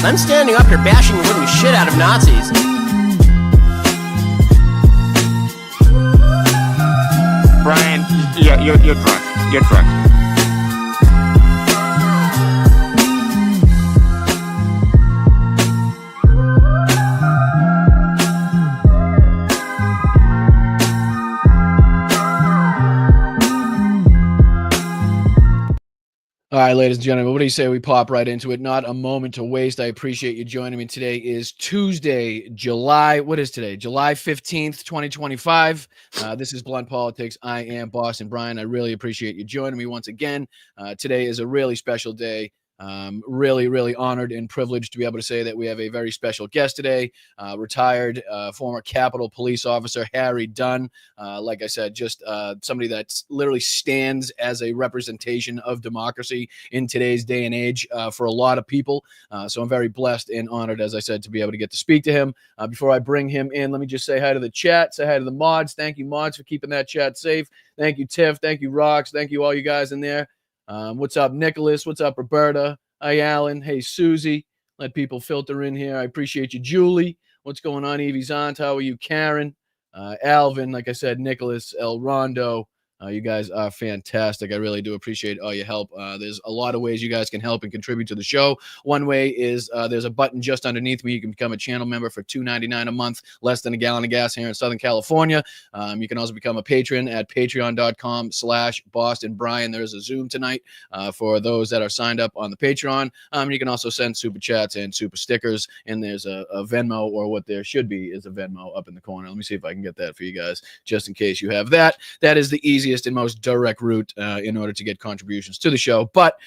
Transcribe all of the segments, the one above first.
I'm standing up here bashing the living shit out of Nazis. Brian, you're drunk. You're drunk. All right, ladies and gentlemen, what do you say we pop right into it? Not a moment to waste. I appreciate you joining me. Today is Tuesday, what is today? July 15th, 2025. This is Blunt Politics. I am Boston Brian. I really appreciate you joining me once again. Today is a really special day. Really honored and privileged to be able to say that we have a very special guest today, retired former Capitol Police Officer Harry Dunn. Like I said, just somebody that literally stands as a representation of democracy in today's day and age for a lot of people. So I'm very blessed and honored, as I said, to be able to get to speak to him. Before I bring him in, let me just say hi to the chat, say hi to the mods. Thank you, mods, for keeping that chat safe. Thank you, Tiff. Thank you, Rocks. Thank you, all you guys in there. What's up, Nicholas? What's up, Roberta? Hi, Alan. Hey, Susie. Let people filter in here. I appreciate you, Julie. What's going on, Evie's aunt? How are you, Karen? Alvin, like I said, Nicholas, El Rondo. You guys are fantastic. I really do appreciate all your help. There's a lot of ways you guys can help and contribute to the show. One way is there's a button just underneath me. You can become a channel member for $2.99 a month, less than a gallon of gas here in Southern California. You can also become a patron at patreon.com/Boston Brian. There's a Zoom tonight for those that are signed up on the Patreon. You can also send super chats and super stickers, and there's a Venmo, or what there should be is a Venmo up in the corner. Let me see if I can get that for you guys, just in case you have that. That is the easiest and most direct route in order to get contributions to the show. But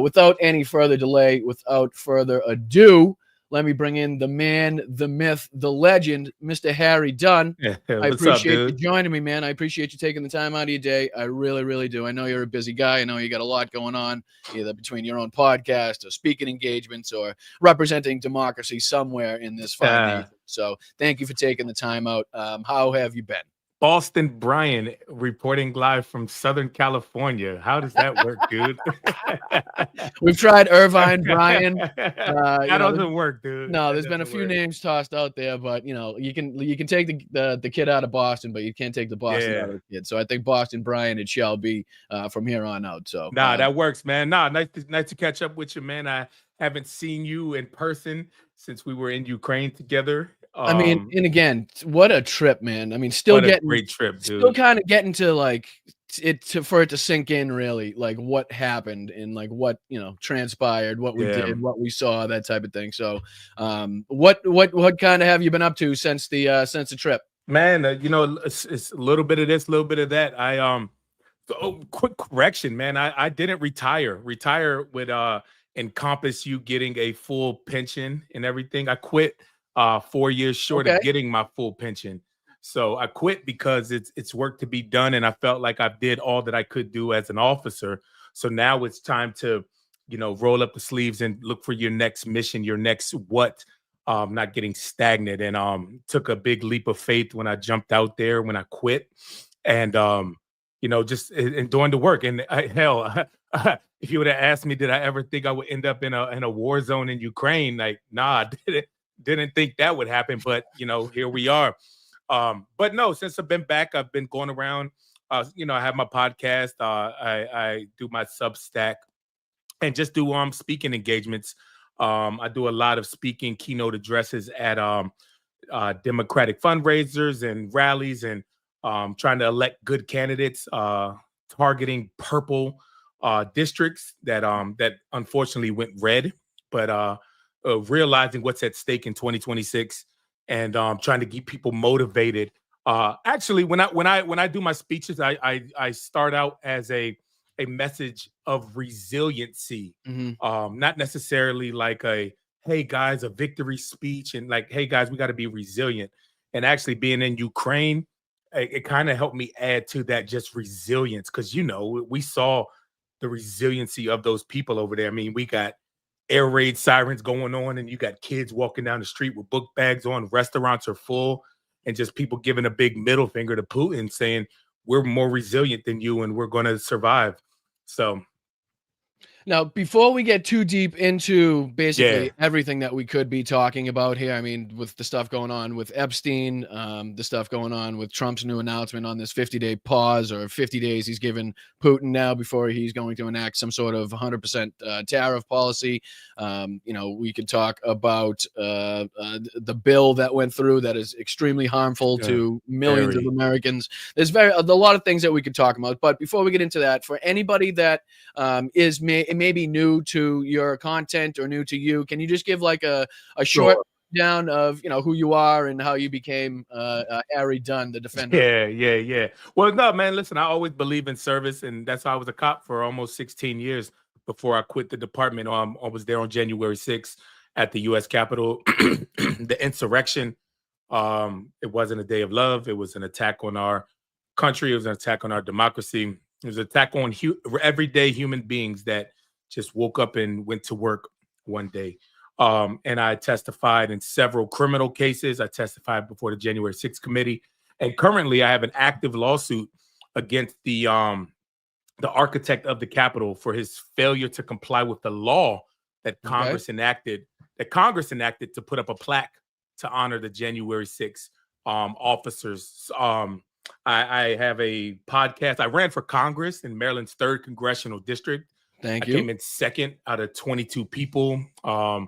without any further delay, without further ado, let me bring in the man, the myth, the legend, Mr. Harry Dunn. Yeah, I appreciate you joining me, man. I appreciate you taking the time out of your day. I really do. I know you're a busy guy. I know you got a lot going on, either between your own podcast or speaking engagements or representing democracy somewhere in this fight. So thank you for taking the time out. How have you been? Boston Brian reporting live from Southern California. How does that work, dude? We've tried Irvine, Brian. That doesn't work, dude. No, there's been a few names tossed out there, but you can take the kid out of Boston, but you can't take the Boston out of the kid. So I think Boston Brian it shall be from here on out. So that works, man. Nice to catch up with you, man. I haven't seen you in person since we were in Ukraine together. I mean, and again, what a trip, man. I mean, still getting great trip, dude. Still kind of getting to like for it to sink in, really, like what happened and like what transpired, what we did, what we saw, that type of thing. So, what kind of have you been up to since the trip, man? It's a little bit of this, a little bit of that. Quick correction, man. I didn't retire. Retire would encompass you getting a full pension and everything. I quit 4 years short of getting my full pension. So I quit because it's work to be done. And I felt like I did all that I could do as an officer. So now it's time to, roll up the sleeves and look for your next mission, your next what, not getting stagnant. And took a big leap of faith when I jumped out there, when I quit. And, just doing the work. And if you would have asked me, did I ever think I would end up in a war zone in Ukraine? Like, nah, I didn't think that would happen, but here we are. But no, since I've been back, I've been going around. I have my podcast. I do my Substack, and just do speaking engagements. I do a lot of speaking keynote addresses at Democratic fundraisers and rallies and trying to elect good candidates, targeting purple districts that unfortunately went red, but realizing what's at stake in 2026 and trying to keep people motivated. Actually, when I do my speeches, I start out as a message of resiliency, not necessarily like a hey guys a victory speech and like hey guys we got to be resilient. And actually being in Ukraine, it kind of helped me add to that just resilience because we saw the resiliency of those people over there. I mean, we got air raid sirens going on, and you got kids walking down the street with book bags on. Restaurants are full, and just people giving a big middle finger to Putin, saying we're more resilient than you, and we're going to survive. So. Now, before we get too deep into basically everything that we could be talking about here, I mean, with the stuff going on with Epstein, the stuff going on with Trump's new announcement on this 50-day pause or 50 days he's given Putin now before he's going to enact some sort of 100% tariff policy. We could talk about the bill that went through that is extremely harmful to millions of Americans. There's a lot of things that we could talk about. But before we get into that, for anybody that is maybe new to your content or new to you, can you just give like a short down of who you are and how you became Harry Dunn, the defender? Yeah. Well, no, man, listen, I always believe in service, and that's why I was a cop for almost 16 years before I quit the department. I was there on January 6th at the U.S. Capitol. The insurrection, it wasn't a day of love. It was an attack on our country. It was an attack on our democracy. It was an attack on everyday human beings that just woke up and went to work one day. And I testified in several criminal cases. I testified before the January 6th committee. And currently I have an active lawsuit against the architect of the Capitol for his failure to comply with the law that Congress enacted to put up a plaque to honor the January 6th officers. I have a podcast. I ran for Congress in Maryland's 3rd Congressional District. I came in second out of 22 people. I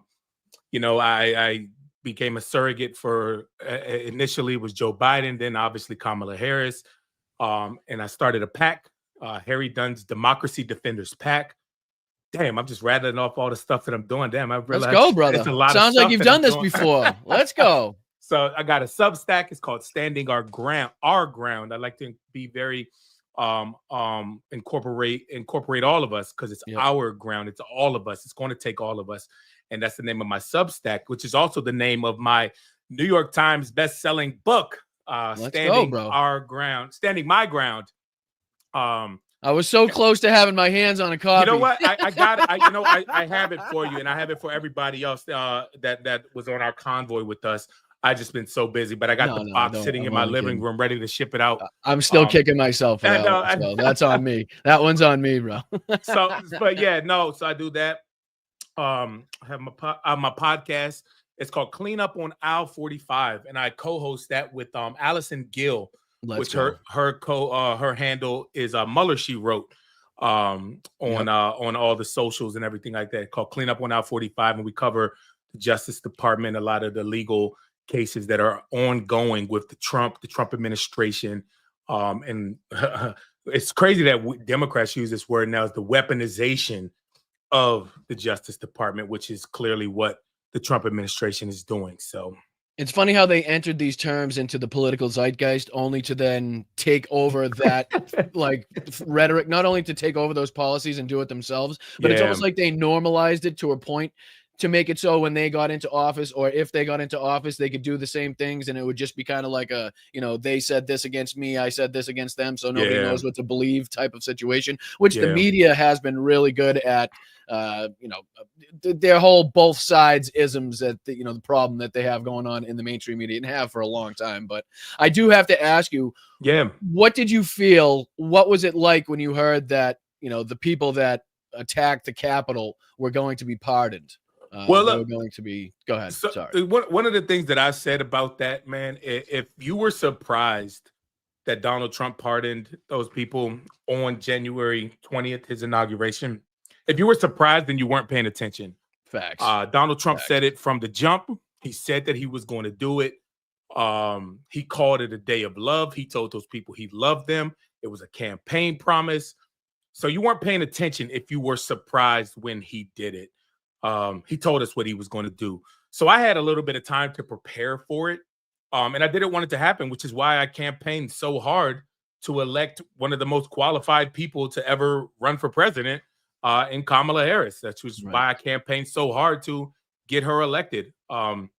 became a surrogate for initially it was Joe Biden, then obviously Kamala Harris. And I started a PAC, Harry Dunn's Democracy Defenders PAC. Damn, I'm just rattling off all the stuff that I'm doing. Damn, I realized let's go, brother. It's a lot Sounds of like you've done this before. Let's go. So I got a Substack. It's called Standing Our Ground. I like to be very incorporate all of us because it's our ground. It's all of us. It's going to take all of us. And that's the name of my Substack, which is also the name of my New York Times best-selling book, Standing My Ground. I was so close to having my hands on a copy. You know what? I got it. I have it for you, and I have it for everybody else that was on our convoy with us. I just been so busy, but I got the box sitting in my living room ready to ship it out. I'm still kicking myself out. So that's on me. That one's on me, bro. So I do that. I have my podcast. It's called Clean Up on Aisle 45, and I co-host that with Allison Gill, her handle is Muller She Wrote on all the socials and everything like that, called Clean Up on Aisle 45, and we cover the Justice Department, a lot of the legal cases that are ongoing with the Trump administration. And it's crazy that Democrats use this word now, is the weaponization of the Justice Department, which is clearly what the Trump administration is doing. So it's funny how they entered these terms into the political zeitgeist only to then take over that like rhetoric, not only to take over those policies and do it themselves, but it's almost like they normalized it to a point to make it so when they got into office, or if they got into office, they could do the same things, and it would just be kind of like a, they said this against me, I said this against them, so nobody knows what to believe type of situation, which the media has been really good at, their whole both sides isms that, the problem that they have going on in the mainstream media and have for a long time. But I do have to ask you, what did you feel? What was it like when you heard that, the people that attacked the Capitol were going to be pardoned? Well, look, going to be. Go ahead. So, sorry. One of the things that I said about that, man, if you were surprised that Donald Trump pardoned those people on January 20th, his inauguration, if you were surprised, then you weren't paying attention. Facts. Donald Trump said it from the jump. He said that he was going to do it. He called it a day of love. He told those people he loved them. It was a campaign promise. So you weren't paying attention if you were surprised when he did it. He told us what he was going to do. So I had a little bit of time to prepare for it. And I didn't want it to happen, which is why I campaigned so hard to elect one of the most qualified people to ever run for president in Kamala Harris. That's why I campaigned so hard to get her elected. And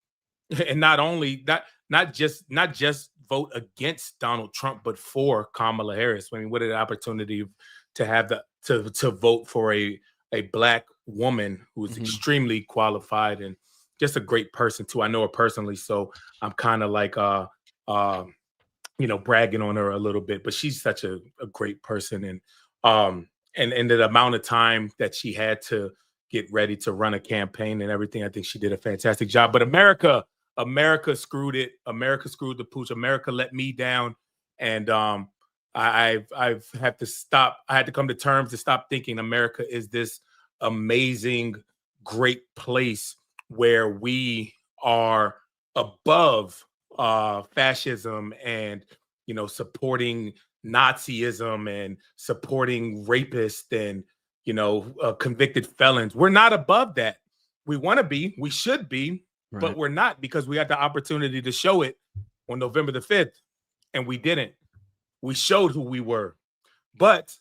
not just vote against Donald Trump, but for Kamala Harris. I mean, what an opportunity to have to vote for a Black woman who is extremely qualified and just a great person too. I know her personally, so I'm kind of like bragging on her a little bit, but she's such a great person. And the amount of time that she had to get ready to run a campaign and everything, I think she did a fantastic job. But America screwed it. America screwed the pooch. America let me down. And I've had to stop. I had to come to terms to stop thinking America is this amazing, great place where we are above fascism and, supporting Nazism and supporting rapists and, convicted felons. We're not above that. We want to be, we should be, but we're not, because we had the opportunity to show it on November the 5th, and we didn't. We showed who we were. But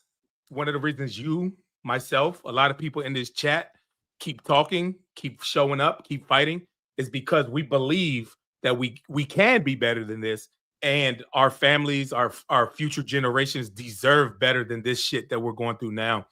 one of the reasons you, myself, a lot of people in this chat keep talking, keep showing up, keep fighting, is because we believe that we can be better than this, and our families, our future generations deserve better than this shit that we're going through now.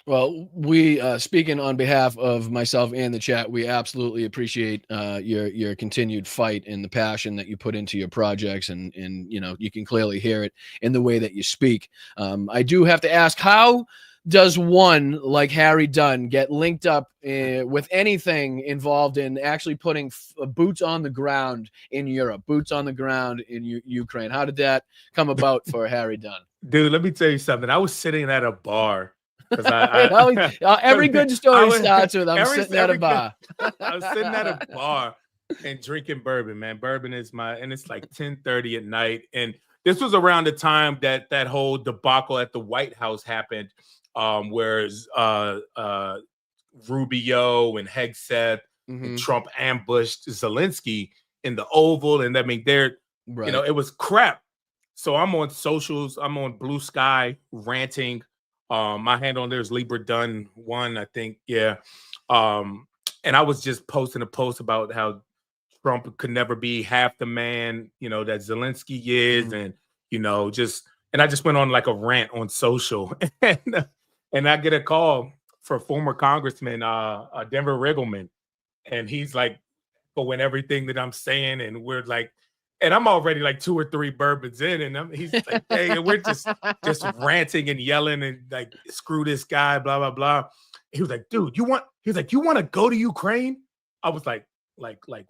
Well, we speaking on behalf of myself and the chat, we absolutely appreciate your continued fight and the passion that you put into your projects, and you can clearly hear it in the way that you speak. I do have to ask, how does one like Harry Dunn get linked up with anything involved in actually putting boots on the ground in Europe, boots on the ground in Ukraine? How did that come about for Harry Dunn? Dude, let me tell you something. I was sitting at a bar. Every good story starts with I'm sitting at a bar. I was sitting at a bar and drinking bourbon, man. Bourbon is and it's like 10:30 at night. And this was around the time that whole debacle at the White House happened, where Rubio and Hegseth and Trump ambushed Zelensky in the Oval. And I mean, it was crap. So I'm on socials, I'm on Blue Sky ranting. My handle on there is Libra Dunn 1, I think. Yeah. And I was just posting a post about how Trump could never be half the man, that Zelensky is. And, and I just went on like a rant on social. And I get a call for former Congressman Denver Riggleman. And he's like, going everything that I'm saying. And we're like, and I'm already like 2 or 3 bourbons in, and he's like, hey, and we're just ranting and yelling and like, screw this guy, blah, blah, blah. He was like, dude, you want to go to Ukraine? I was like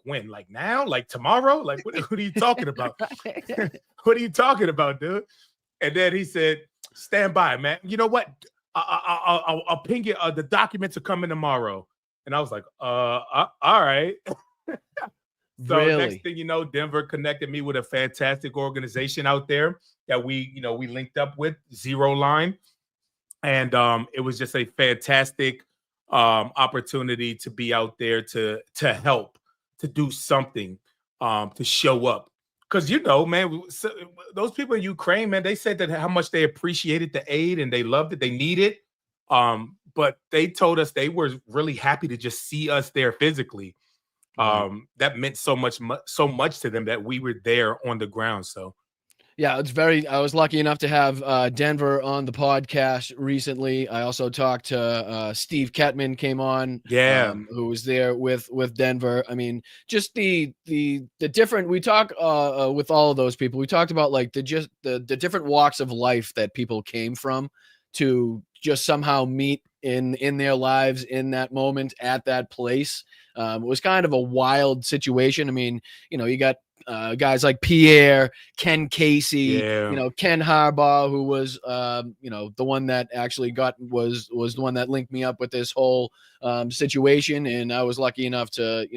when? Like now? Like tomorrow? Like, what are you talking about? What are you talking about, dude? And then he said, stand by, man. You know what? I'll ping you. The documents are coming tomorrow. And I was like, all right. So next thing you know, Denver connected me with a fantastic organization out there that we linked up with, Zero Line. And it was just a fantastic opportunity to be out there to help, to do something, to show up. Because, man, those people in Ukraine, man, they said that how much they appreciated the aid and they loved it, they needed it. But they told us they were really happy to just see us there physically. That meant so much to them that we were there on the ground. So yeah, I was lucky enough to have Denver on the podcast recently. I also talked to Steve Ketman came on, who was there with Denver. I mean, just the different, we talk with all of those people. We talked about like the different walks of life that people came from to just somehow meet in their lives in that moment at that place. It was kind of a wild situation. I mean, you got guys like Pierre, Ken Casey, Ken Harbaugh, who was, the one that actually was the one that linked me up with this whole situation. And I was lucky enough to,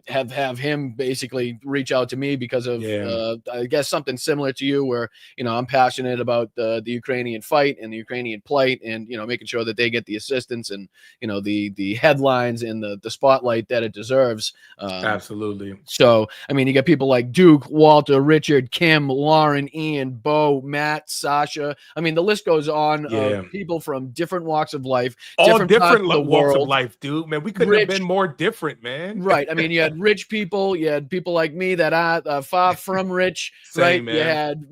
have him basically reach out to me because of I guess something similar to you, where I'm passionate about the Ukrainian fight and the Ukrainian plight, and making sure that they get the assistance and the headlines and the spotlight that it deserves. Absolutely. So I mean, you get people like Duke, Walter, Richard, Kim, Lauren, Ian, Bo, Matt, Sasha. I mean, the list goes on. Of people from different walks of life, all different walks walks of life, dude. Man, we couldn't have been more different, man. Right. I mean, you had rich people, you had people like me that are far from rich, right? Man. You had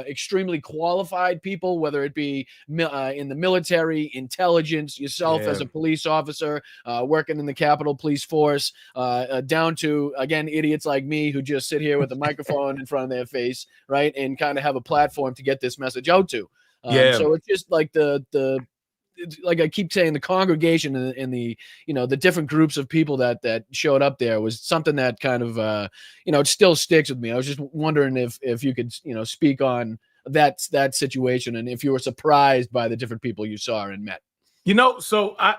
extremely qualified people, whether it be in the military, intelligence, yourself as a police officer, working in the Capitol Police Force, down to, again, idiots like me who just sit here with a microphone in front of their face, right? And kind of have a platform to get this message out to. So it's just like like I keep saying, the congregation and the the different groups of people that showed up there was something that kind of it still sticks with me. I was just wondering if you could speak on that situation, and if you were surprised by the different people you saw and met. So I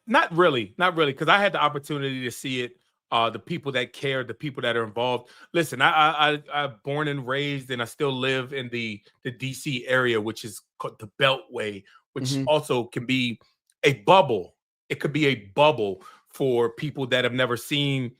not really, because I had the opportunity to see it. The people that care, the people that are involved. Listen, I'm born and raised, and I still live in the DC area, which is called the Beltway, which also can be a bubble. It could be a bubble for people that have never seen,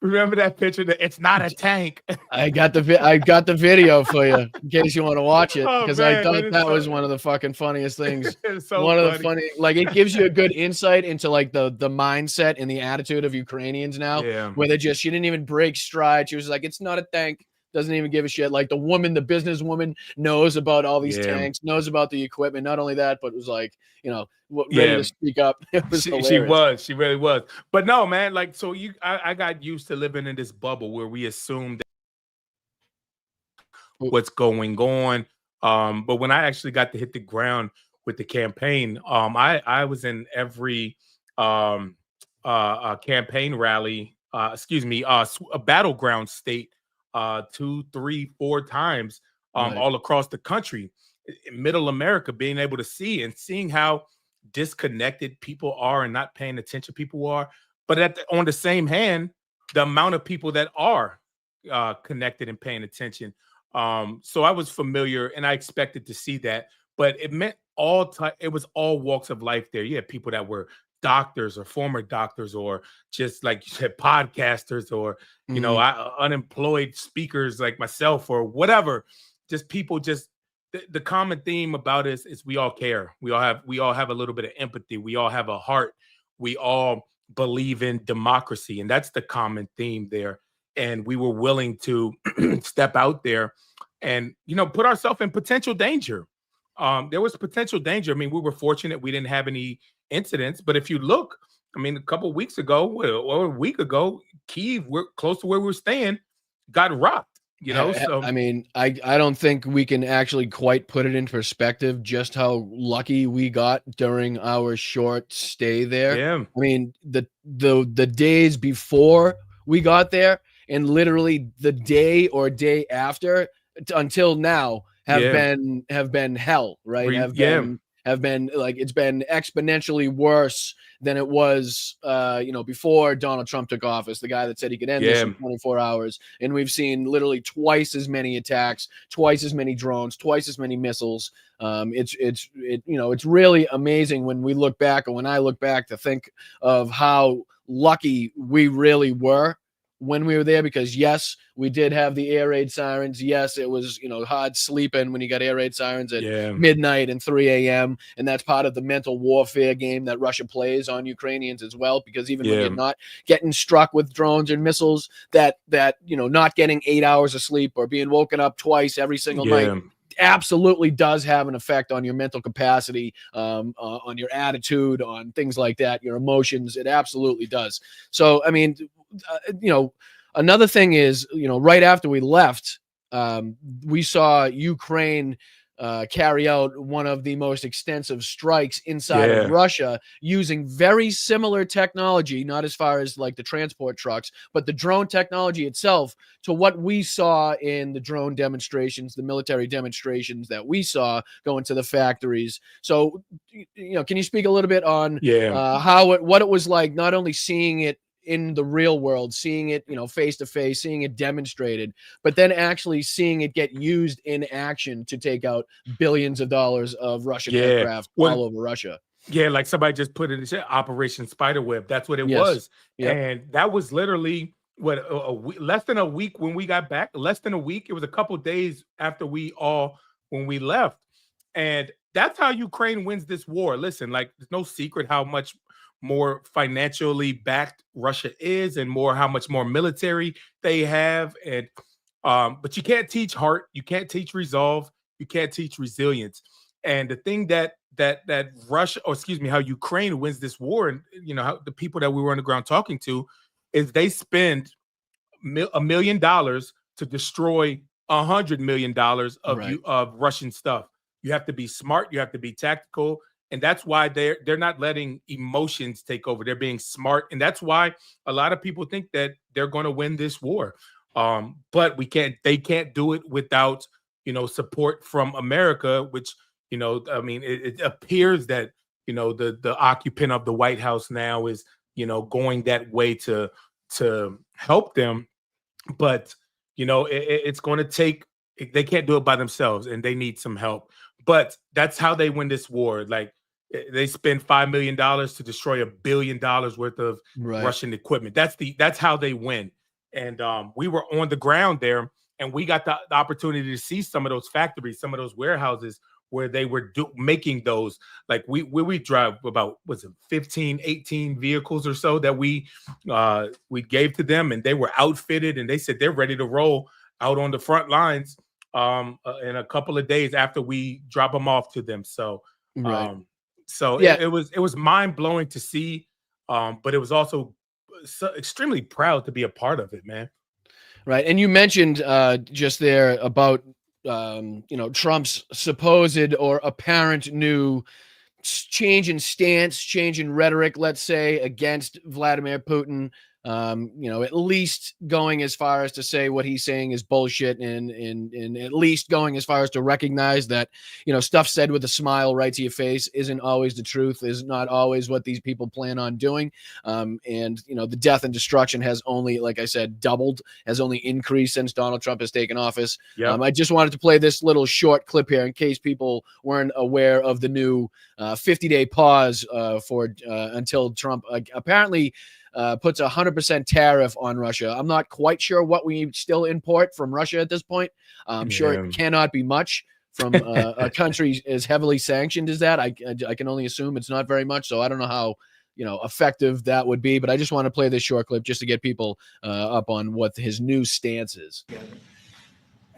remember that picture that it's not a tank. I got the video for you in case you want to watch it, because I thought that was one of the fucking funniest things. One of the funny, like, it gives you a good insight into like the mindset and the attitude of Ukrainians now, where she didn't even break stride. She was like, it's not a tank. Doesn't even give a shit. Like, the businesswoman knows about all these tanks, knows about the equipment. Not only that, but was like, ready to speak up. It was she really was. But no, man, like, so I got used to living in this bubble where we assumed what's going on. But when I actually got to hit the ground with the campaign, I was in every campaign rally, a battleground state, 2, 3, 4 times all across the country, in Middle America, being able to seeing how disconnected people are and not paying attention people are, but on the same hand, the amount of people that are connected and paying attention. So I was familiar, and I expected to see that, but it meant it was all walks of life there. You had people that were doctors or former doctors, or just, like you said, podcasters, or unemployed speakers like myself, or whatever. Just people. Just the common theme about it is we all care. We all have a little bit of empathy. We all have a heart. We all believe in democracy, and that's the common theme there. And we were willing to step out there and put ourselves in potential danger. There was potential danger. I mean, we were fortunate we didn't have any incidents, but if you look, I mean, a couple of weeks ago or a week ago, Kiev, we're close to where we were staying, got rocked. So I mean, I don't think we can actually quite put it in perspective just how lucky we got during our short stay there. Yeah. I mean, the days before we got there, and literally the day or day after until now have been hell, right? Have been like, it's been exponentially worse than it was, before Donald Trump took office, the guy that said he could end this in 24 hours. And we've seen literally twice as many attacks, twice as many drones, twice as many missiles. It's really amazing when we look back, or when I look back, to think of how lucky we really were when we were there, because yes, we did have the air raid sirens. Yes, it was, hard sleeping when you got air raid sirens at midnight and 3 a.m. And that's part of the mental warfare game that Russia plays on Ukrainians as well, because even when you're not getting struck with drones and missiles, that not getting 8 hours of sleep or being woken up twice every single night absolutely does have an effect on your mental capacity, on your attitude, on things like that, your emotions. It absolutely does. So, I mean, another thing is, right after we left, we saw Ukraine carry out one of the most extensive strikes inside of Russia using very similar technology, not as far as like the transport trucks, but the drone technology itself to what we saw in the drone demonstrations, the military demonstrations that we saw going to the factories. So, can you speak a little bit on what it was like, not only seeing it in the real world, seeing it, face to face, seeing it demonstrated, but then actually seeing it get used in action to take out billions of dollars of Russian aircraft all over Russia. Yeah, like somebody just put it in Operation Spiderweb. That's what it was. Yep. And that was literally less than a week when we got back. Less than a week. It was a couple days after when we left. And that's how Ukraine wins this war. Listen, like, there's no secret how much more financially backed Russia is, and how much more military they have. And but you can't teach heart, you can't teach resolve, you can't teach resilience. And the thing that Russia, or excuse me, how Ukraine wins this war, and how the people that we were on the ground talking to, is they spend $1 million to destroy $100 million of Russian stuff. You have to be smart, you have to be tactical. And that's why they're not letting emotions take over. They're being smart. And that's why a lot of people think that they're going to win this war. But they can't do it without, support from America, which, it appears that, the occupant of the White House now is, going that way to help them. But, it's going to take, they can't do it by themselves, and they need some help. But that's how they win this war. Like, they spend $5 million to destroy $1 billion worth of Russian equipment. That's how they win. And we were on the ground there, and we got the opportunity to see some of those factories, some of those warehouses where they were making those. Like, we drive about 15, 18 vehicles or so that we gave to them, and they were outfitted, and they said they're ready to roll out on the front lines in a couple of days after we drop them off to them. So it was mind-blowing to see, but it was also extremely proud to be a part of it, man. Right. And you mentioned just there about Trump's supposed or apparent new change in stance, change in rhetoric, let's say, against Vladimir Putin. At least going as far as to say what he's saying is bullshit, and at least going as far as to recognize that, stuff said with a smile right to your face isn't always the truth, is not always what these people plan on doing. The death and destruction has only, like I said, doubled, has only increased since Donald Trump has taken office. Yep. I just wanted to play this little short clip here in case people weren't aware of the new 50-day pause until Trump apparently puts 100% tariff on Russia. I'm not quite sure what we still import from Russia at this point. I'm sure it cannot be much from a country as heavily sanctioned as that. I can only assume it's not very much. So I don't know how effective that would be. But I just want to play this short clip just to get people up on what his new stance is.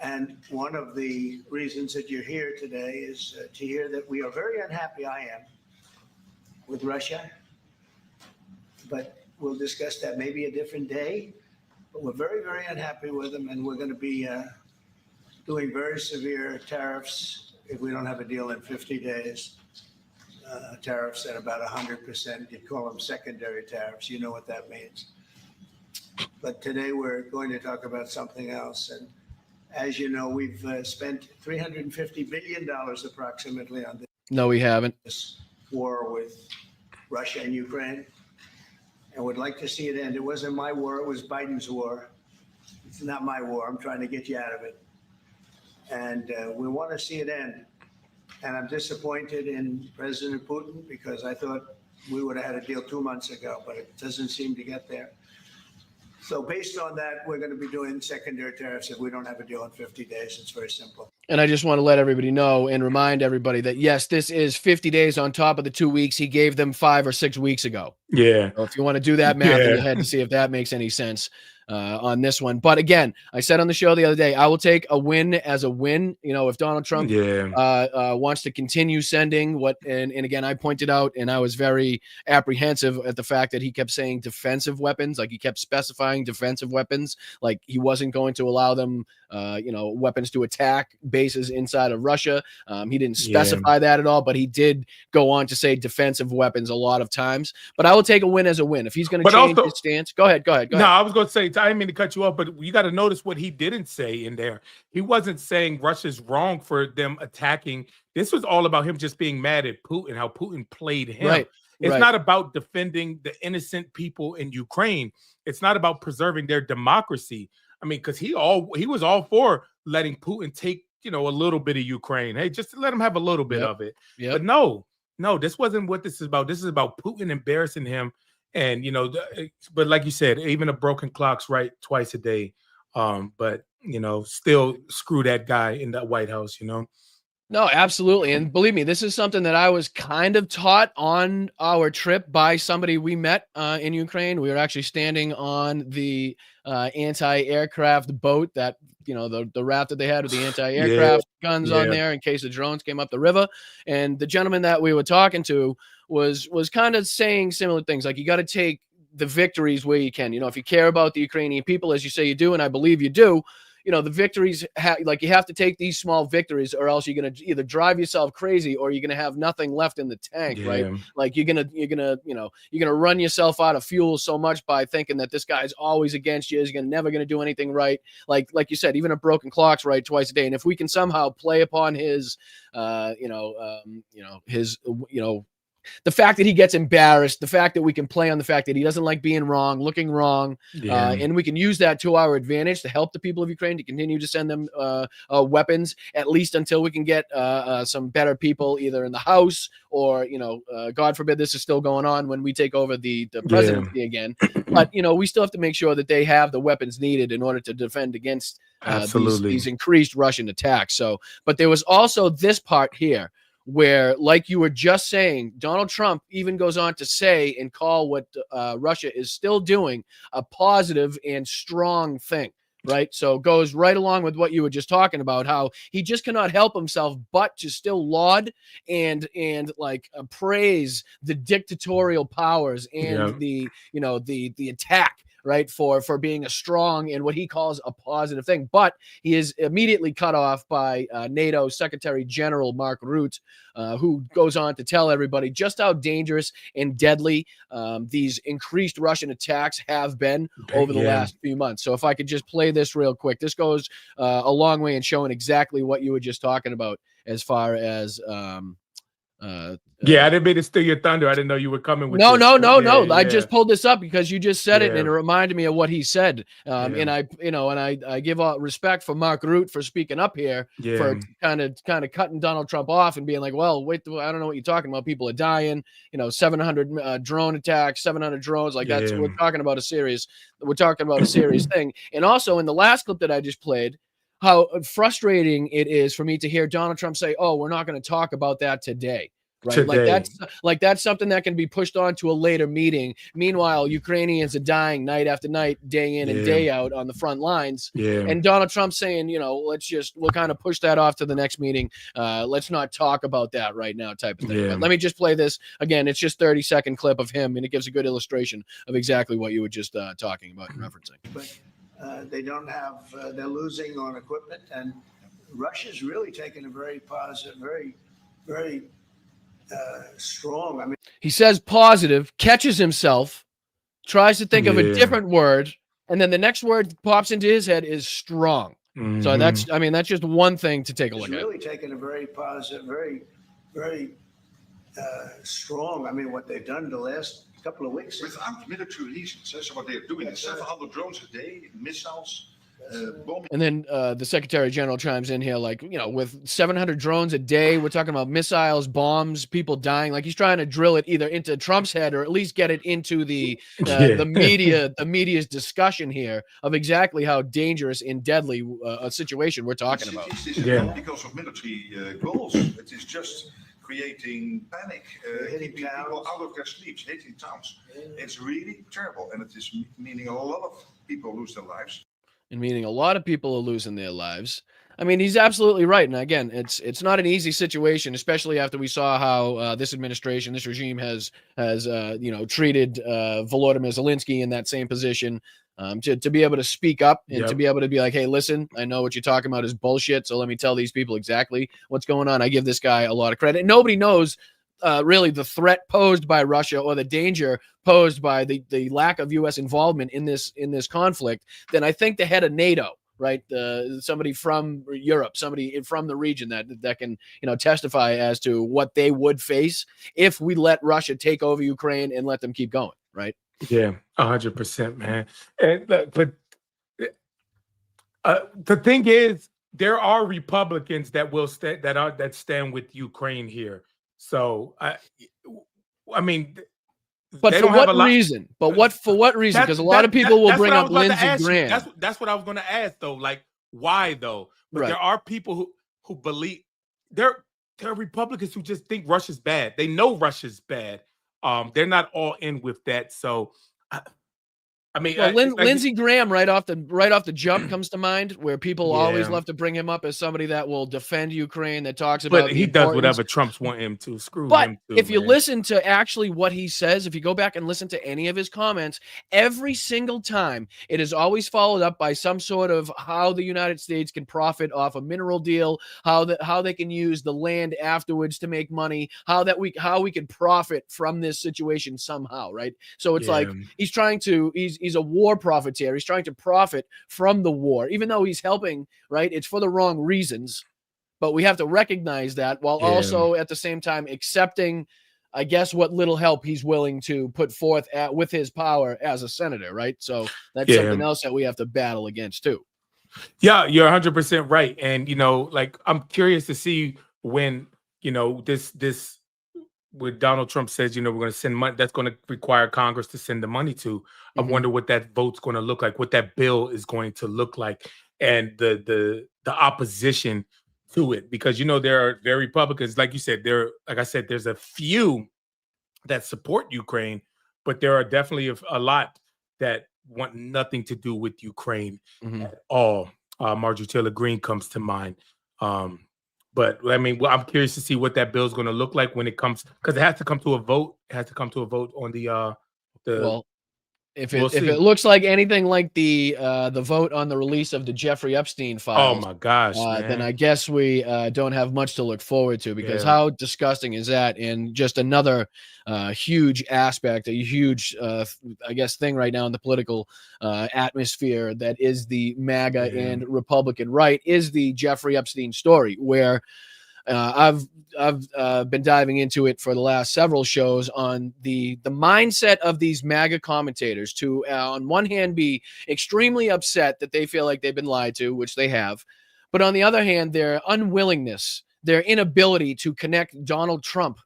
And one of the reasons that you're here today is to hear that we are very unhappy, I am, with Russia. But we'll discuss that maybe a different day. But we're very, very unhappy with them, and we're going to be doing very severe tariffs if we don't have a deal in 50 days. Tariffs at about 100%. You'd call them secondary tariffs. You know what that means. But today we're going to talk about something else. And as you know, we've spent $350 billion approximately on this. No, we haven't. This war with Russia and Ukraine. And would like to see it end. It wasn't my war, it was Biden's war. It's not my war. I'm trying to get you out of it. And we want to see it end. And I'm disappointed in President Putin because I thought we would have had a deal 2 months ago, but it doesn't seem to get there. So based on that, we're going to be doing secondary tariffs if we don't have a deal in 50 days. It's very simple. And I just want to let everybody know and remind everybody that, yes, this is 50 days on top of the 2 weeks he gave them 5 or 6 weeks ago. Yeah. So if you want to do that math in your head to see if that makes any sense on this one. But again, I said on the show the other day, I will take a win as a win. If Donald Trump wants to continue sending and again, I pointed out, and I was very apprehensive at the fact that he kept saying defensive weapons, like he kept specifying defensive weapons, like he wasn't going to allow them, weapons to attack bases inside of Russia. He didn't specify that at all, but he did go on to say defensive weapons a lot of times. But I will take a win as a win. If he's going to change his stance, go ahead. No, I was going to say, I didn't mean to cut you off, but you got to notice what he didn't say in there. He wasn't saying Russia's wrong for them attacking. This was all about him just being mad at Putin, how Putin played him. Right. It's not about defending the innocent people in Ukraine. It's not about preserving their democracy. I mean, because he was all for letting Putin take, a little bit of Ukraine. Hey, just let him have a little bit of it. But no, this wasn't what this is about. This is about Putin embarrassing him. And, but like you said, even a broken clock's right twice a day. But, still screw that guy in that White House, No, absolutely. And believe me, this is something that I was kind of taught on our trip by somebody we met in Ukraine. We were actually standing on the anti-aircraft boat that, the raft that they had with the anti-aircraft guns on there in case the drones came up the river. And the gentleman that we were talking to was kind of saying similar things. Like, you got to take the victories where you can. If you care about the Ukrainian people, as you say you do, and I believe you do, the victories, you have to take these small victories, or else you're going to either drive yourself crazy or you're going to have nothing left in the tank, right? Like, you're going to run yourself out of fuel so much by thinking that this guy's always against you. He's never going to do anything right. Like you said, even a broken clock's right twice a day. And if we can somehow play upon his, the fact that he gets embarrassed, the fact that we can play on the fact that he doesn't like being wrong, looking wrong, and we can use that to our advantage to help the people of Ukraine, to continue to send them weapons, at least until we can get some better people either in the House or, God forbid this is still going on when we take over the presidency again. But, we still have to make sure that they have the weapons needed in order to defend against these increased Russian attacks. So, but there was also this part here, where, like you were just saying, Donald Trump even goes on to say and call what Russia is still doing a positive and strong thing, right? So goes right along with what you were just talking about, how he just cannot help himself but to still laud and praise the dictatorial powers and the attack, right, for being a strong and what he calls a positive thing. But he is immediately cut off by NATO Secretary General Mark Rutte, who goes on to tell everybody just how dangerous and deadly these increased Russian attacks have been over the last few months. So if I could just play this real quick, this goes a long way in showing exactly what you were just talking about as far as I didn't mean to steal your thunder. I didn't know you were coming with No. Yeah. I just pulled this up because you just said it, and it reminded me of what he said. And I give all respect for Mark Rutte for speaking up here, for kind of cutting Donald Trump off and being like, well, wait, I don't know what you're talking about. People are dying. 700 drone attacks, 700 drones. Like, that's we're talking about a serious thing. And also in the last clip that I just played, how frustrating it is for me to hear Donald Trump say, "Oh, we're not going to talk about that today." Right? That's something that can be pushed on to a later meeting. Meanwhile, Ukrainians are dying night after night, day in and day out on the front lines. And Donald Trump saying, we'll kind of push that off to the next meeting. Let's not talk about that right now, type of thing. But let me just play this again. It's just 30-second clip of him, and it gives a good illustration of exactly what you were just talking about and referencing. But they don't have. They're losing on equipment, and Russia's really taken a very positive, very strong. I mean, he says positive, catches himself, tries to think of a different word, and then the next word pops into his head is strong. So that's just one thing to take a look at. Really taken a very positive, very strong. I mean, what they've done the last couple of weeks. Without military reasons, so what they're doing is 700 drones a day, missiles. And then the Secretary General chimes in here, with 700 drones a day, we're talking about missiles, bombs, people dying. Like, he's trying to drill it either into Trump's head or at least get it into the media's discussion here of exactly how dangerous and deadly a situation we're talking about. This is not because of military goals. It is just creating panic, hitting people out of their sleeps, hitting towns. It's really terrible, and it is meaning a lot of people lose their lives. And meaning a lot of people are losing their lives. I mean, he's absolutely right. And again, it's not an easy situation, especially after we saw how this administration, this regime has treated Volodymyr Zelensky in that same position. to be able to speak up and to Yep. be able to be like, hey, listen, I know what you're talking about is bullshit, so let me tell these people exactly what's going on. I give this guy a lot of credit. Nobody knows really the threat posed by Russia or the danger posed by the lack of U.S. involvement in this conflict than I think the head of NATO, right? Somebody from Europe, somebody from the region that can testify as to what they would face if we let Russia take over Ukraine and let them keep going, right? Yeah, 100%, man. And but the thing is, there are Republicans that will that stand with Ukraine here. So I mean, but they for don't have what a lot. reason? But for what reason? Because a lot of people will bring up Lindsey Graham. That's what I was going to ask, though. Like, why though? But Right. there are people who believe there are Republicans who just think Russia's bad. They know Russia's bad. They're not all in with that. So, I mean, Well, Lindsey Graham right off the jump comes to mind, where people always Yeah. love to bring him up as somebody that will defend Ukraine, that talks about but the he does importance. whatever Trump's want him to. Screw But him too. if you man. listen to actually what he says, if you go back and listen to any of his comments, every single time it is always followed up by some sort of how the United States can profit off a mineral deal, how they can use the land afterwards to make money, how we can profit from this situation somehow, right? So it's like he's a war profiteer. He's trying to profit from the war, even though he's helping, right? It's for the wrong reasons. But we have to recognize that while also at the same time accepting, I guess, what little help he's willing to put forth with his power as a senator, right? So that's something else that we have to battle against too. Yeah, you're 100% right. And, like, I'm curious to see when, this when Donald Trump says, we're going to send money, that's going to require Congress to send the money to. I wonder what that vote's going to look like, what that bill is going to look like, and the opposition to it, because there are Republicans, like you said, like I said, there's a few that support Ukraine, but there are definitely a lot that want nothing to do with Ukraine at all. Marjorie Taylor Greene comes to mind. But I mean, I'm curious to see what that bill is going to look like when it comes, because it has to come to a vote. It has to come to a vote on the. Well, if it looks like anything like the vote on the release of the Jeffrey Epstein files, oh my gosh, then I guess we don't have much to look forward to, because how disgusting is that? And just another huge aspect, a huge, I guess, thing right now in the political atmosphere that is the MAGA and Republican right is the Jeffrey Epstein story, where I've been diving into it for the last several shows on the mindset of these MAGA commentators to, on one hand, be extremely upset that they feel like they've been lied to, which they have, but on the other hand, their unwillingness, their inability to connect Donald Trump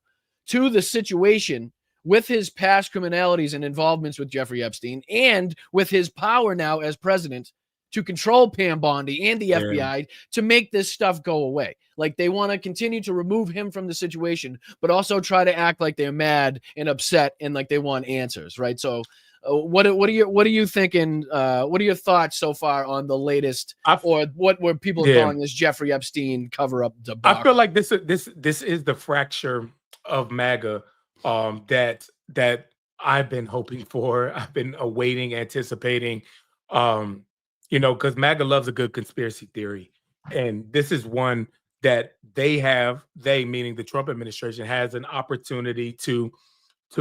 to the situation with his past criminalities and involvements with Jeffrey Epstein, and with his power now as president to control Pam Bondi and the FBI to make this stuff go away. Like, they want to continue to remove him from the situation, but also try to act like they're mad and upset and like they want answers, right? So what are you thinking? What are your thoughts so far on the latest, or what were people calling this Jeffrey Epstein cover-up debacle? I feel like this is the fracture of MAGA that I've been hoping for. I've been awaiting, anticipating. Because MAGA loves a good conspiracy theory. And this is one that they meaning the Trump administration, has an opportunity to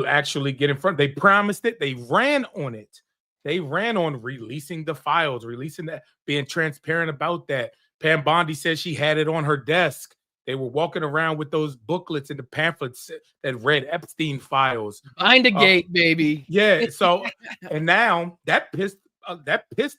actually get in front. They promised it. They ran on it. They ran on releasing the files, releasing that, being transparent about that. Pam Bondi said she had it on her desk. They were walking around with those booklets and the pamphlets that read Epstein files. Behind a gate, baby. Yeah. So, and now that pissed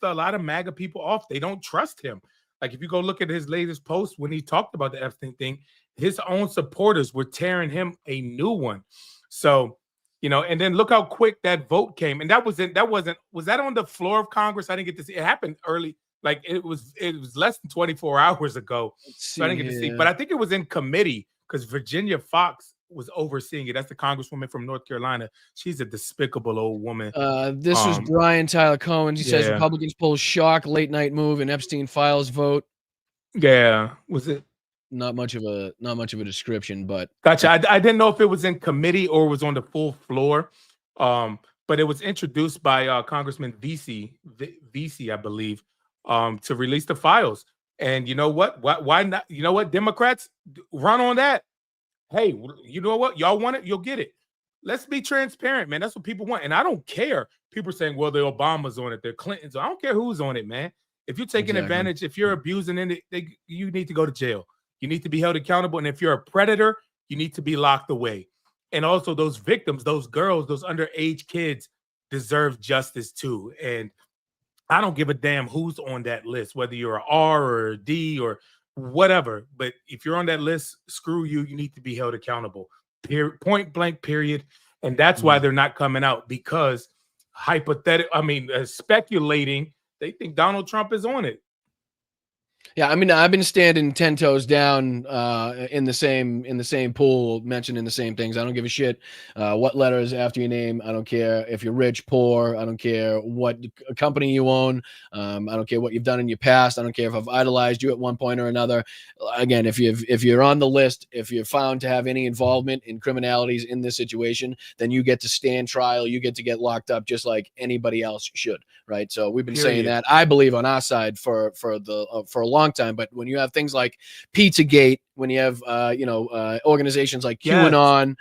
a lot of MAGA people off. They don't trust him. Like, if you go look at his latest post when he talked about the Epstein thing, his own supporters were tearing him a new one. So, and then look how quick that vote came. And was that on the floor of Congress? I didn't get to see. It happened early. Like, it was less than 24 hours ago. So I didn't get to see. But I think it was in committee, because Virginia Fox was overseeing it. That's the congresswoman from North Carolina. She's a despicable old woman. This was Brian Tyler Cohen. He says Republicans pull shock late night move in Epstein files vote. Yeah, was it? Not much of a description, but gotcha. I didn't know if it was in committee or was on the full floor. But but it was introduced by Congressman VC, I believe, to release the files. And you know what? Why not? You know what? Democrats, run on that. Hey, you know what? Y'all want it? You'll get it. Let's be transparent, man. That's what people want. And I don't care. People are saying, well, the Obamas on it, the Clintons. I don't care who's on it, man. If you're taking advantage, if you're abusing it, you need to go to jail. You need to be held accountable. And if you're a predator, you need to be locked away. And also those victims, those girls, those underage kids deserve justice too. And I don't give a damn who's on that list, whether you're a R or a D or whatever. But if you're on that list, screw you. You need to be held accountable. Point blank, period. And that's why they're not coming out, because speculating, they think Donald Trump is on it. Yeah, I mean, I've been standing 10 toes down in the same pool, mentioning the same things. I don't give a shit what letters after your name. I don't care if you're rich, poor. I don't care what company you own. I don't care what you've done in your past. I don't care if I've idolized you at one point or another. Again, if you're on the list, if you're found to have any involvement in criminalities in this situation, then you get to stand trial. You get to get locked up just like anybody else should, right? So we've been saying that, I believe, on our side for a long time. But when you have things like Pizzagate, when you have organizations like QAnon,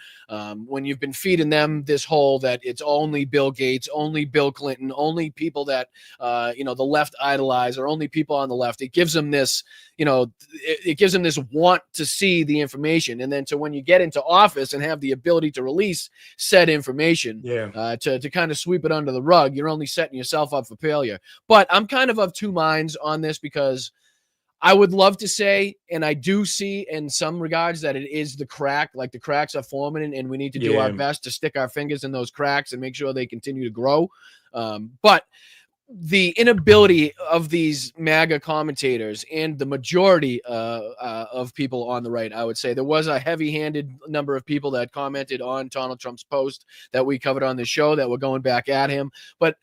when you've been feeding them this whole that it's only Bill Gates, only Bill Clinton, only people that the left idolize, or only people on the left, it gives them this, it gives them this want to see the information. And then to when you get into office and have the ability to release said information, to kind of sweep it under the rug, you're only setting yourself up for failure. But I'm kind of two minds on this, because I would love to say, and I do see in some regards, that it is the crack, like the cracks are forming, and we need to do our best to stick our fingers in those cracks and make sure they continue to grow. But the inability of these MAGA commentators and the majority of people on the right, I would say, there was a heavy-handed number of people that commented on Donald Trump's post that we covered on the show that were going back at him. But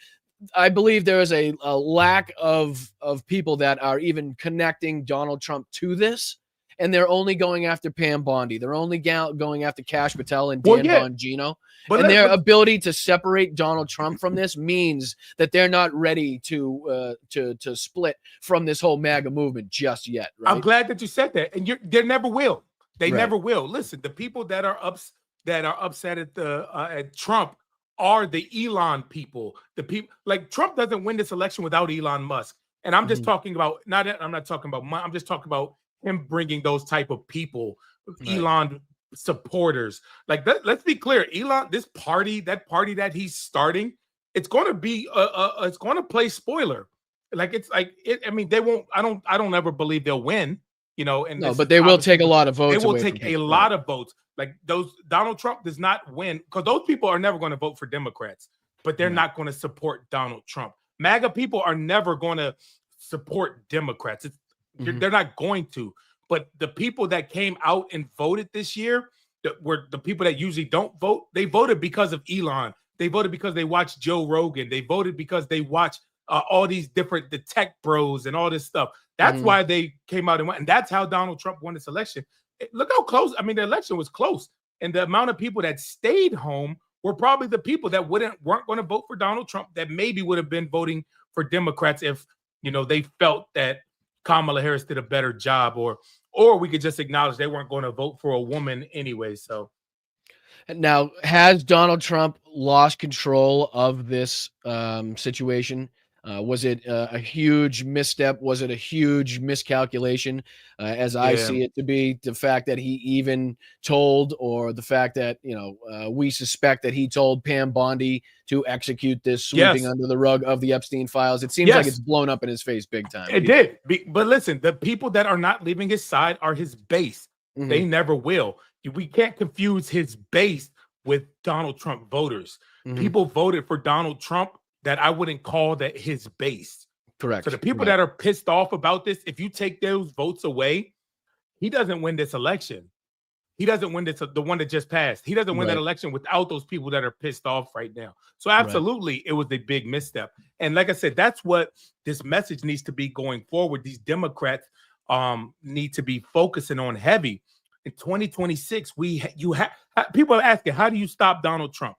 I believe there is a lack of people that are even connecting Donald Trump to this, and they're only going after Pam Bondi. They're only going after Kash Patel and Dan Bongino. And their ability to separate Donald Trump from this means that they're not ready to split from this whole MAGA movement just yet. Right? I'm glad that you said that, and they never will. They never will. Listen, the people that are upset at Trump are the Elon people. The people like Trump doesn't win this election without Elon Musk. And I'm just talking about I'm not talking about I'm just talking about him bringing those type of people, Elon supporters. Like let's be clear, Elon, that party that he's starting, it's going to be it's going to play spoiler. Like I mean, they won't. I don't ever believe they'll win. And but they will take a lot of votes. They will take a lot of votes. Like Donald Trump does not win, because those people are never going to vote for Democrats, but they're not going to support Donald Trump. MAGA people are never going to support Democrats. They're not going to. But the people that came out and voted this year, were the people that usually don't vote. They voted because of Elon. They voted because they watched Joe Rogan. They voted because they watched all these the tech bros and all this stuff. That's why they came out and went. And that's how Donald Trump won this election. Look how close. I mean, the election was close. And the amount of people that stayed home were probably the people that weren't going to vote for Donald Trump, that maybe would have been voting for Democrats if, they felt that Kamala Harris did a better job, or we could just acknowledge they weren't going to vote for a woman anyway. So now, has Donald Trump lost control of this situation? Was it a huge misstep? Was it a huge miscalculation? As I see it to be, the fact that he even told, or the fact that, we suspect that he told Pam Bondi to execute this sweeping under the rug of the Epstein files. It seems like it's blown up in his face big time. It did. But listen, the people that are not leaving his side are his base. They never will. We can't confuse his base with Donald Trump voters. People voted for Donald Trump that I wouldn't call that his base. Correct. So the people that are pissed off about this, if you take those votes away, he doesn't win this election. He doesn't win this, the one that just passed. He doesn't win that election without those people that are pissed off right now. So absolutely, it was a big misstep. And like I said, that's what this message needs to be going forward. These Democrats need to be focusing on heavy. In 2026, people are asking, how do you stop Donald Trump?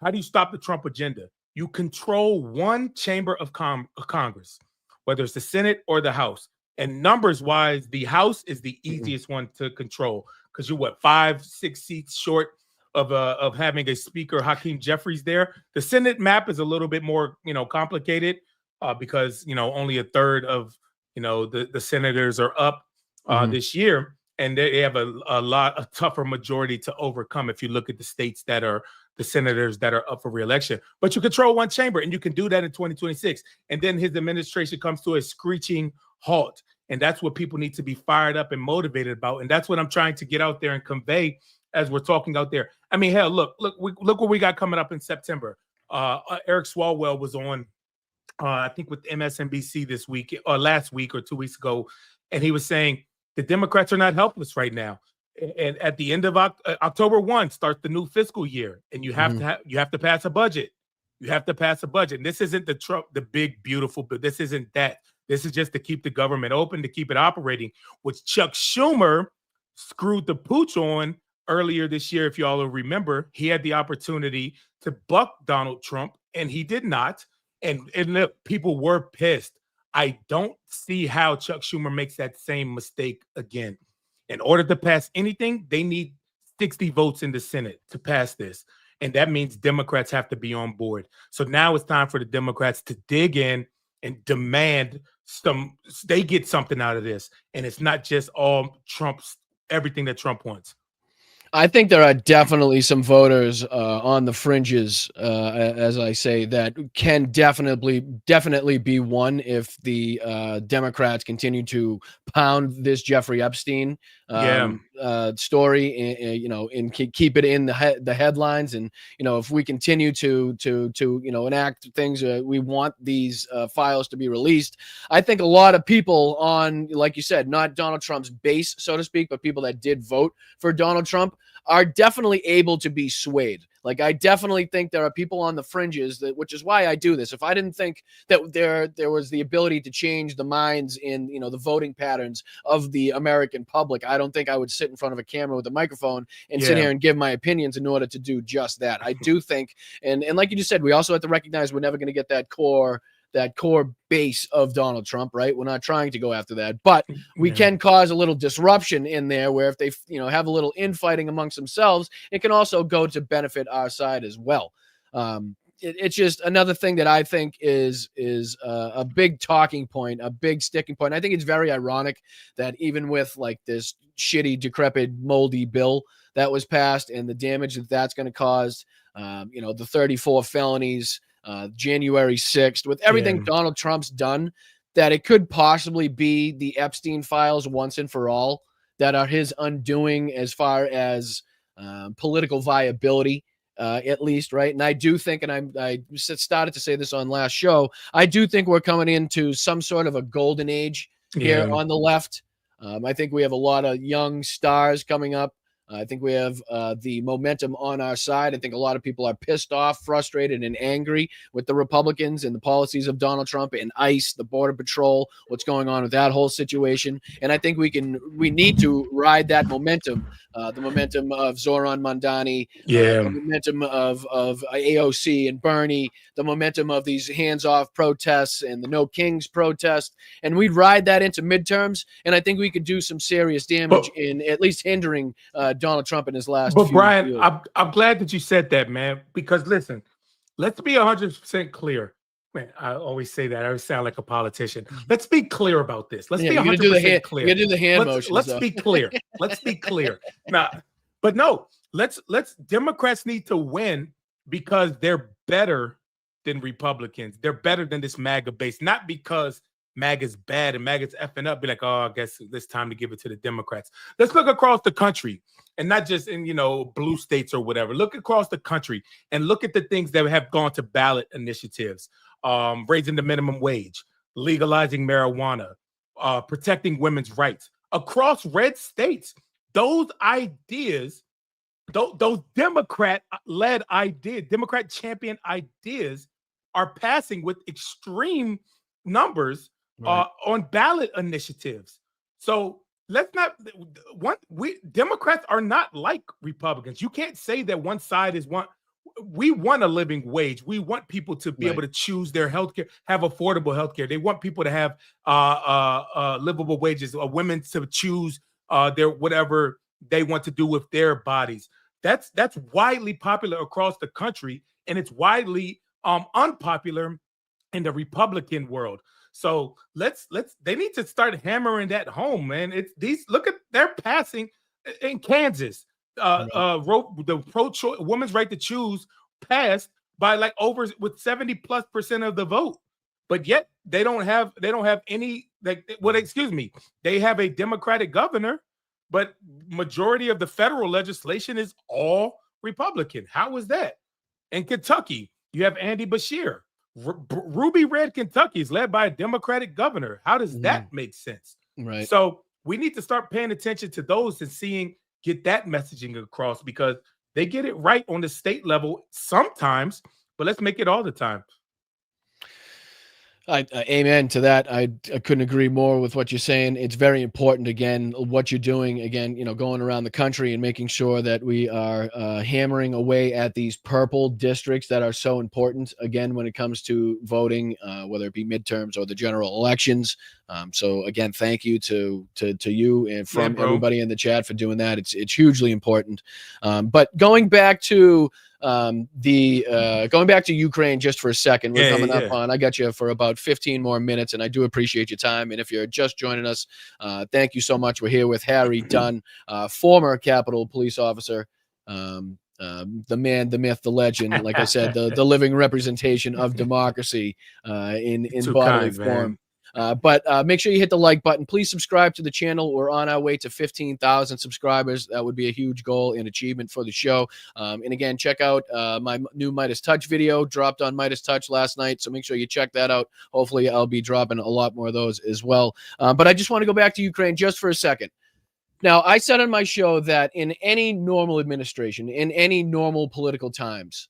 How do you stop the Trump agenda? You control one chamber of Congress, whether it's the Senate or the House. And numbers wise, the House is the easiest one to control because you're 5-6 seats short of having a speaker, Hakeem Jeffries there. The Senate map is a little bit more, complicated because, only a third of, the senators are up this year. And they have a tougher majority to overcome if you look at the states that are the senators that are up for re-election. But you control one chamber, and you can do that in 2026. And then his administration comes to a screeching halt. And that's what people need to be fired up and motivated about. And that's what I'm trying to get out there and convey as we're talking out there. I mean, hell, look what we got coming up in September. Eric Swalwell was on, I think, with MSNBC this week, or last week or 2 weeks ago, and he was saying the Democrats are not helpless right now. And at the end of October 1 starts the new fiscal year, and you have to pass a budget. You have to pass a budget. And this isn't the big, beautiful, but this isn't that. This is just to keep the government open, to keep it operating, which Chuck Schumer screwed the pooch on earlier this year. If y'all will remember, he had the opportunity to buck Donald Trump, and he did not. And look, people were pissed. I don't see how Chuck Schumer makes that same mistake again. In order to pass anything, they need 60 votes in the Senate to pass this. And that means Democrats have to be on board. So now it's time for the Democrats to dig in and demand they get something out of this. And it's not just all everything that Trump wants. I think there are definitely some voters on the fringes, as I say, that can definitely be won if the Democrats continue to pound this Jeffrey Epstein story, and keep it in the headlines. And if we continue to enact things, we want these files to be released. I think a lot of people on, like you said, not Donald Trump's base, so to speak, but people that did vote for Donald Trump are definitely able to be swayed. Like, I definitely think there are people on the fringes, which is why I do this. If I didn't think that there was the ability to change the minds in, the voting patterns of the American public, I don't think I would sit in front of a camera with a microphone and sit here and give my opinions in order to do just that. I do think, and like you just said, we also have to recognize we're never going to get that core base of Donald Trump, right? We're not trying to go after that, but we can cause a little disruption in there where if they, have a little infighting amongst themselves, it can also go to benefit our side as well. It's just another thing that I think is a big talking point, a big sticking point. I think it's very ironic that even with like this shitty, decrepit, moldy bill that was passed and the damage that that's going to cause, the 34 felonies, January 6th, with everything Donald Trump's done, that it could possibly be the Epstein files once and for all that are his undoing as far as political viability, at least, right? And I do think, and I started to say this on last show, I do think we're coming into some sort of a golden age here on the left. I think we have a lot of young stars coming up. I think we have the momentum on our side. I think a lot of people are pissed off, frustrated, and angry with the Republicans and the policies of Donald Trump and ICE, the Border Patrol, what's going on with that whole situation. And I think we need to ride that momentum, the momentum of Zoran Mandani, the momentum of AOC and Bernie, the momentum of these hands-off protests and the No Kings protest. And we'd ride that into midterms. And I think we could do some serious damage in at least hindering Donald Trump in his last. But Brian, I'm glad that you said that, man, because listen, let's be 100% clear. Man, I always say that. I always sound like a politician. Let's be clear about this. Let's be 100% clear. You do the hand motions. Let's be clear. Let's be clear. Democrats need to win because they're better than Republicans. They're better than this MAGA base, not because MAGA's bad and MAGA's effing up. Be like, oh, I guess it's time to give it to the Democrats. Let's look across the country and not just in, blue states or whatever. Look across the country and look at the things that have gone to ballot initiatives, raising the minimum wage, legalizing marijuana, protecting women's rights. Across red states, those ideas, those Democrat-led ideas, Democrat champion ideas are passing with extreme numbers on ballot initiatives. So let's not Democrats are not like Republicans. You can't say that one side is one. we want a living wage. We want people to be Right. able to choose their healthcare, have affordable healthcare. They want people to have livable wages, or women to choose their whatever they want to do with their bodies. That's widely popular across the country, and it's widely unpopular in the Republican world. So they need to start hammering that home, man. It's these look at they're passing in Kansas. The pro-choice women's right to choose passed by like over with 70+% of the vote, but yet they don't have any like excuse me, they have a Democratic governor, but majority of the federal legislation is all Republican. How is that? In Kentucky, you have Andy Beshear. Ruby Red Kentucky is led by a Democratic governor. How does that make sense? Right. So we need to start paying attention to those and get that messaging across, because they get it right on the state level sometimes, but let's make it all the time. Amen to that. I couldn't agree more with what you're saying. It's very important, again, what you're doing, again, going around the country and making sure that we are hammering away at these purple districts that are so important, again, when it comes to voting, whether it be midterms or the general elections. So again, thank you to you and from everybody in the chat for doing that. It's hugely important. But going back to Ukraine just for a second, we're coming up on, I got you for about 15 more minutes, and I do appreciate your time. And if you're just joining us, thank you so much. We're here with Harry Dunn, former Capitol police officer, the man, the myth, the legend, like I said, the living representation of democracy in bodily form. But make sure you hit the like button. Please subscribe to the channel. We're on our way to 15,000 subscribers. That would be a huge goal and achievement for the show. And again, check out my new Midas Touch video, dropped on Midas Touch last night. So make sure you check that out. Hopefully I'll be dropping a lot more of those as well. But I just want to go back to Ukraine just for a second. Now, I said on my show that in any normal administration, in any normal political times,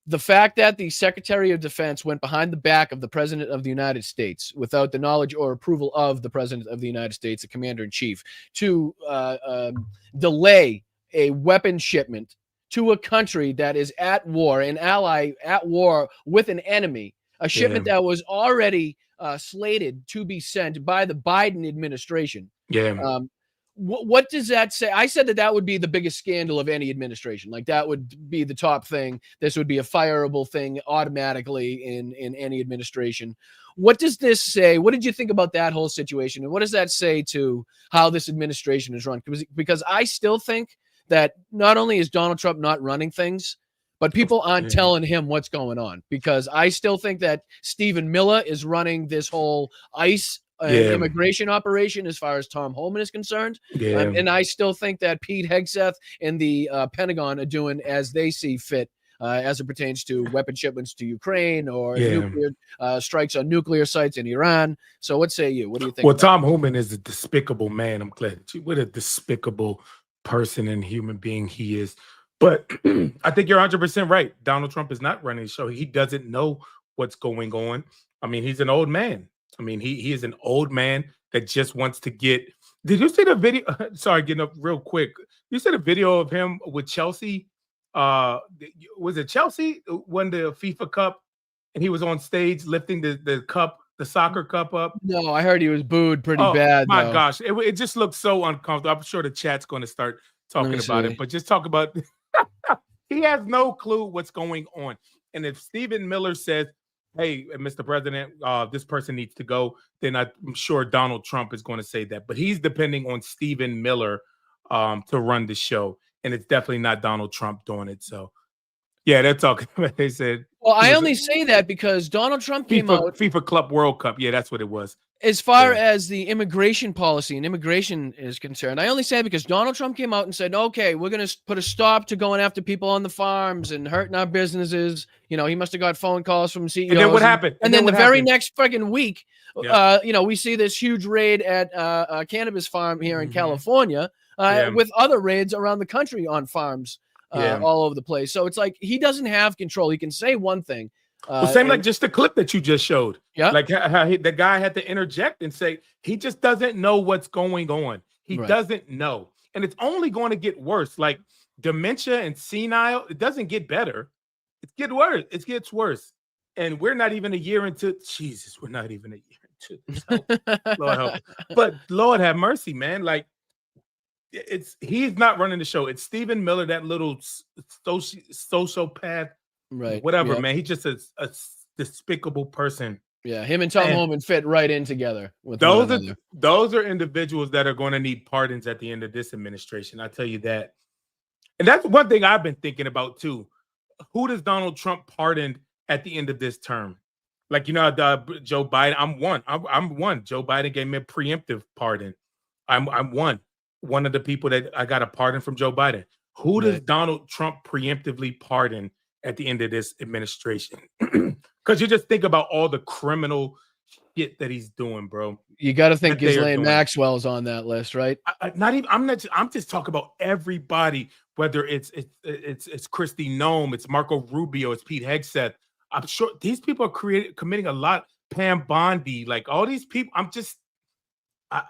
the fact that the Secretary of Defense went behind the back of the President of the United States without the knowledge or approval of the President of the United States, the Commander-in-Chief, to delay a weapon shipment to a country that is at war, an ally at war with an enemy, a shipment that was already slated to be sent by the Biden administration. What does that say? I said that would be the biggest scandal of any administration. Like, that would be the top thing. This would be a fireable thing automatically in any administration. What does this say? What did you think about that whole situation? And what does that say to how this administration is run? Because I still think that not only is Donald Trump not running things, but people aren't telling him what's going on. Because I still think that Stephen Miller is running this whole ICE immigration operation as far as Tom Homan is concerned. And I still think that Pete Hegseth and the Pentagon are doing as they see fit as it pertains to weapon shipments to Ukraine or nuclear strikes on nuclear sites in Iran. So what say you? What do you think? Well, Tom Homan is a despicable man. I'm glad. What a despicable person and human being he is. But I think you're 100% right. Donald Trump is not running the show. He doesn't know what's going on. I mean, he's an old man. I mean, he is an old man that just wants to get. Did you see the video? Sorry, getting up real quick. You see the video of him with Chelsea? Was it Chelsea won the FIFA Cup and he was on stage lifting the cup, the soccer cup up? No, I heard he was booed pretty bad. My gosh, it just looks so uncomfortable. I'm sure the chat's going to start talking about it, but just talk about. He has no clue what's going on. And if Stephen Miller says, hey, Mr. President, this person needs to go, then I'm sure Donald Trump is going to say that. But he's depending on Stephen Miller to run the show. And it's definitely not Donald Trump doing it. So, yeah, they're talking about, they said. Well, I only say that because Donald Trump came out. FIFA Club World Cup. Yeah, that's what it was. As far as the immigration policy and immigration is concerned, I only say it because Donald Trump came out and said, okay, we're going to put a stop to going after people on the farms and hurting our businesses. You know, he must have got phone calls from CEOs. And then what happened? And then the very next fucking week, we see this huge raid at a cannabis farm here in California with other raids around the country on farms all over the place. So it's like he doesn't have control. He can say one thing. Same like just the clip that you just showed. Yeah. Like how the guy had to interject and say he just doesn't know what's going on. He doesn't know. And it's only going to get worse. Like dementia and senile, it doesn't get better. It's getting worse. It gets worse. And we're not even a year into Jesus. We're not even a year into Lord help. But Lord have mercy, man. Like he's not running the show. It's Stephen Miller, that little sociopath, right? Whatever, Yep. man. He's just a despicable person. Yeah, him and Tom Homan fit right in together with those are individuals that are going to need pardons at the end of this administration. I tell you that. And that's one thing I've been thinking about too. Who does Donald Trump pardon at the end of this term? Like, Joe Biden, I'm one. Joe Biden gave me a preemptive pardon. I'm one of the people that I got a pardon from Joe Biden. Who does Donald Trump preemptively pardon at the end of this administration? Because you just think about all the criminal shit that he's doing, bro. You got to think Ghislaine Maxwell's on that list, right? I'm just talking about everybody, whether it's Kristi Noem, it's Marco Rubio, it's Pete Hegseth. I'm sure these people are committing a lot. Pam Bondi, like all these people.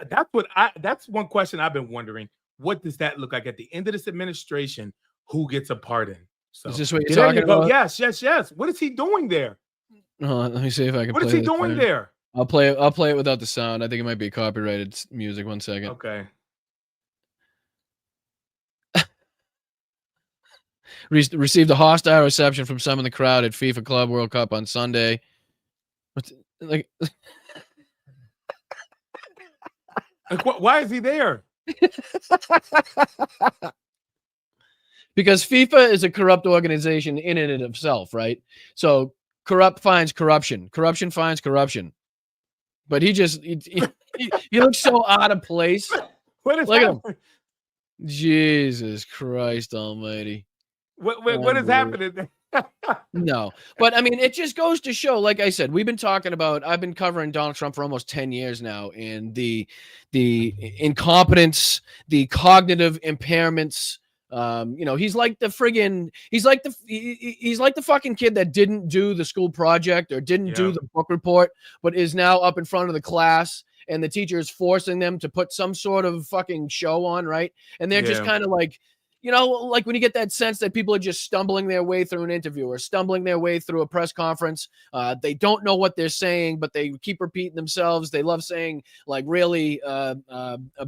That's one question I've been wondering. What does that look like at the end of this administration? Who gets a pardon? So is this what you're talking about? Yes. What is he doing there? Let me see if I can. What is he doing there? I'll play it without the sound. I think it might be copyrighted music. 1 second. Okay. Received a hostile reception from some in the crowd at FIFA Club World Cup on Sunday. Like why is he there? Because FIFA is a corrupt organization in and of itself, right? So corrupt finds corruption. Corruption finds corruption. But he looks so out of place. What is happening? Jesus Christ Almighty. What is happening there? No, but I mean, it just goes to show, like I said, I've been covering Donald Trump for almost 10 years now, and the incompetence, the cognitive impairments. He's like the fucking kid that didn't do the school project or didn't do the book report, but is now up in front of the class and the teacher is forcing them to put some sort of fucking show on, right? And they're just kind of like, like when you get that sense that people are just stumbling their way through an interview or stumbling their way through a press conference. They don't know what they're saying, but they keep repeating themselves. They love saying like really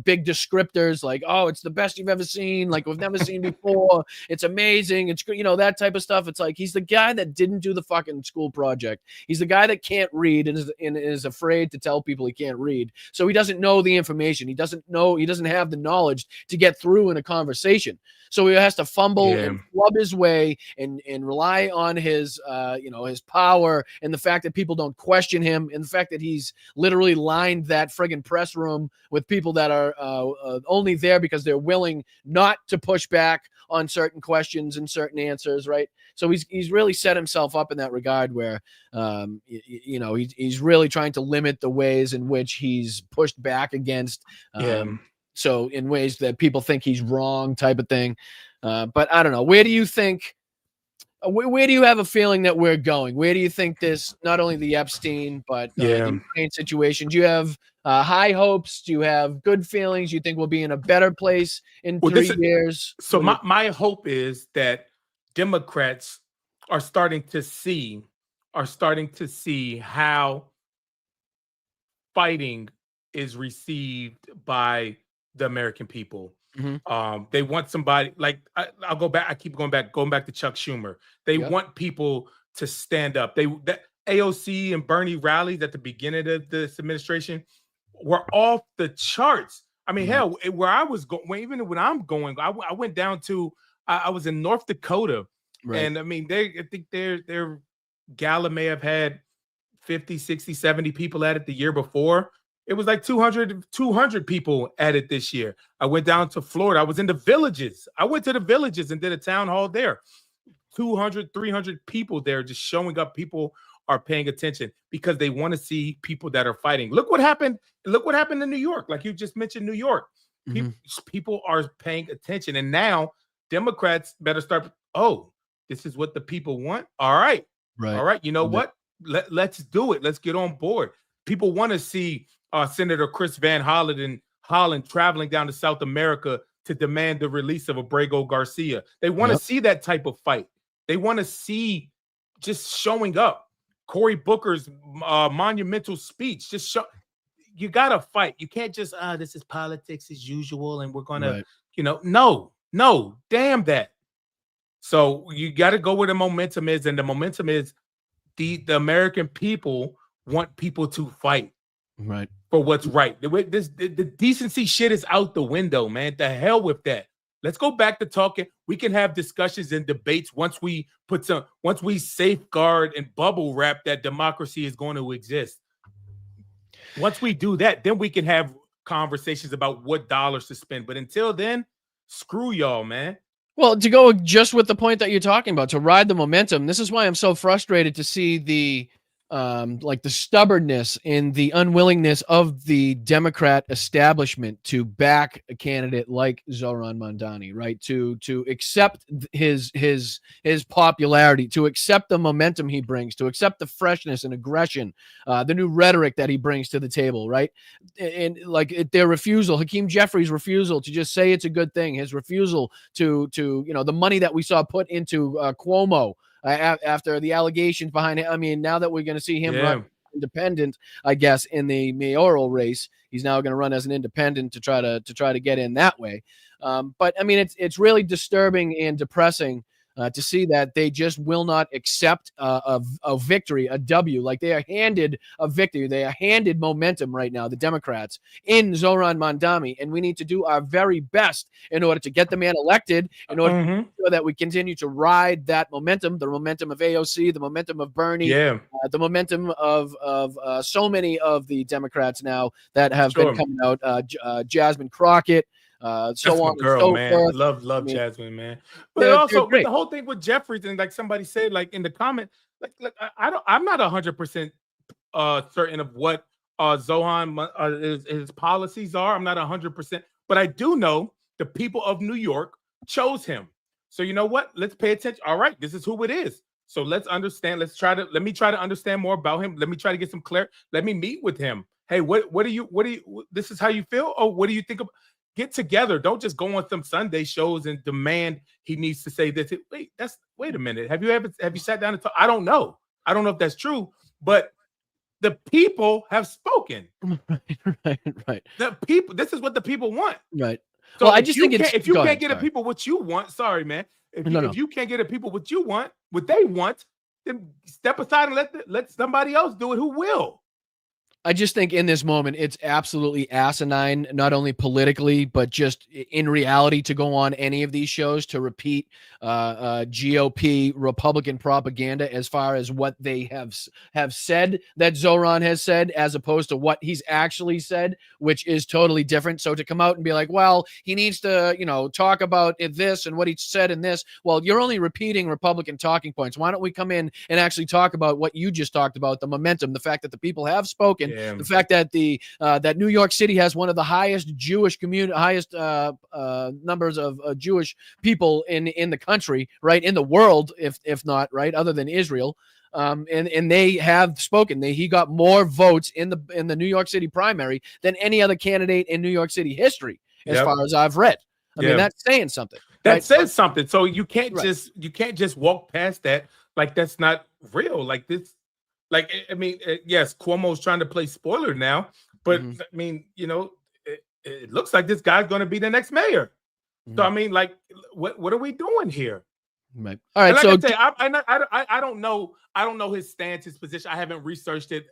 big descriptors like, oh, it's the best you've ever seen. Like we've never seen before. It's amazing. It's, that type of stuff. It's like, he's the guy that didn't do the fucking school project. He's the guy that can't read and is afraid to tell people he can't read. So he doesn't know the information. He doesn't have the knowledge to get through in a conversation. So he has to fumble and flub his way and rely on his his power and the fact that people don't question him and the fact that he's literally lined that friggin' press room with people that are only there because they're willing not to push back on certain questions and certain answers, right? So he's really set himself up in that regard where he's really trying to limit the ways in which he's pushed back against so in ways that people think he's wrong type of thing. But I don't know. Where do you think, where do you have a feeling that we're going? Where do you think this, not only the Epstein, but the Ukraine situation, do you have high hopes? Do you have good feelings? You think we'll be in a better place in 3 years? So my hope is that Democrats are starting to see how fighting is received by the American people. They want somebody like I'll go back. I keep going back to Chuck Schumer. They want people to stand up. That AOC and Bernie rallies at the beginning of this administration were off the charts. I mean, hell, where I was going, even when I'm going, I went down to I was in North Dakota, and I mean, I think their gala may have had 50, 60, 70 people at it the year before. It was like 200 people at it this year. I went down to Florida. I was in the villages. I went to the villages and did a town hall there. 200, 300 people there just showing up. People are paying attention because they want to see people that are fighting. Look what happened. Look what happened in New York. Like you just mentioned New York. People are paying attention. And now Democrats better start, this is what the people want. All right. All right. You know what? Let's do it. Let's get on board. People want to see Senator Chris Van Hollen traveling down to South America to demand the release of Abrego Garcia. They want to see that type of fight. They want to see just showing up. Cory Booker's monumental speech. Just show. You gotta fight. You can't just this is politics as usual, and we're gonna, no, damn that. So you got to go where the momentum is, and the momentum is the American people want people to fight for what's right. The decency shit is out the window, man. The hell with that. Let's go back to talking. We can have discussions and debates once we safeguard and bubble wrap that democracy is going to exist. Once we do that, then we can have conversations about what dollars to spend. But until then, screw y'all, man. Well, to go just with the point that you're talking about, to ride the momentum, this is why I'm so frustrated to see the the stubbornness and the unwillingness of the Democrat establishment to back a candidate like Zoran Mandani, right? To accept his popularity, to accept the momentum he brings, to accept the freshness and aggression, the new rhetoric that he brings to the table, right? And their refusal, Hakeem Jeffries' refusal to just say it's a good thing, his refusal to the money that we saw put into Cuomo. After the allegations behind him, I mean, now that we're going to see him run independent, I guess in the mayoral race, he's now going to run as an independent to try to get in that way. But I mean, it's really disturbing and depressing to see that they just will not accept a victory, a W. Like, they are handed a victory. They are handed momentum right now, the Democrats, in Zoran Mandani. And we need to do our very best in order to get the man elected, in order to make sure that we continue to ride that momentum, the momentum of AOC, the momentum of Bernie, the momentum of so many of the Democrats now that have been coming out, Jasmine Crockett, so on girl, and so man. forth. Love Jasmine, man. But also the whole thing with Jeffries, and like somebody said, like in the comment, I'm not 100% certain of what Zohan his policies are. I'm not 100%, but I do know the people of New York chose him. So you know what? Let's pay attention. All right, this is who it is. So let's understand. Let me try to understand more about him. Let me try to get some clarity. Let me meet with him. Hey, what do you this is how you feel? Oh, what do you think of? Get together. Don't just go on some Sunday shows and demand he needs to say this. Wait a minute. Have you sat down and talked? I don't know. I don't know if that's true, but the people have spoken. Right. The people. This is what the people want. Right. So well, I just think if you can't get the people what you want, sorry, man. If you can't get the people what you want, what they want, then step aside and let somebody else do it who will. I just think in this moment, it's absolutely asinine, not only politically, but just in reality, to go on any of these shows to repeat GOP Republican propaganda as far as what they have said that Zoran has said, as opposed to what he's actually said, which is totally different. So to come out and be like, well, he needs to, talk about this and what he said in this. Well, you're only repeating Republican talking points. Why don't we come in and actually talk about what you just talked about, the momentum, the fact that the people have spoken. The fact that that New York City has one of the highest Jewish numbers of Jewish people in the country, right, in the world, if not right, other than Israel, and they have spoken. He got more votes in the New York City primary than any other candidate in New York City history, as far as I've read. I mean, that's saying something. That says something. So you can't just walk past that like that's not real. Like this. Like, I mean, yes, Cuomo's trying to play spoiler now, but I mean, it looks like this guy's going to be the next mayor. So I mean, like, what are we doing here? Right. All right. Like I don't know. I don't know his stance, his position. I haven't researched it,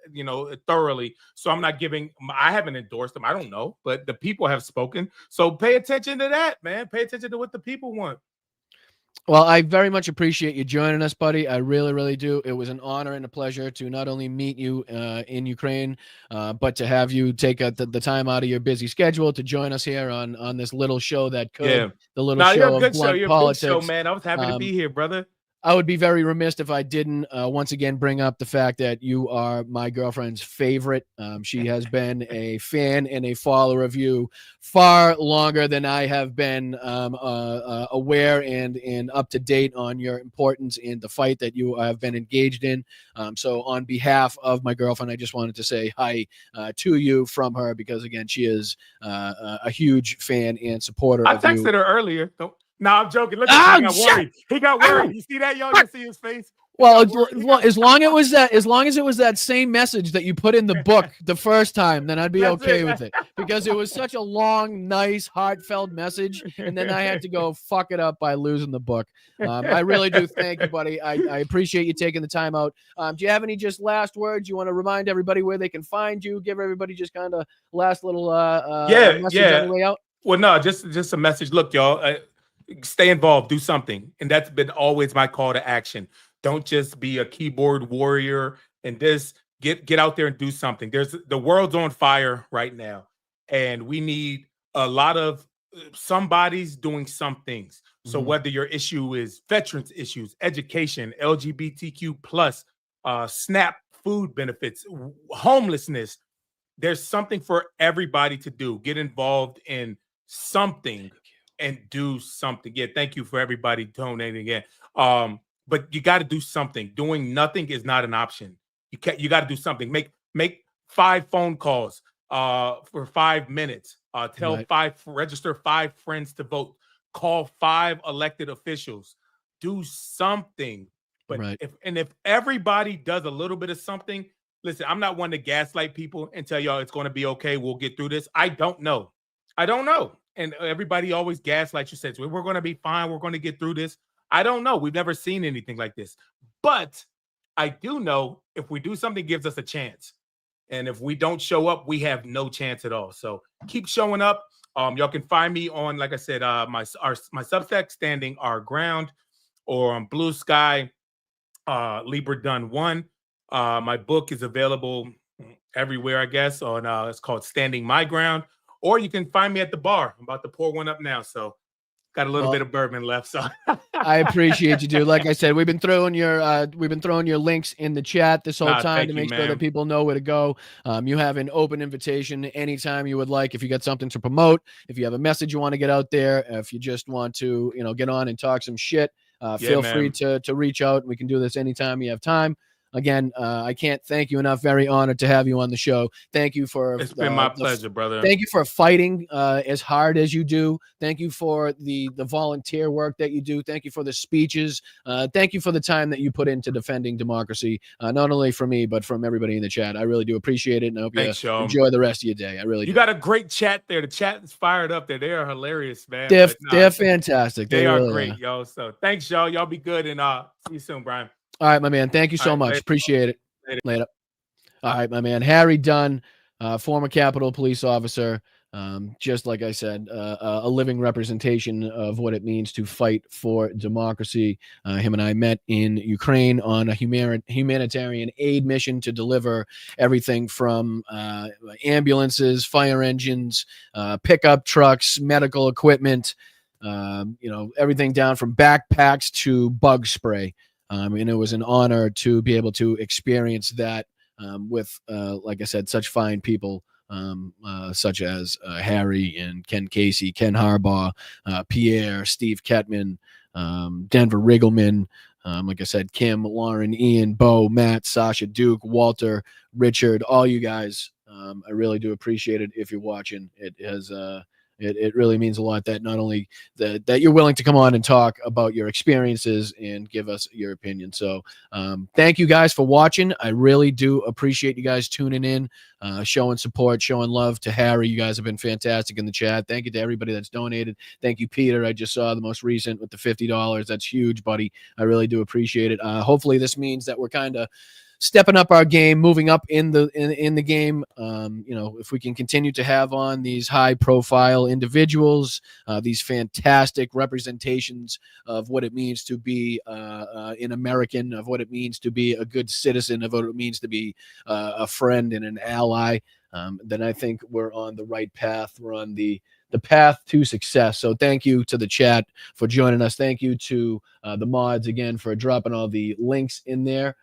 thoroughly. So I'm not I haven't endorsed him. I don't know, but the people have spoken. So pay attention to that, man. Pay attention to what the people want. Well, I very much appreciate you joining us, buddy. I really, really do. It was an honor and a pleasure to not only meet you in Ukraine, but to have you take the time out of your busy schedule to join us here on this little show that could. The little show you're a good of blunt show. You're politics. A good show, man. I was happy to be here, brother. I would be very remiss if I didn't once again bring up the fact that you are my girlfriend's favorite. She has been a fan and a follower of you far longer than I have been aware and up to date on your importance in the fight that you have been engaged in. So on behalf of my girlfriend, I just wanted to say hi to you from her, because again, she is a huge fan and supporter of you. I texted her earlier. No, I'm joking. Look, he got worried. He got worried. You see that, y'all? You see his face? Well, as long as it was that same message that you put in the book the first time, then I'd be okay with it, because it was such a long, nice, heartfelt message, and then I had to go fuck it up by losing the book. I really do thank you, buddy. I appreciate you taking the time out. Do you have any just last words? You want to remind everybody where they can find you? Give everybody just kind of last little message on the way out. Well, no, just a message. Look, y'all, stay involved, do something, and that's been always my call to action. Don't just be a keyboard warrior and just get out there and do something. The world's on fire right now, and we need a lot of somebody's doing some things. So whether your issue is veterans issues, education, LGBTQ plus, SNAP food benefits, homelessness, there's something for everybody to do. Get involved in something and do something. Yeah, thank you for everybody donating again. But you got to do something. Doing nothing is not an option. You got to do something. Make 5 phone calls for 5 minutes. Register 5 friends to vote. Call 5 elected officials. Do something. But if everybody does a little bit of something, listen, I'm not one to gaslight people and tell y'all it's going to be okay. We'll get through this. I don't know. And everybody always gaslights you, says, we're going to be fine. We're going to get through this. I don't know. We've never seen anything like this. But I do know if we do something, it gives us a chance. And if we don't show up, we have no chance at all. So keep showing up. Y'all can find me on, like I said, my Substack, Standing Our Ground, or on Blue Sky, Libra Dunn 1. My book is available everywhere, I guess. It's called Standing My Ground. Or you can find me at the bar. I'm about to pour one up now. So got a little bit of bourbon left, so I appreciate you, dude. Like I said, we've been throwing your links in the chat this whole time to make sure that people know where to go. You have an open invitation anytime you would like. If you got something to promote, if you have a message you want to get out there, if you just want to, get on and talk some shit, feel free to reach out. We can do this anytime you have time. Again, I can't thank you enough. Very honored to have you on the show. Thank you for it's been my pleasure, brother. Thank you for fighting as hard as you do. Thank you for the volunteer work that you do. Thank you for the speeches. Thank you for the time that you put into defending democracy, not only for me, but from everybody in the chat. I really do appreciate it, and I hope you enjoy the rest of your day. I really do. You got a great chat there. The chat is fired up there. They are hilarious, man. They're fantastic. They are really great, yo. So thanks, y'all. Y'all be good, and see you soon, Brian. All right, my man. Thank you so much. Later. Appreciate it. Later. All right, my man. Harry Dunn, former Capitol police officer. Just like I said, a living representation of what it means to fight for democracy. Him and I met in Ukraine on a humanitarian aid mission to deliver everything from ambulances, fire engines, pickup trucks, medical equipment, everything down from backpacks to bug spray. And it was an honor to be able to experience that with, like I said, such fine people, such as Harry and Ken Casey, Ken Harbaugh, Pierre, Steve Ketman, Denver Riggleman, like I said, Kim, Lauren, Ian, Bo, Matt, Sasha, Duke, Walter, Richard, all you guys. I really do appreciate it. If you're watching, it really means a lot that not only that you're willing to come on and talk about your experiences and give us your opinion. So thank you guys for watching. I really do appreciate you guys tuning in, showing support, showing love to Harry. You guys have been fantastic in the chat. Thank you to everybody that's donated. Thank you, Peter. I just saw the most recent with the $50. That's huge, buddy. I really do appreciate it. Hopefully this means that we're kind of stepping up our game, moving up in the game. If we can continue to have on these high profile individuals, these fantastic representations of what it means to be an American, of what it means to be a good citizen, of what it means to be a friend and an ally, then I think we're on the right path. We're on the path to success. So thank you to the chat for joining us. Thank you to the mods again for dropping all the links in there.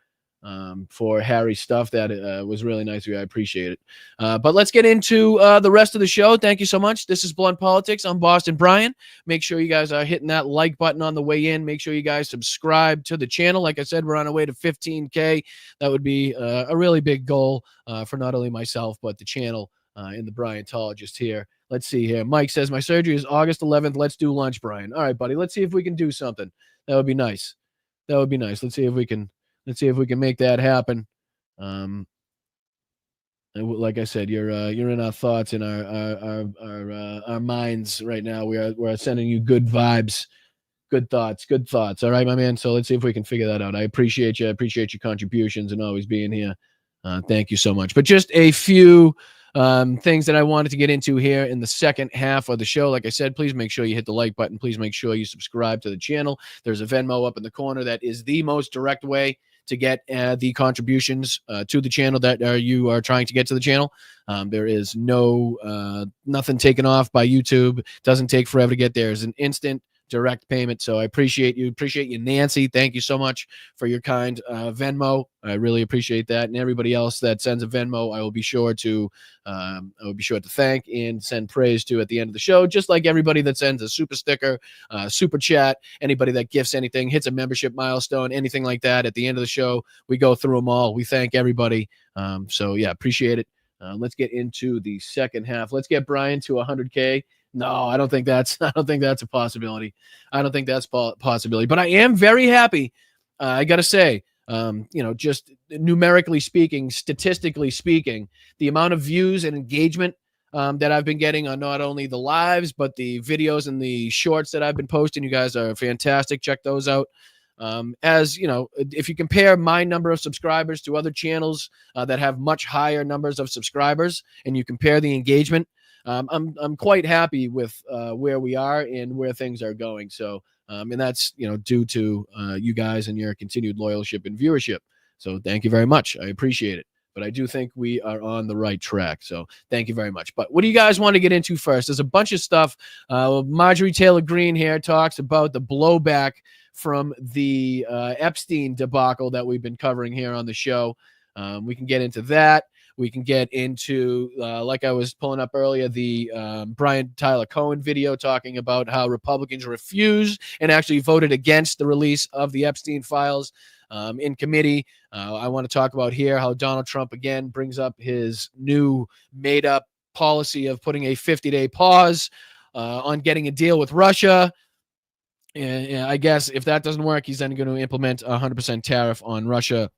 For Harry's stuff. That was really nice of you. I appreciate it. But let's get into the rest of the show. Thank you so much. This is Blunt Politics. I'm Boston Brian. Make sure you guys are hitting that like button on the way in. Make sure you guys subscribe to the channel. Like I said, we're on our way to 15K. That would be a really big goal for not only myself, but the channel and the Bryantologist here. Let's see here. Mike says, my surgery is August 11th. Let's do lunch, Brian. All right, buddy. Let's see if we can do something. That would be nice. Let's see if we can Let's see if we can make that happen. Like I said, you're in our thoughts and our minds right now. We're sending you good vibes, good thoughts. All right, my man. So let's see if we can figure that out. I appreciate you. I appreciate your contributions and always being here. Thank you so much. But just a few things that I wanted to get into here in the second half of the show. Like I said, please make sure you hit the like button. Please make sure you subscribe to the channel. There's a Venmo up in the corner. That is the most direct way to get the contributions to the channel that you are trying to get to the channel. There is nothing taken off by YouTube. Doesn't take forever to get there. It's an instant direct payment. So I appreciate you, Nancy. Thank you so much for your kind Venmo. I really appreciate that. And everybody else that sends a Venmo, I will be sure to thank and send praise to at the end of the show. Just like everybody that sends a super sticker, super chat, anybody that gifts anything, hits a membership milestone, anything like that. At the end of the show, we go through them all. We thank everybody. So yeah, appreciate it. Let's get into the second half. Let's get Brian to 100K. No, I don't think that's a possibility. I don't think that's a possibility. But I am very happy. I got to say, just numerically speaking, statistically speaking, the amount of views and engagement that I've been getting on not only the lives, but the videos and the shorts that I've been posting. You guys are fantastic. Check those out. As you know, if you compare my number of subscribers to other channels that have much higher numbers of subscribers, and you compare the engagement, I'm quite happy with where we are and where things are going. So, and that's due to you guys and your continued loyalship and viewership. So, thank you very much. I appreciate it. But I do think we are on the right track. So, thank you very much. But what do you guys want to get into first? There's a bunch of stuff. Marjorie Taylor Greene here talks about the blowback from the Epstein debacle that we've been covering here on the show. We can get into that. We can get into, like I was pulling up earlier, the Brian Tyler Cohen video talking about how Republicans refused and actually voted against the release of the Epstein files in committee. I want to talk about here how Donald Trump, again, brings up his new made-up policy of putting a 50-day pause on getting a deal with Russia. And I guess if that doesn't work, he's then going to implement a 100% tariff on Russia.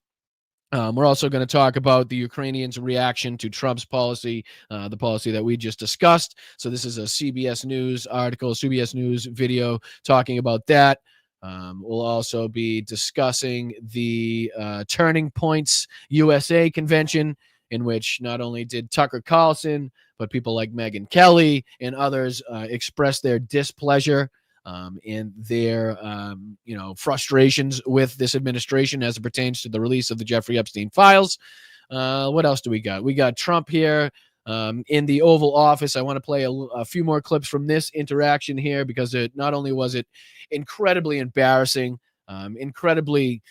We're also going to talk about the Ukrainians' reaction to Trump's policy, the policy that we just discussed. So this is a CBS News article, CBS News video talking about that. We'll also be discussing the Turning Points USA convention, in which not only did Tucker Carlson, but people like Megyn Kelly and others express their displeasure and their frustrations with this administration as it pertains to the release of the Jeffrey Epstein files. What else do we got? We got Trump here in the Oval Office. I want to play a few more clips from this interaction here, because it not only was it incredibly embarrassing, incredibly,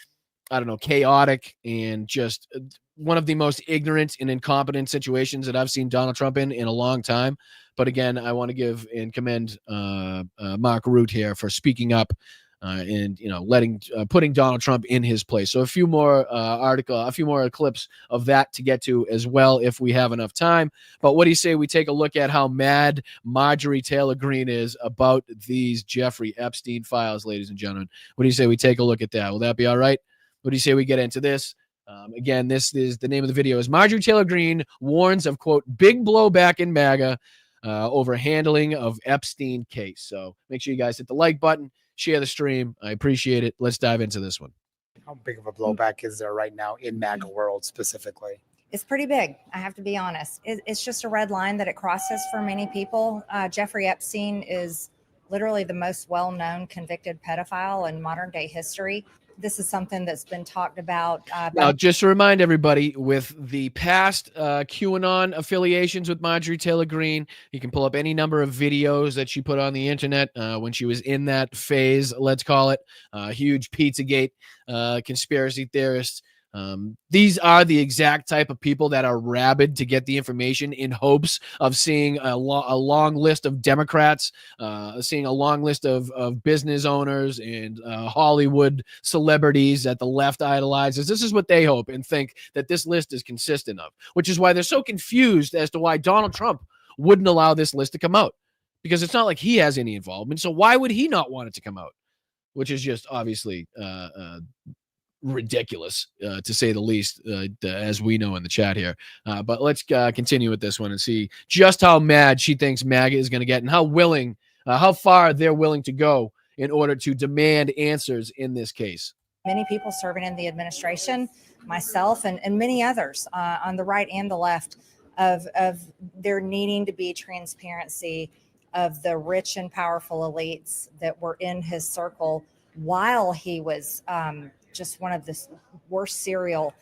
chaotic, and just one of the most ignorant and incompetent situations that I've seen Donald Trump in a long time. But again, I want to give and commend Mark Root here for speaking up and putting Donald Trump in his place. So a few more clips of that to get to as well if we have enough time. But what do you say we take a look at how mad Marjorie Taylor Greene is about these Jeffrey Epstein files, ladies and gentlemen? What do you say we take a look at that? Will that be all right? What do you say we get into this? Again, this is the name of the video is Marjorie Taylor Greene warns of, quote, big blowback in MAGA over handling of Epstein case. So make sure you guys hit the like button, share the stream. I appreciate it. Let's dive into this one. How big of a blowback is there right now in MAGA world specifically? It's pretty big. I have to be honest. It's just a red line that it crosses for many people. Jeffrey Epstein is literally the most well-known convicted pedophile in modern day history. This is something that's been talked about. Now, just to remind everybody, with the past QAnon affiliations with Marjorie Taylor Greene, you can pull up any number of videos that she put on the internet when she was in that phase, let's call it, huge Pizzagate conspiracy theorists. These are the exact type of people that are rabid to get the information in hopes of seeing a long list of Democrats, seeing a long list of business owners and Hollywood celebrities that the left idolizes. This is what they hope and think that this list is consistent of, which is why they're so confused as to why Donald Trump wouldn't allow this list to come out, because it's not like he has any involvement. So why would he not want it to come out? Which is just obviously ridiculous, to say the least, as we know in the chat here. But let's continue with this one and see just how mad she thinks MAGA is going to get and how far they're willing to go in order to demand answers in this case. Many people serving in the administration, myself and many others on the right and the left, of there needing to be transparency of the rich and powerful elites that were in his circle while he was just one of the worst serial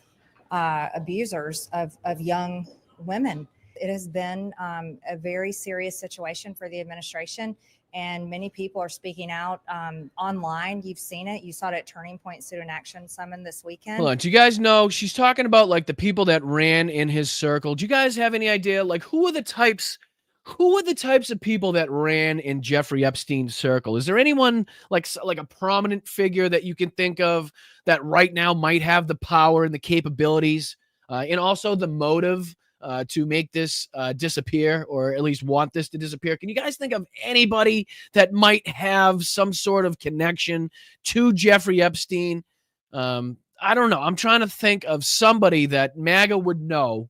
abusers of young women. It has been a very serious situation for the administration, and many people are speaking out online. You've seen it. You saw it at Turning Point Student Action Summon this weekend. Hold on. Do you guys know she's talking about like the people that ran in his circle? Do you guys have any idea? Like, who are the types of people that ran in Jeffrey Epstein's circle? Is there anyone like a prominent figure that you can think of that right now might have the power and the capabilities and also the motive to make this disappear, or at least want this to disappear? Can you guys think of anybody that might have some sort of connection to Jeffrey Epstein? I don't know. I'm trying to think of somebody that MAGA would know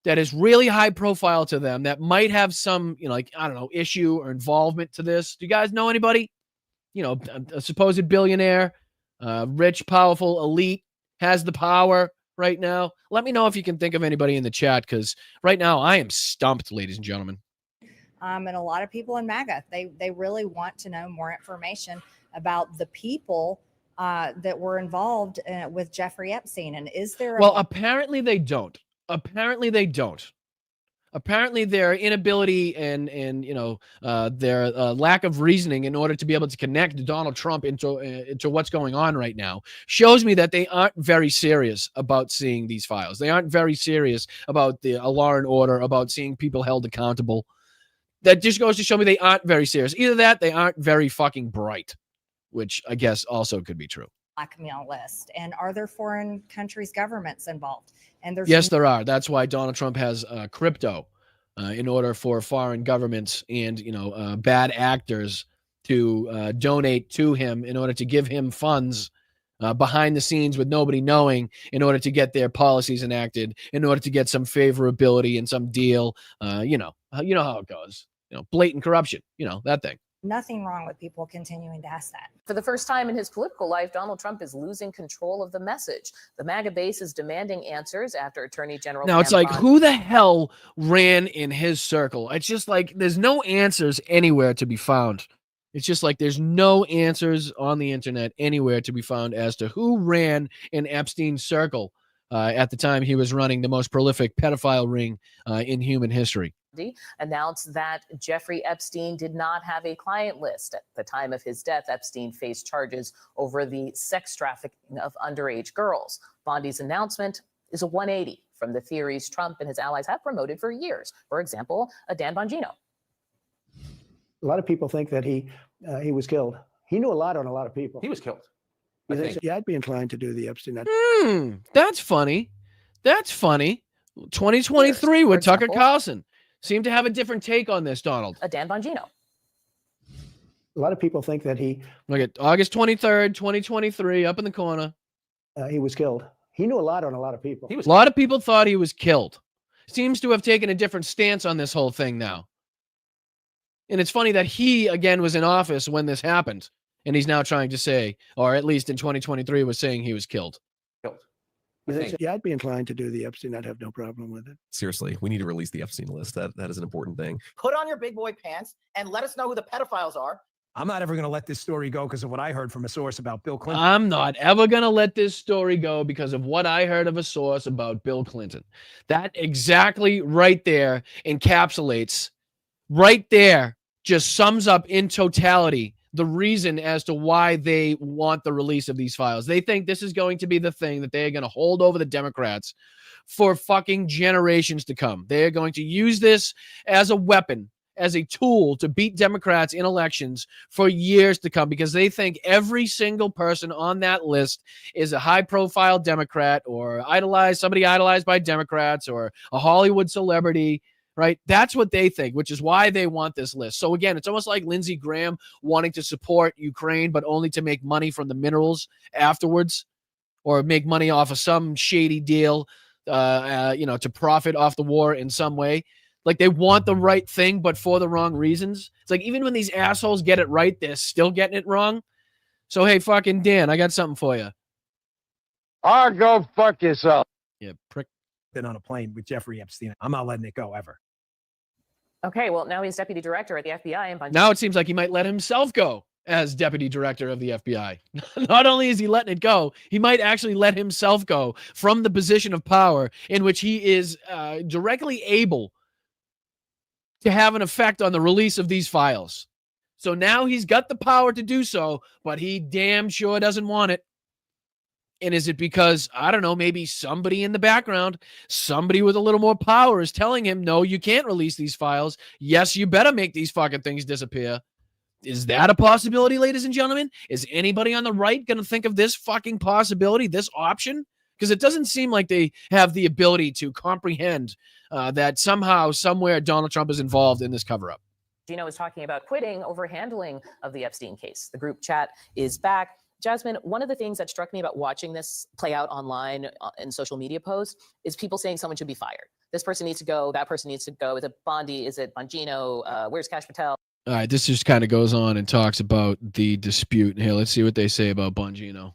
that is really high profile to them that might have some, like, I don't know, issue or involvement to this. Do you guys know anybody? A supposed billionaire, rich, powerful, elite, has the power right now. Let me know if you can think of anybody in the chat, because right now I am stumped, ladies and gentlemen. And a lot of people in MAGA, they really want to know more information about the people that were involved with Jeffrey Epstein. And is there apparently they don't. Apparently their inability and their lack of reasoning in order to be able to connect Donald Trump into what's going on right now shows me that they aren't very serious about seeing these files. They aren't very serious about the law and order, about seeing people held accountable. That just goes to show me they aren't very serious. Either that, they aren't very fucking bright, which I guess also could be true. blackmail list? And are there foreign countries' governments involved? And there's Yes, there are. That's why Donald Trump has crypto in order for foreign governments and bad actors to donate to him in order to give him funds behind the scenes with nobody knowing, in order to get their policies enacted, in order to get some favorability and some deal. You know how it goes. Blatant corruption. That thing. nothing wrong with people continuing to ask that. For the first time in his political life, Donald Trump is losing control of the message. The MAGA base is demanding answers after Attorney General. Now it's like, who the hell ran in his circle? It's just like there's no answers anywhere to be found. It's just like there's no answers on the internet anywhere to be found as to who ran in Epstein's circle at the time he was running the most prolific pedophile ring in human history. Announced that Jeffrey Epstein did not have a client list. At the time of his death, Epstein faced charges over the sex trafficking of underage girls. Bondi's announcement is a 180 from the theories Trump and his allies have promoted for years. For example, Dan Bongino. A lot of people think that he was killed. He knew a lot on a lot of people. He was killed. Yeah, I'd be inclined to do the Epstein. That's funny. That's funny. 2023 with Tucker Carlson. Seem to have a different take on this, Donald. Dan Bongino. A lot of people think that he... Look at August 23rd, 2023, up in the corner. He was killed. He knew a lot on a lot of people. A lot of people thought he was killed. Seems to have taken a different stance on this whole thing now. And it's funny that he, again, was in office when this happened. And he's now trying to say, or at least in 2023, was saying he was killed. Yeah, I'd be inclined to do the Epstein. I'd have no problem with it. Seriously, we need to release the Epstein list. That is an important thing. Put on your big boy pants and let us know who the pedophiles are. I'm not ever going to let this story go because of what I heard from a source about Bill Clinton. I'm not ever going to let this story go because of what I heard of a source about Bill Clinton. That exactly right there encapsulates, right there, just sums up in totality the reason as to why they want the release of these files. They think this is going to be the thing that they're going to hold over the Democrats for fucking generations to come. They're going to use this as a weapon, as a tool to beat Democrats in elections for years to come, because they think every single person on that list is a high-profile Democrat or somebody idolized by Democrats or a Hollywood celebrity. Right? That's what they think, which is why they want this list. So again, it's almost like Lindsey Graham wanting to support Ukraine, but only to make money from the minerals afterwards. or make money off of some shady deal, to profit off the war in some way. Like they want the right thing, but for the wrong reasons. It's like even when these assholes get it right, they're still getting it wrong. So, hey, fucking Dan, I got something for you. Go fuck yourself. Yeah, prick. Been on a plane with Jeffrey Epstein. I'm not letting it go ever. Okay, well, now he's deputy director at the FBI. And Now it seems like he might let himself go as deputy director of the FBI. Not only is he letting it go, he might actually let himself go from the position of power in which he is directly able to have an effect on the release of these files. So now he's got the power to do so, but he damn sure doesn't want it. And is it because, I don't know, maybe somebody in the background, somebody with a little more power is telling him, no, you can't release these files. Yes, you better make these fucking things disappear. Is that a possibility, ladies and gentlemen? Is anybody on the right going to think of this fucking possibility, this option? Because it doesn't seem like they have the ability to comprehend that somehow, somewhere, Donald Trump is involved in this cover-up. Gino is talking about quitting over handling of the Epstein case. The group chat is back. Jasmine, one of the things that struck me about watching this play out online in social media posts is people saying someone should be fired. This person needs to go. That person needs to go. Is it Bondi? Is it Bongino? Where's Kash Patel? All right, this just kind of goes on and talks about the dispute. Here, let's see what they say about Bongino.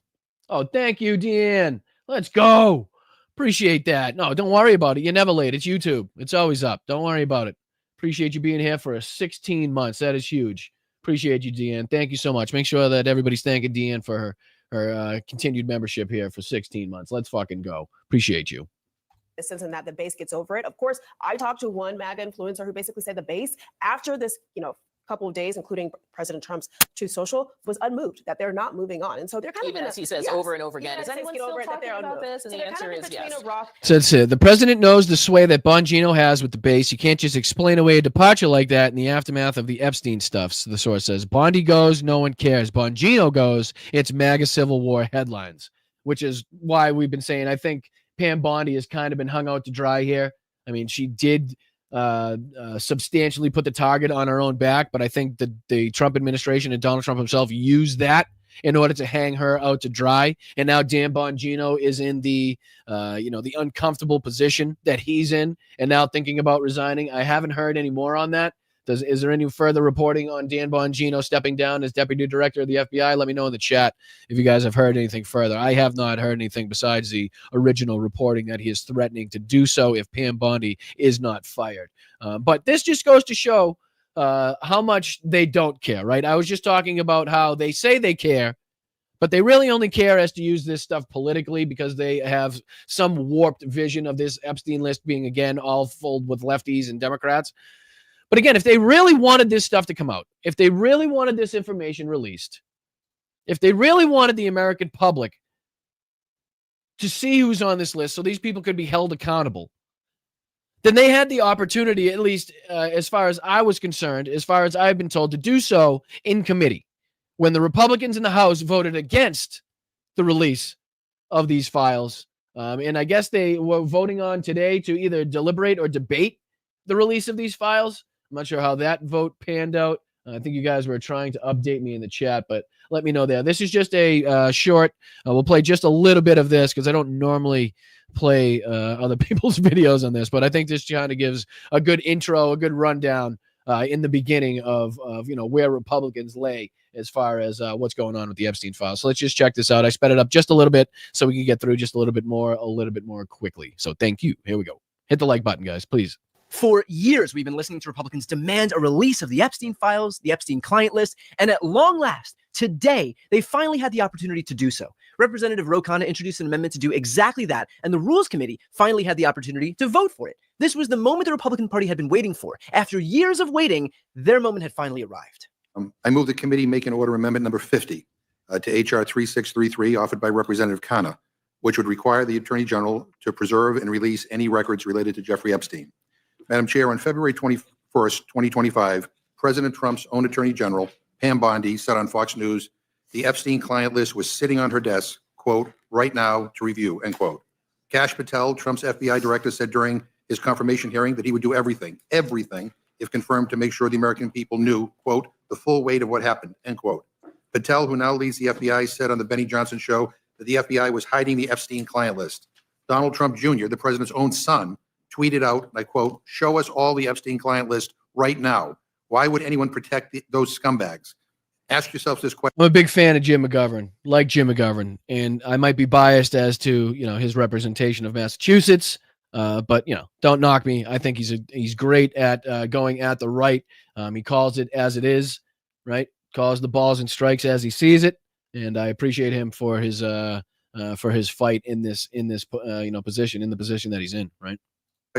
Oh, thank you, Deanne. Let's go. Appreciate that. No, don't worry about it. You're never late. It's YouTube. It's always up. Don't worry about it. Appreciate you being here for 16 months. That is huge. Appreciate you, Deanne. Thank you so much. Make sure that everybody's thanking Deanne for her continued membership here for 16 months. Let's fucking go. Appreciate you. Sense and that the base gets over it. Of course, I talked to one MAGA influencer who basically said the base, after this, couple of days, including President Trump's Truth Social, was unmoved, that they're not moving on. And so they're kind even of as he says over and over again. Is anyone still talking about this? And the answer is yes. So that's it. The president knows the sway that Bongino has with the base. You can't just explain away a departure like that in the aftermath of the Epstein stuff. So the source says, Bondi goes, no one cares. Bongino goes, it's MAGA Civil War headlines, which is why we've been saying, I think Pam Bondi has kind of been hung out to dry here. I mean, she did substantially put the target on her own back, but I think that the Trump administration and Donald Trump himself used that in order to hang her out to dry. And now Dan Bongino is in the uncomfortable position that he's in, and now thinking about resigning. I haven't heard any more on that. Is there any further reporting on Dan Bongino stepping down as deputy director of the FBI? Let me know in the chat if you guys have heard anything further. I have not heard anything besides the original reporting that he is threatening to do so if Pam Bondi is not fired. But this just goes to show how much they don't care, right? I was just talking about how they say they care, but they really only care as to use this stuff politically because they have some warped vision of this Epstein list being, again, all filled with lefties and Democrats. But again, if they really wanted this stuff to come out, if they really wanted this information released, if they really wanted the American public to see who's on this list so these people could be held accountable, then they had the opportunity, at least as far as I was concerned, as far as I've been told, to do so in committee when the Republicans in the House voted against the release of these files. And I guess they were voting on today to either deliberate or debate the release of these files. I'm not sure how that vote panned out. I think you guys were trying to update me in the chat, but let me know there. This is just a short. We'll play just a little bit of this because I don't normally play other people's videos on this, but I think this kind of gives a good intro, a good rundown in the beginning of where Republicans lay as far as what's going on with the Epstein files. So let's just check this out. I sped it up just a little bit so we can get through just a little bit more quickly. So thank you. Here we go. Hit the like button, guys, please. For years, we've been listening to Republicans demand a release of the Epstein files, the Epstein client list, and at long last, today, they finally had the opportunity to do so. Representative Ro Khanna introduced an amendment to do exactly that, and the Rules Committee finally had the opportunity to vote for it. This was the moment the Republican Party had been waiting for. After years of waiting, their moment had finally arrived. I move the committee make an order amendment number 50 to H.R. 3633 offered by Representative Khanna, which would require the Attorney General to preserve and release any records related to Jeffrey Epstein. Madam Chair, on February 21st, 2025, President Trump's own Attorney General, Pam Bondi, said on Fox News, the Epstein client list was sitting on her desk, quote, right now to review, end quote. Kash Patel, Trump's FBI director, said during his confirmation hearing that he would do everything, if confirmed, to make sure the American people knew, quote, the full weight of what happened, end quote. Patel, who now leads the FBI, said on the Benny Johnson show that the FBI was hiding the Epstein client list. Donald Trump Jr., the president's own son, tweeted out, and I quote, "Show us all the Epstein client list right now. Why would anyone protect those scumbags?" Ask yourself this question. I'm a big fan of Jim McGovern, like Jim McGovern, and I might be biased as to his representation of Massachusetts, but don't knock me. I think he's great at going at the right. He calls it as it is, right? Calls the balls and strikes as he sees it, and I appreciate him for his fight in this position, in the position that he's in, right?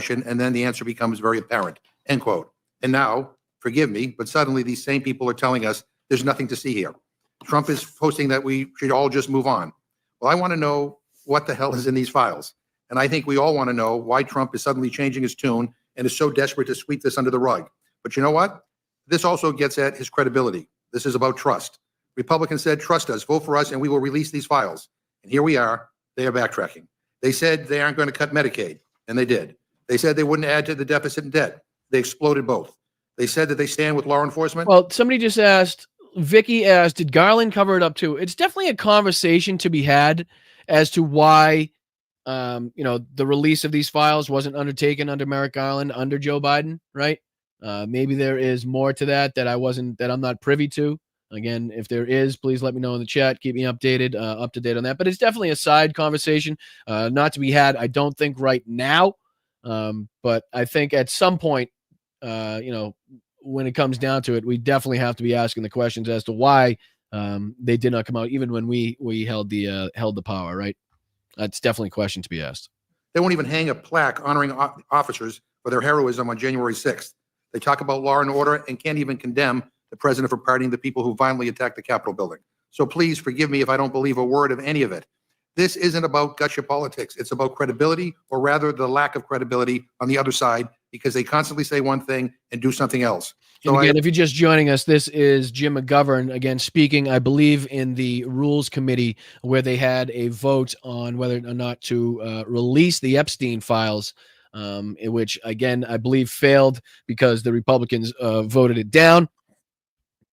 And then the answer becomes very apparent, end quote. And now, forgive me, but suddenly these same people are telling us there's nothing to see here. Trump is posting that we should all just move on. Well, I want to know what the hell is in these files. And I think we all want to know why Trump is suddenly changing his tune and is so desperate to sweep this under the rug. But you know what? This also gets at his credibility. This is about trust. Republicans said, trust us, vote for us, and we will release these files. And here we are. They are backtracking. They said they aren't going to cut Medicaid, and they did. They said they wouldn't add to the deficit and debt. They exploded both. They said that they stand with law enforcement. Well, somebody just asked, Vicky asked, did Garland cover it up too? It's definitely a conversation to be had as to why, the release of these files wasn't undertaken under Merrick Garland, under Joe Biden, right? Maybe there is more to that I'm not privy to. Again, if there is, please let me know in the chat. Keep me updated, up to date on that. But it's definitely a side conversation, not to be had, I don't think, right now. But I think at some point, when it comes down to it, we definitely have to be asking the questions as to why they did not come out, even when we held the power, right? That's definitely a question to be asked. They won't even hang a plaque honoring officers for their heroism on January 6th. They talk about law and order and can't even condemn the president for pardoning the people who violently attacked the Capitol building. So please forgive me if I don't believe a word of any of it. This isn't about gotcha politics. It's about credibility, or rather the lack of credibility on the other side, because they constantly say one thing and do something else. So and again, if you're just joining us, this is Jim McGovern, again, speaking, I believe, in the Rules Committee, where they had a vote on whether or not to release the Epstein files, in which, again, I believe failed because the Republicans voted it down.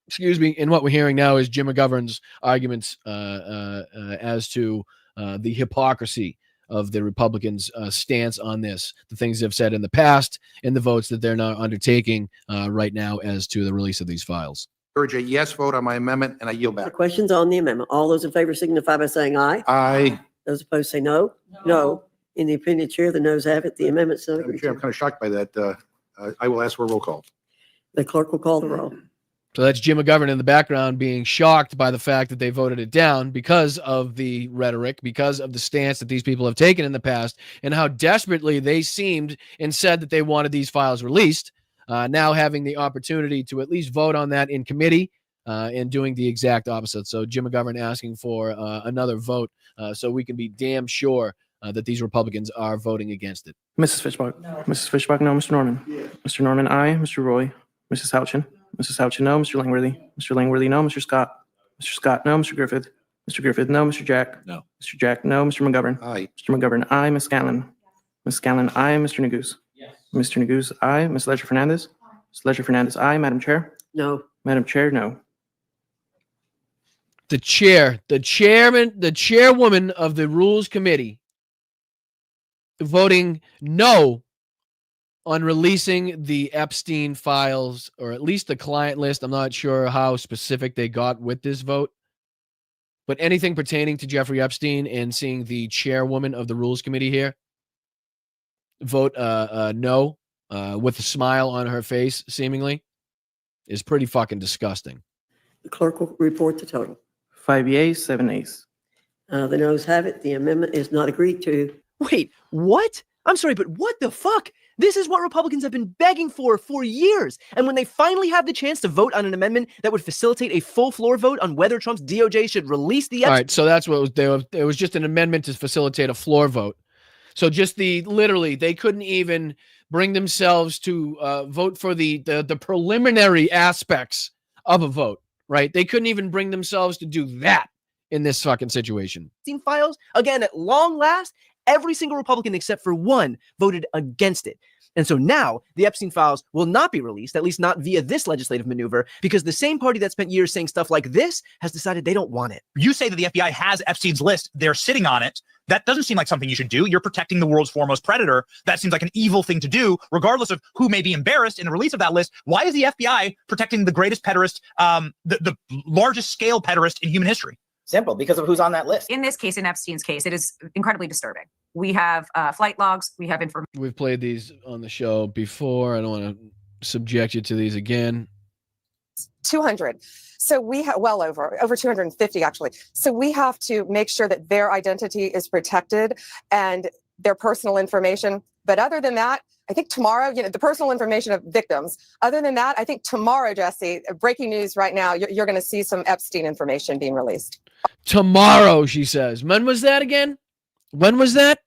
Excuse me. And what we're hearing now is Jim McGovern's arguments as to the hypocrisy of the Republicans' stance on this, the things they've said in the past, and the votes that they're now undertaking right now as to the release of these files. Urge a yes vote on my amendment, and I yield back. Questions on the amendment? All those in favor signify by saying aye. Aye. Those opposed say no. No. In the opinion of the chair, the noes have it. The amendment's not agreed Chair, I'm to. kind of shocked by that. I will ask for a roll call. The clerk will call the roll. So that's Jim McGovern in the background being shocked by the fact that they voted it down because of the rhetoric, because of the stance that these people have taken in the past, and how desperately they seemed and said that they wanted these files released. Now having the opportunity to at least vote on that in committee and doing the exact opposite. So Jim McGovern asking for another vote so we can be damn sure that these Republicans are voting against it. Mrs. Fishbach. No. Mrs. Fishbach, no. Mr. Norman. Yeah. Mr. Norman, aye. Mr. Roy. Mrs. Houchin. Mrs. Houchin, no. Mr. Langworthy. Mr. Langworthy, no. Mr. Scott. Mr. Scott, no. Mr. Griffith. Mr. Griffith, no. Mr. Jack. No. Mr. Jack, no. Mr. McGovern. Aye. Mr. McGovern, aye. Ms. Scanlon. Ms. Scanlon, aye. Mr. Neguse. Yes. Mr. Neguse, aye. Ms. Ledger Fernandez. Ms. Ledger Fernandez, aye. Madam Chair. No. Madam Chair, no. The chairwoman of the Rules Committee voting no on releasing the Epstein files, or at least the client list. I'm not sure how specific they got with this vote, but anything pertaining to Jeffrey Epstein, and seeing the chairwoman of the Rules Committee here vote no with a smile on her face, seemingly, is pretty fucking disgusting. The clerk will report the total. 5 yeas, 7 nays. The noes have it. The amendment is not agreed to. Wait, what? I'm sorry, but what the fuck? This is what Republicans have been begging for years. And when they finally have the chance to vote on an amendment that would facilitate a full floor vote on whether Trump's DOJ should release the... All right, so that's what it was. It was just an amendment to facilitate a floor vote. So just literally, they couldn't even bring themselves to vote for the preliminary aspects of a vote, right? They couldn't even bring themselves to do that in this fucking situation. Files, again, at long last, every single Republican except for one voted against it. And so now the Epstein files will not be released, at least not via this legislative maneuver, because the same party that spent years saying stuff like this has decided they don't want it. You say that the FBI has Epstein's list. They're sitting on it. That doesn't seem like something you should do. You're protecting the world's foremost predator. That seems like an evil thing to do, regardless of who may be embarrassed in the release of that list. Why is the FBI protecting the greatest pederast, the largest scale pederast in human history? Simple, because of who's on that list. In this case, in Epstein's case, it is incredibly disturbing. We have flight logs. We have information. We've played these on the show before. I don't want to subject you to these again. 200. So we have well over 250 actually. So we have to make sure that their identity is protected and their personal information. But other than that, I think tomorrow, the personal information of victims. Other than that, I think tomorrow, Jesse, breaking news right now, you're going to see some Epstein information being released. Tomorrow, she says. When was that again? When was that?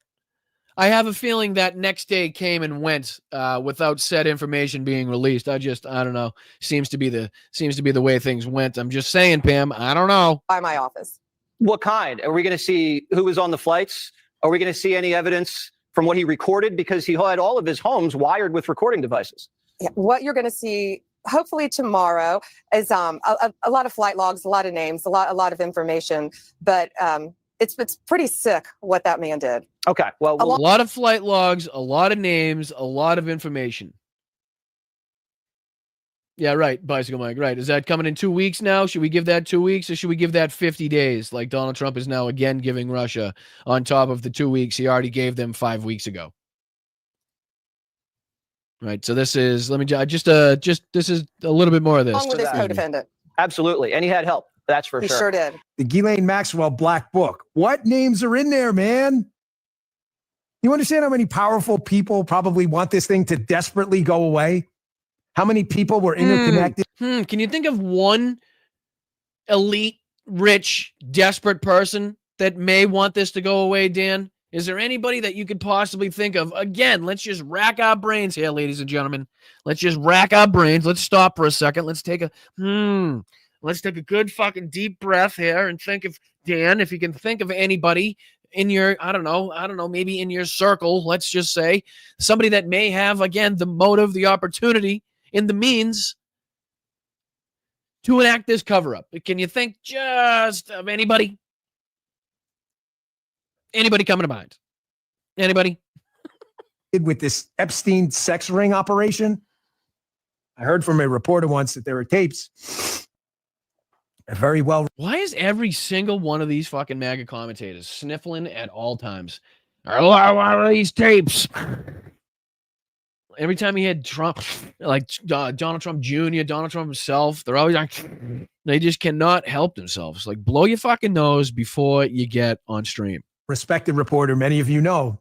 I have a feeling that next day came and went without said information being released. I don't know. Seems to be the way things went. I'm just saying, Pam. I don't know. By my office. What kind? Are we going to see who was on the flights? Are we going to see any evidence from what he recorded? Because he had all of his homes wired with recording devices. Yeah, what you're going to see, hopefully tomorrow, is a lot of flight logs, a lot of names, a lot of information. But it's pretty sick what that man did. Okay, well, a lot of flight logs, a lot of names, a lot of information. Yeah, right, Bicycle Mike, right. Is that coming in 2 weeks now? Should we give that 2 weeks, or should we give that 50 days, like Donald Trump is now again giving Russia on top of the 2 weeks he already gave them 5 weeks ago? Right, so this is, this is a little bit more of this. Along with his co-defendant. Absolutely, and he had help. That's for He sure. sure did. The Ghislaine Maxwell Black Book. What names are in there, man? You understand how many powerful people probably want this thing to desperately go away? How many people were interconnected? Can you think of one elite, rich, desperate person that may want this to go away, Dan? Is there anybody that you could possibly think of? Again, let's just rack our brains here, ladies and gentlemen. Let's just rack our brains. Let's stop for a second. Let's take a good fucking deep breath here and think of, Dan, if you can think of anybody in your, I don't know, maybe in your circle, let's just say, somebody that may have, again, the motive, the opportunity, in the means to enact this cover-up. Can you think just of anybody? Anybody coming to mind? Anybody? With this Epstein sex ring operation? I heard from a reporter once that there were tapes. Very well. Why is every single one of these fucking MAGA commentators sniffling at all times? I want these tapes. Every time he had Trump, like Donald Trump Jr., Donald Trump himself, they're always like, they just cannot help themselves. Like, blow your fucking nose before you get on stream. Respected reporter, many of you know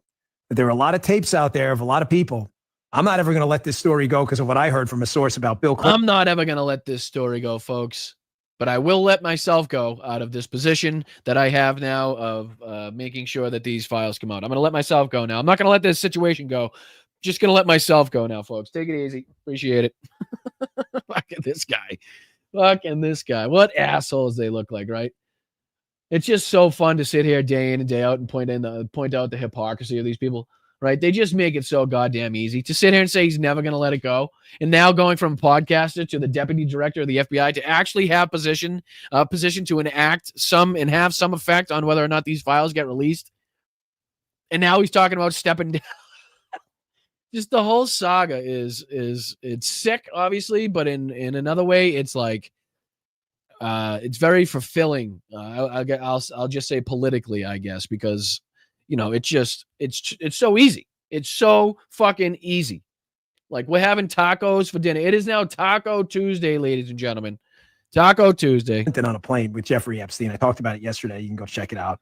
that there are a lot of tapes out there of a lot of people. I'm not ever going to let this story go because of what I heard from a source about Bill Clinton. I'm not ever going to let this story go, folks. But I will let myself go out of this position that I have now of making sure that these files come out. I'm going to let myself go now. I'm not going to let this situation go. Just going to let myself go now, folks. Take it easy. Appreciate it. Fuck this guy. Fucking this guy. What assholes they look like, right? It's just so fun to sit here day in and day out and point out the hypocrisy of these people, right? They just make it so goddamn easy to sit here and say he's never going to let it go. And now going from podcaster to the deputy director of the FBI to actually have position to enact some and have some effect on whether or not these files get released. And now he's talking about stepping down. Just the whole saga is it's sick, obviously, but in another way, it's like it's very fulfilling. I'll just say politically, I guess, because it's so easy. It's so fucking easy. Like, we're having tacos for dinner. It is now Taco Tuesday, ladies and gentlemen. Taco Tuesday. On a plane with Jeffrey Epstein. I talked about it yesterday. You can go check it out.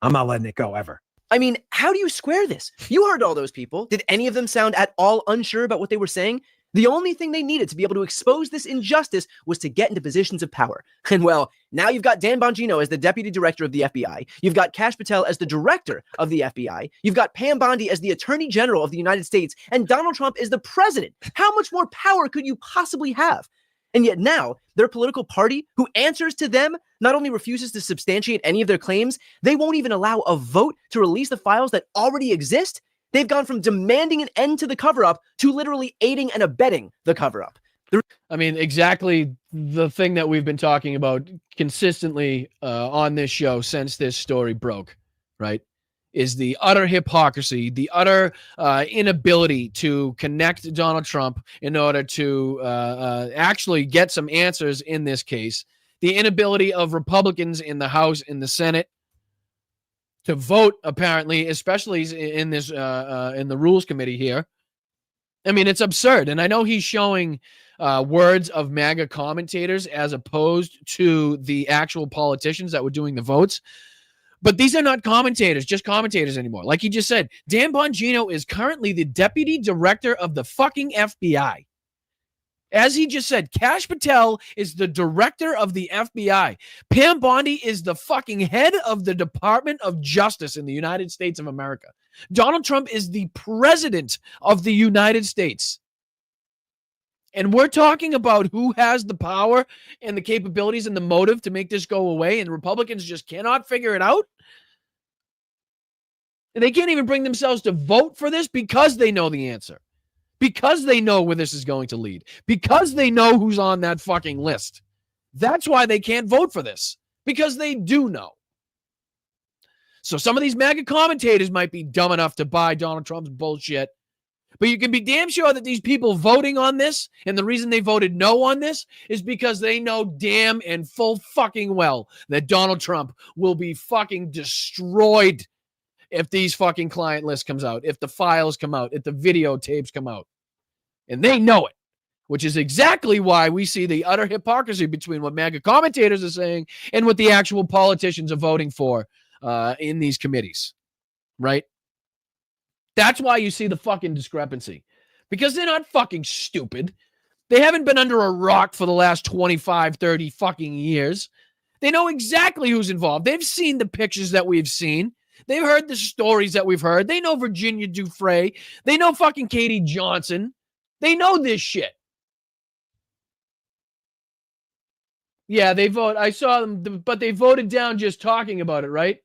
I'm not letting it go ever. I mean, how do you square this? You heard all those people. Did any of them sound at all unsure about what they were saying? The only thing they needed to be able to expose this injustice was to get into positions of power. And well, now you've got Dan Bongino as the deputy director of the FBI. You've got Kash Patel as the director of the FBI. You've got Pam Bondi as the attorney general of the United States. And Donald Trump is the president. How much more power could you possibly have? And yet now, their political party, who answers to them, not only refuses to substantiate any of their claims, they won't even allow a vote to release the files that already exist. They've gone from demanding an end to the cover-up to literally aiding and abetting the cover-up. I mean, exactly the thing that we've been talking about consistently on this show since this story broke, right? Is the utter hypocrisy, the utter inability to connect Donald Trump in order to actually get some answers in this case. The inability of Republicans in the House, in the Senate, to vote, apparently, especially in this in the Rules Committee here. I mean, it's absurd. And I know he's showing words of MAGA commentators as opposed to the actual politicians that were doing the votes. But these are not commentators, just commentators anymore. Like he just said, Dan Bongino is currently the deputy director of the fucking FBI. As he just said, Kash Patel is the director of the FBI. Pam Bondi is the fucking head of the Department of Justice in the United States of America. Donald Trump is the president of the United States. And we're talking about who has the power and the capabilities and the motive to make this go away, and Republicans just cannot figure it out. And they can't even bring themselves to vote for this because they know the answer. Because they know where this is going to lead. Because they know who's on that fucking list. That's why they can't vote for this. Because they do know. So some of these MAGA commentators might be dumb enough to buy Donald Trump's bullshit. But you can be damn sure that these people voting on this, and the reason they voted no on this, is because they know damn and full fucking well that Donald Trump will be fucking destroyed if these fucking client lists comes out, if the files come out, if the videotapes come out. And they know it, which is exactly why we see the utter hypocrisy between what MAGA commentators are saying and what the actual politicians are voting for in these committees, right? That's why you see the fucking discrepancy. Because they're not fucking stupid. They haven't been under a rock for the last 25, 30 fucking years. They know exactly who's involved. They've seen the pictures that we've seen. They've heard the stories that we've heard. They know Virginia Dufresne. They know fucking Katie Johnson. They know this shit. Yeah, they vote. I saw them, but they voted down just talking about it, right?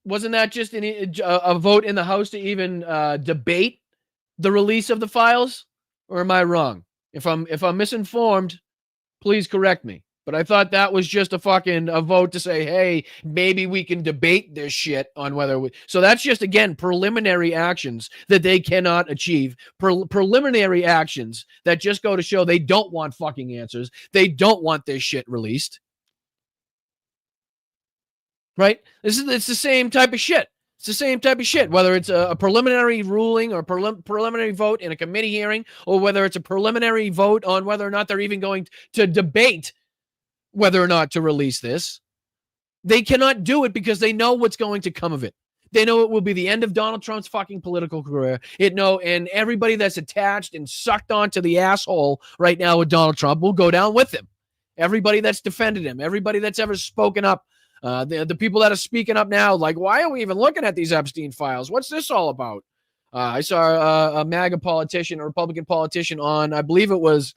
Wasn't that just a vote in the House to even debate the release of the files? Or am I wrong? If I'm misinformed, please correct me. But I thought that was just a vote to say, hey, maybe we can debate this shit on whether we... So that's just, again, preliminary actions that they cannot achieve. Preliminary actions that just go to show they don't want fucking answers. They don't want this shit released. Right? It's the same type of shit. It's the same type of shit, whether it's a preliminary ruling or preliminary vote in a committee hearing, or whether it's a preliminary vote on whether or not they're even going to debate whether or not to release this. They cannot do it because they know what's going to come of it. They know it will be the end of Donald Trump's fucking political career. And everybody that's attached and sucked onto the asshole right now with Donald Trump will go down with him. Everybody that's defended him, everybody that's ever spoken up, the people that are speaking up now, like, why are we even looking at these Epstein files? What's this all about? I saw a MAGA politician, a Republican politician on, I believe it was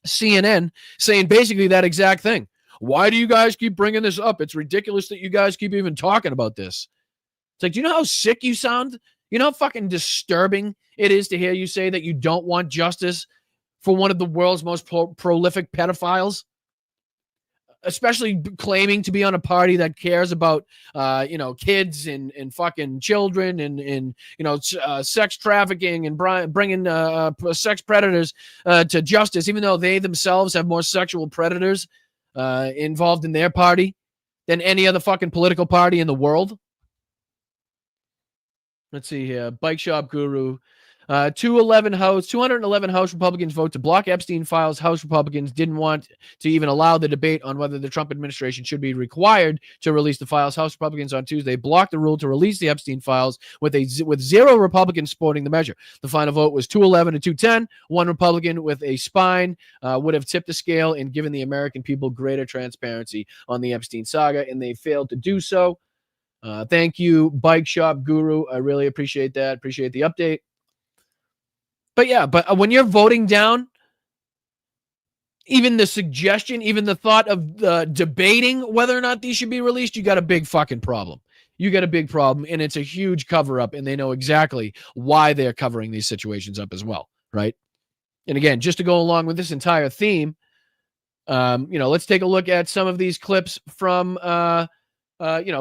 CNN, saying basically that exact thing. Why do you guys keep bringing this up? It's ridiculous that you guys keep even talking about this. It's like, do you know how sick you sound? You know how fucking disturbing it is to hear you say that you don't want justice for one of the world's most prolific pedophiles? Especially claiming to be on a party that cares about, kids and fucking children and sex trafficking and bringing sex predators to justice, even though they themselves have more sexual predators involved in their party than any other fucking political party in the world. Let's see here. Bike Shop Guru. 211 House Republicans vote to block Epstein files. House Republicans didn't want to even allow the debate on whether the Trump administration should be required to release the files. House Republicans on Tuesday blocked the rule to release the Epstein files with zero Republicans supporting the measure. The final vote was 211 to 210. One Republican with a spine would have tipped the scale and given the American people greater transparency on the Epstein saga, and they failed to do so. Thank you, Bike Shop Guru. I really appreciate that. Appreciate the update. But yeah, when you're voting down even the suggestion, even the thought of debating whether or not these should be released, you got a big fucking problem. you get a big problem, and it's a huge cover up, and they know exactly why they're covering these situations up as well, right? And again, just to go along with this entire theme, let's take a look at some of these clips from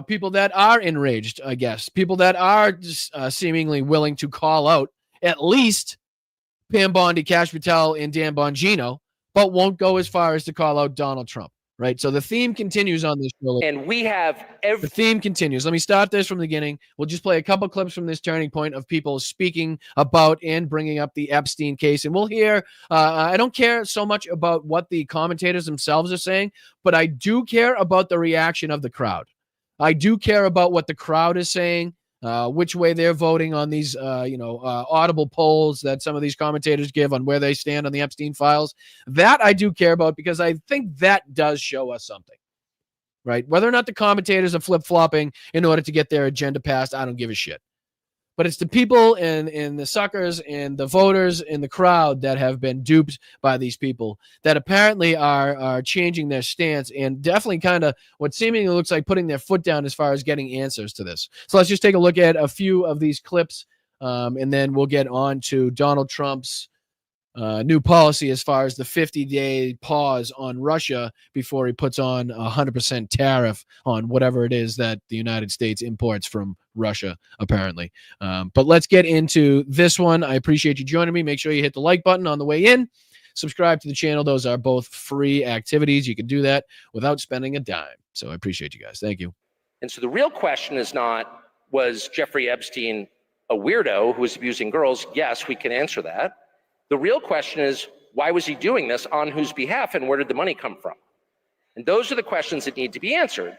people that are enraged, I guess, people that are just, seemingly willing to call out at least Pam Bondi, Kash Patel, and Dan Bongino, but won't go as far as to call out Donald Trump, right? So the theme continues on this show. And we have the theme continues. Let me start this from the beginning. We'll just play a couple clips from this turning point of people speaking about and bringing up the Epstein case. And we'll hear, I don't care so much about what the commentators themselves are saying, but I do care about the reaction of the crowd. I do care about what the crowd is saying, which way they're voting on these, audible polls that some of these commentators give on where they stand on the Epstein files. That I do care about because I think that does show us something, right? Whether or not the commentators are flip-flopping in order to get their agenda passed, I don't give a shit. But it's the people and the suckers and the voters in the crowd that have been duped by these people that apparently are changing their stance and definitely kind of what seemingly looks like putting their foot down as far as getting answers to this. So let's just take a look at a few of these clips, and then we'll get on to Donald Trump's new policy as far as the 50-day pause on Russia before he puts on 100% tariff on whatever it is that the United States imports from Russia, apparently. But let's get into this one. I appreciate you joining me. Make sure you hit the like button on the way in. Subscribe to the channel. Those are both free activities. You can do that without spending a dime. So I appreciate you guys. Thank you. And so the real question is not, was Jeffrey Epstein a weirdo who was abusing girls? Yes, we can answer that. The real question is, why was he doing this, on whose behalf, and where did the money come from? And those are the questions that need to be answered.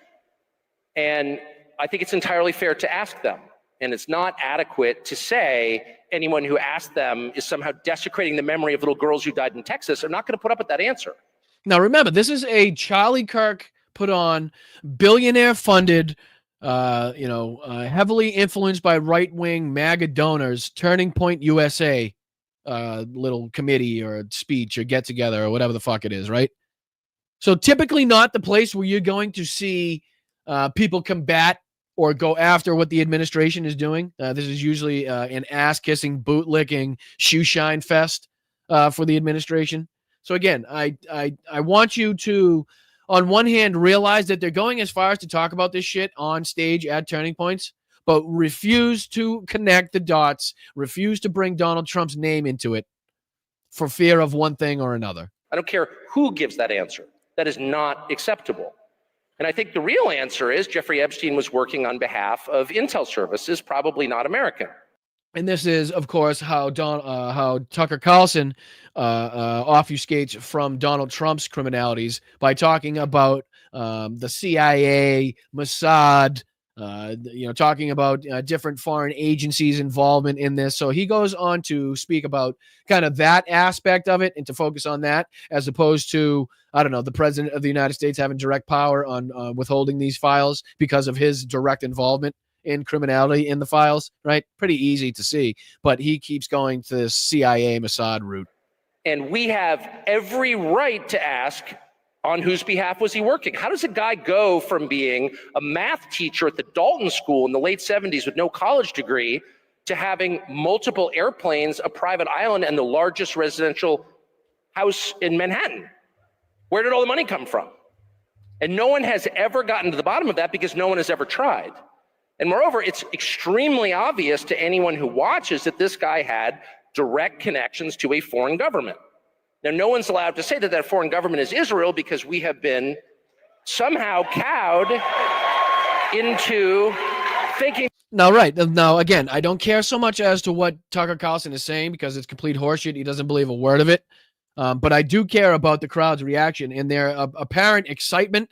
And I think it's entirely fair to ask them. And it's not adequate to say anyone who asked them is somehow desecrating the memory of little girls who died in Texas. I'm not going to put up with that answer. Now, remember, this is a Charlie Kirk put on, billionaire funded, heavily influenced by right-wing MAGA donors, Turning Point USA, little committee or speech or get together or whatever the fuck it is, right? So typically not the place where you're going to see people combat or go after what the administration is doing. This is usually an ass-kissing, boot-licking, shoe-shine fest for the administration. So again, I want you to, on one hand, realize that they're going as far as to talk about this shit on stage at Turning Points, but refuse to connect the dots, refuse to bring Donald Trump's name into it for fear of one thing or another. I don't care who gives that answer. That is not acceptable. And I think the real answer is Jeffrey Epstein was working on behalf of intel services, probably not American. And this is, of course, how Tucker Carlson obfuscates from Donald Trump's criminalities by talking about the CIA, Mossad, talking about different foreign agencies' involvement in this. So he goes on to speak about kind of that aspect of it and to focus on that as opposed to, I don't know, the president of the United States having direct power on withholding these files because of his direct involvement in criminality in the files, right? Pretty easy to see, but he keeps going to the CIA Mossad route. And we have every right to ask, on whose behalf was he working? How does a guy go from being a math teacher at the Dalton School in the late 70s with no college degree to having multiple airplanes, a private island, and the largest residential house in Manhattan? Where did all the money come from? And no one has ever gotten to the bottom of that because no one has ever tried. And moreover, it's extremely obvious to anyone who watches that this guy had direct connections to a foreign government. Now, no one's allowed to say that that foreign government is Israel because we have been somehow cowed into thinking. Now, right. Now, again, I don't care so much as to what Tucker Carlson is saying because it's complete horseshit. He doesn't believe a word of it. But I do care about the crowd's reaction and their apparent excitement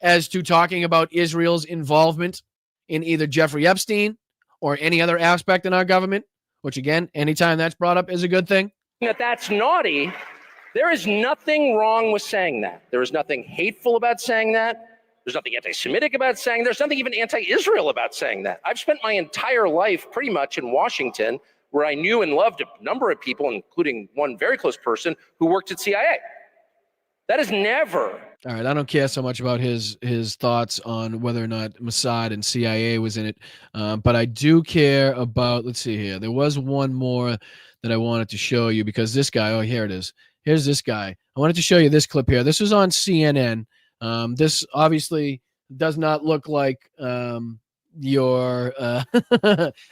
as to talking about Israel's involvement in either Jeffrey Epstein or any other aspect in our government, which, again, anytime that's brought up is a good thing. That that's naughty. There is nothing wrong with saying that. There is nothing hateful about saying that. There's nothing anti-Semitic about saying. There's nothing even anti-Israel about saying that. I've spent my entire life pretty much in Washington, where I knew and loved a number of people, including one very close person who worked at CIA. That is never. All right, I don't care so much about his thoughts on whether or not Mossad and CIA was in it, but I do care about. Let's see here. There was one more that I wanted to show you because this guy. Oh, here it is. Here's this guy. I wanted to show you this clip here. This was on CNN. This obviously does not look like your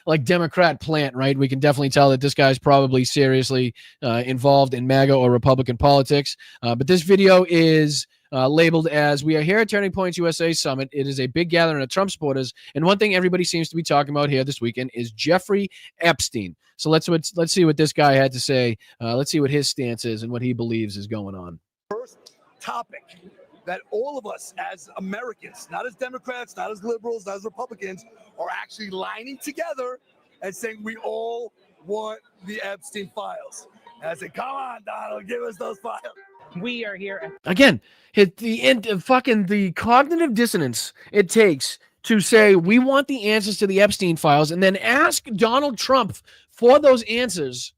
like Democrat plant, right? We can definitely tell that this guy's probably seriously involved in MAGA or Republican politics. But this video is labeled as "We are here at Turning Points USA Summit. It is a big gathering of Trump supporters." And one thing everybody seems to be talking about here this weekend is Jeffrey Epstein. So let's see what this guy had to say. Let's see what his stance is and what he believes is going on. First topic that all of us as Americans, not as Democrats, not as liberals, not as Republicans, are actually lining together and saying we all want the Epstein files. And I said, come on, Donald, give us those files. We are here. Again, the cognitive dissonance it takes to say we want the answers to the Epstein files and then ask Donald Trump for those answers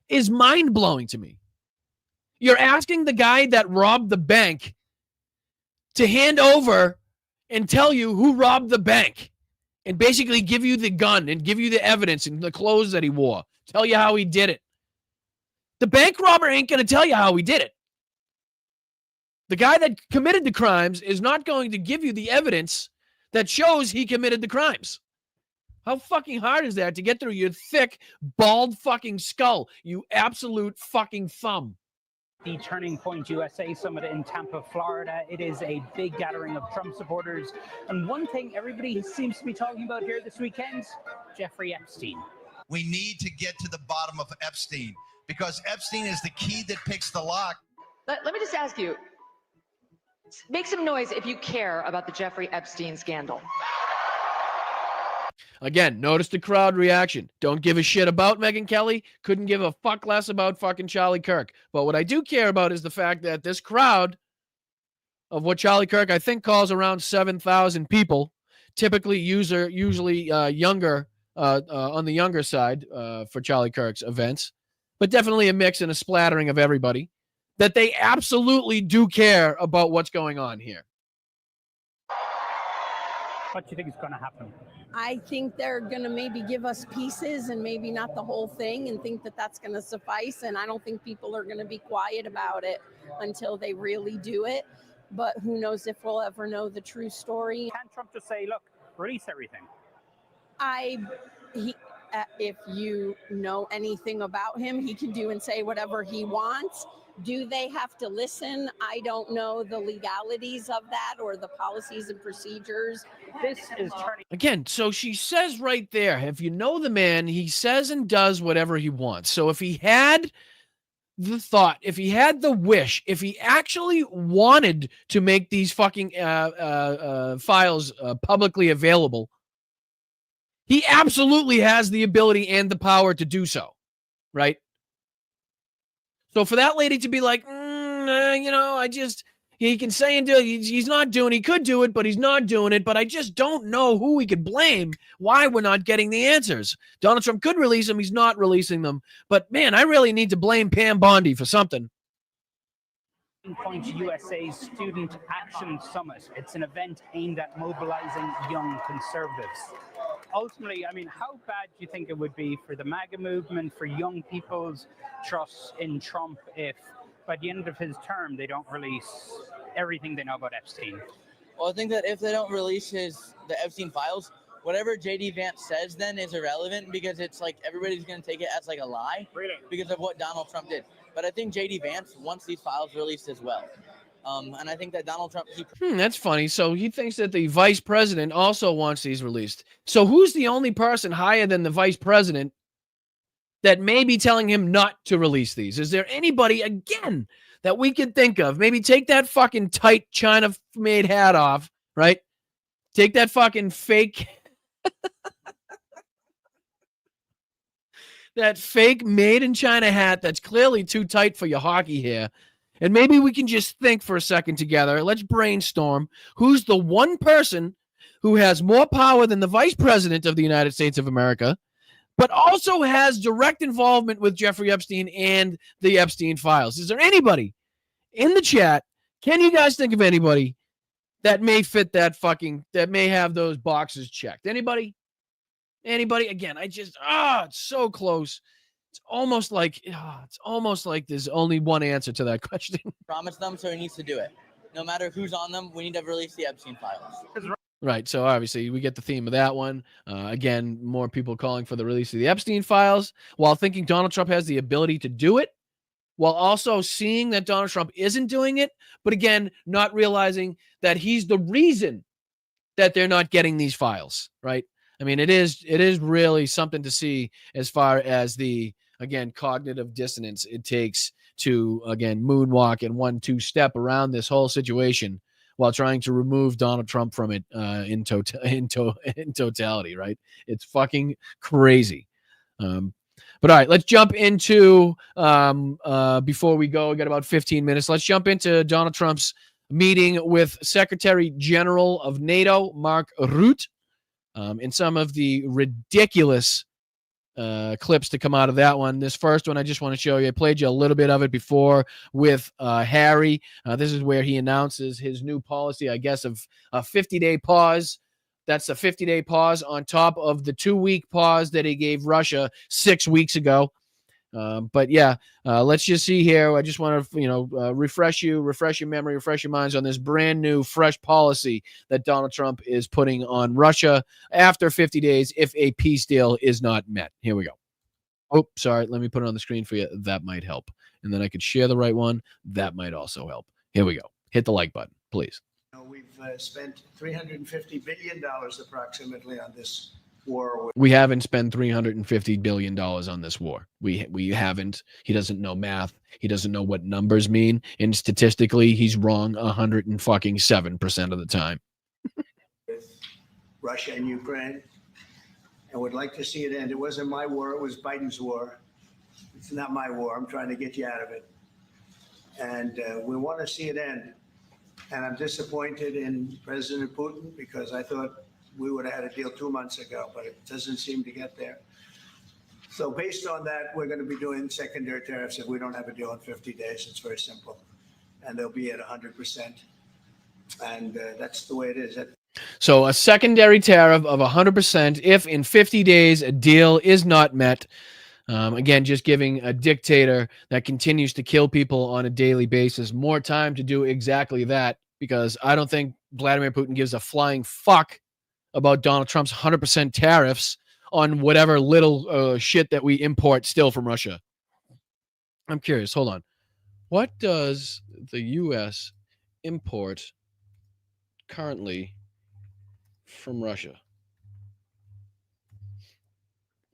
is mind-blowing to me. You're asking the guy that robbed the bank to hand over and tell you who robbed the bank and basically give you the gun and give you the evidence and the clothes that he wore, tell you how he did it. The bank robber ain't going to tell you how he did it. The guy that committed the crimes is not going to give you the evidence that shows he committed the crimes. How fucking hard is that to get through your thick, bald fucking skull, you absolute fucking thumb? The Turning Point USA Summit in Tampa, Florida. It is a big gathering of Trump supporters. And one thing everybody seems to be talking about here this weekend, Jeffrey Epstein. We need to get to the bottom of Epstein because Epstein is the key that picks the lock. Let me just ask you, make some noise if you care about the Jeffrey Epstein scandal. Again, notice the crowd reaction. Don't give a shit about Megyn Kelly. Couldn't give a fuck less about fucking Charlie Kirk. But what I do care about is the fact that this crowd of what Charlie Kirk, I think, calls around 7,000 people, typically usually younger, on the younger side for Charlie Kirk's events, but definitely a mix and a splattering of everybody, that they absolutely do care about what's going on here. What do you think is going to happen? I think they're going to maybe give us pieces and maybe not the whole thing and think that that's going to suffice. And I don't think people are going to be quiet about it until they really do it. But who knows if we'll ever know the true story. Can Trump just say, look, release everything? If you know anything about him, he can do and say whatever he wants. Do they have to listen? I don't know the legalities of that or the policies and procedures. This is turning. Again, so she says right there, if you know the man, he says and does whatever he wants. So if he had the thought, if he had the wish, if he actually wanted to make these fucking files publicly available, he absolutely has the ability and the power to do so, right? So for that lady to be like, he can say and do it. He's not doing it. He could do it, but he's not doing it. But I just don't know who we could blame why we're not getting the answers. Donald Trump could release them. He's not releasing them. But, man, I really need to blame Pam Bondi for something. Point USA's Student Action Summit. It's an event aimed at mobilizing young conservatives. Ultimately, I mean, how bad do you think it would be for the MAGA movement, for young people's trust in Trump if by the end of his term they don't release everything they know about Epstein? Well, I think that if they don't release the Epstein files, whatever J.D. Vance says then is irrelevant because it's like everybody's going to take it as like a lie because of what Donald Trump did. But I think J.D. Vance wants these files released as well. And I think that Donald Trump... That's funny. So he thinks that the vice president also wants these released. So who's the only person higher than the vice president that may be telling him not to release these? Is there anybody, again, that we could think of? Maybe take that fucking tight China-made hat off, right? Take that fucking fake... that fake made-in-China hat that's clearly too tight for your hockey hair. And maybe we can just think for a second together. Let's brainstorm. Who's the one person who has more power than the vice president of the United States of America, but also has direct involvement with Jeffrey Epstein and the Epstein files? Is there anybody in the chat, can you guys think of anybody that may fit that may have those boxes checked? Anybody? Again, it's so close. It's almost like there's only one answer to that question. Promise them, so he needs to do it. No matter who's on them, we need to release the Epstein files. Right. So obviously we get the theme of that one. Again, more people calling for the release of the Epstein files while thinking Donald Trump has the ability to do it, while also seeing that Donald Trump isn't doing it, but again, not realizing that he's the reason that they're not getting these files, right? I mean, it is really something to see as far as the, again, cognitive dissonance it takes to, again, moonwalk and 1-2 step around this whole situation while trying to remove Donald Trump from it in totality, right? It's fucking crazy. But all right, let's jump into, before we go, we got about 15 minutes. Let's jump into Donald Trump's meeting with Secretary General of NATO, Mark Rutte, and some of the ridiculous clips to come out of that one. This first one, I just want to show you. I played you a little bit of it before with Harry. This is where he announces his new policy, I guess, of a 50-day pause. That's a 50-day pause on top of the 2-week pause that he gave Russia 6 weeks ago. But yeah, let's just see here. I just want to, refresh your memory, refresh your minds on this brand new, fresh policy that Donald Trump is putting on Russia after 50 days if a peace deal is not met. Here we go. Oh, sorry. Let me put it on the screen for you. That might help. And then I could share the right one. That might also help. Here we go. Hit the like button, please. We've spent $350 billion approximately on this war. We haven't spent $350 billion on this war. We haven't. He doesn't know math. He doesn't know what numbers mean. And statistically, he's wrong 107% of the time. With Russia and Ukraine, and would like to see it end. It wasn't my war. It was Biden's war. It's not my war. I'm trying to get you out of it. And we want to see it end. And I'm disappointed in President Putin because I thought we would have had a deal 2 months ago, but it doesn't seem to get there. So based on that, we're going to be doing secondary tariffs if we don't have a deal in 50 days. It's very simple. And they'll be at 100%. And that's the way it is. So a secondary tariff of 100% if in 50 days a deal is not met. Again, just giving a dictator that continues to kill people on a daily basis more time to do exactly that, because I don't think Vladimir Putin gives a flying fuck about Donald Trump's 100% tariffs on whatever little shit that we import still from Russia. I'm curious. Hold on. What does the U.S. import currently from Russia?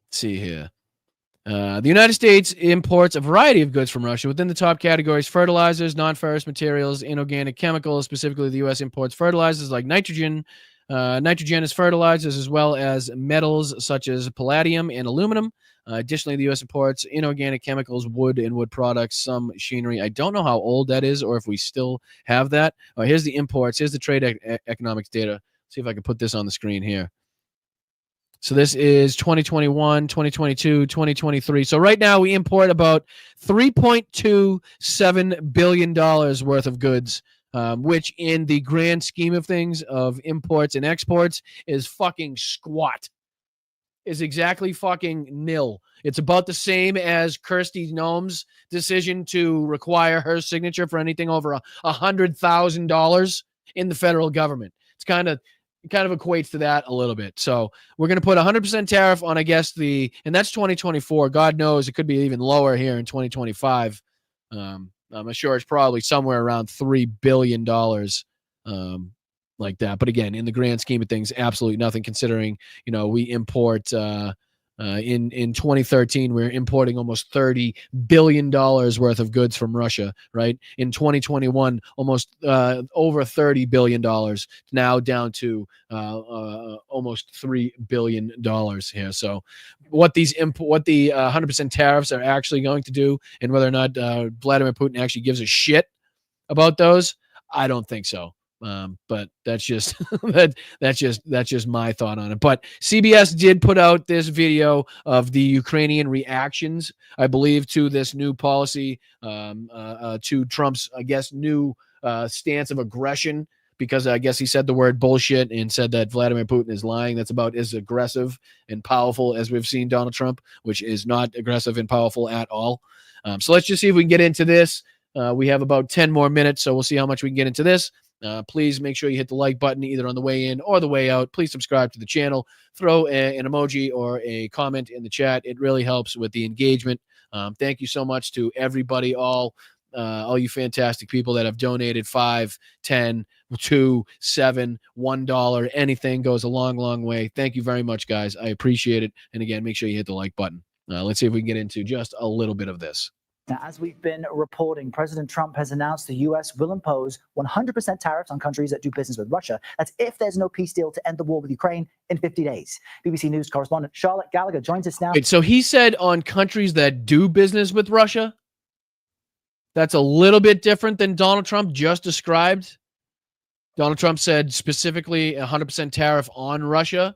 Let's see here. The United States imports a variety of goods from Russia. Within the top categories, fertilizers, non-ferrous materials, inorganic chemicals. Specifically, the U.S. imports fertilizers like nitrogen, nitrogenous fertilizers, as well as metals such as palladium and aluminum. Additionally, the U.S. imports inorganic chemicals, wood and wood products, some machinery. I don't know how old that is or if we still have that. Here's the imports. Here's the trade economics data. Let's see if I can put this on the screen here. So this is 2021, 2022, 2023. So right now we import about $3.27 billion worth of goods, which in the grand scheme of things of imports and exports is fucking squat. Is exactly fucking nil. It's about the same as Kirsty Noem's decision to require her signature for anything over $100,000 in the federal government. It's kind of equates to that a little bit. So we're going to put 100% tariff on, I guess, and that's 2024. God knows it could be even lower here in 2025. I'm sure it's probably somewhere around $3 billion like that. But again, in the grand scheme of things, absolutely nothing, considering, we import in 2013, we were importing almost $30 billion worth of goods from Russia, right? In 2021, almost over $30 billion, now down to almost $3 billion here. So what the 100% tariffs are actually going to do, and whether or not Vladimir Putin actually gives a shit about those, I don't think so. But that's just that's just my thought on it. But CBS did put out this video of the Ukrainian reactions, I believe, to this new policy, to Trump's, I guess, new stance of aggression, because I guess he said the word bullshit and said that Vladimir Putin is lying. That's about as aggressive and powerful as we've seen Donald Trump, which is not aggressive and powerful at all. So let's just see if we can get into this. We have about 10 more minutes, so we'll see how much we can get into this. Please make sure you hit the like button either on the way in or the way out. Please subscribe to the channel. Throw an emoji or a comment in the chat. It really helps with the engagement. Thank you so much to everybody, all you fantastic people that have donated $5, $10, $2, $7, $1. Anything goes a long, long way. Thank you very much, guys. I appreciate it. And again, make sure you hit the like button. Let's see if we can get into just a little bit of this. Now, as we've been reporting, President Trump has announced the U.S. will impose 100% tariffs on countries that do business with Russia. That's if there's no peace deal to end the war with Ukraine in 50 days. BBC News correspondent Charlotte Gallagher joins us now. Wait, so he said on countries that do business with Russia? That's a little bit different than Donald Trump just described. Donald Trump said specifically 100% tariff on Russia,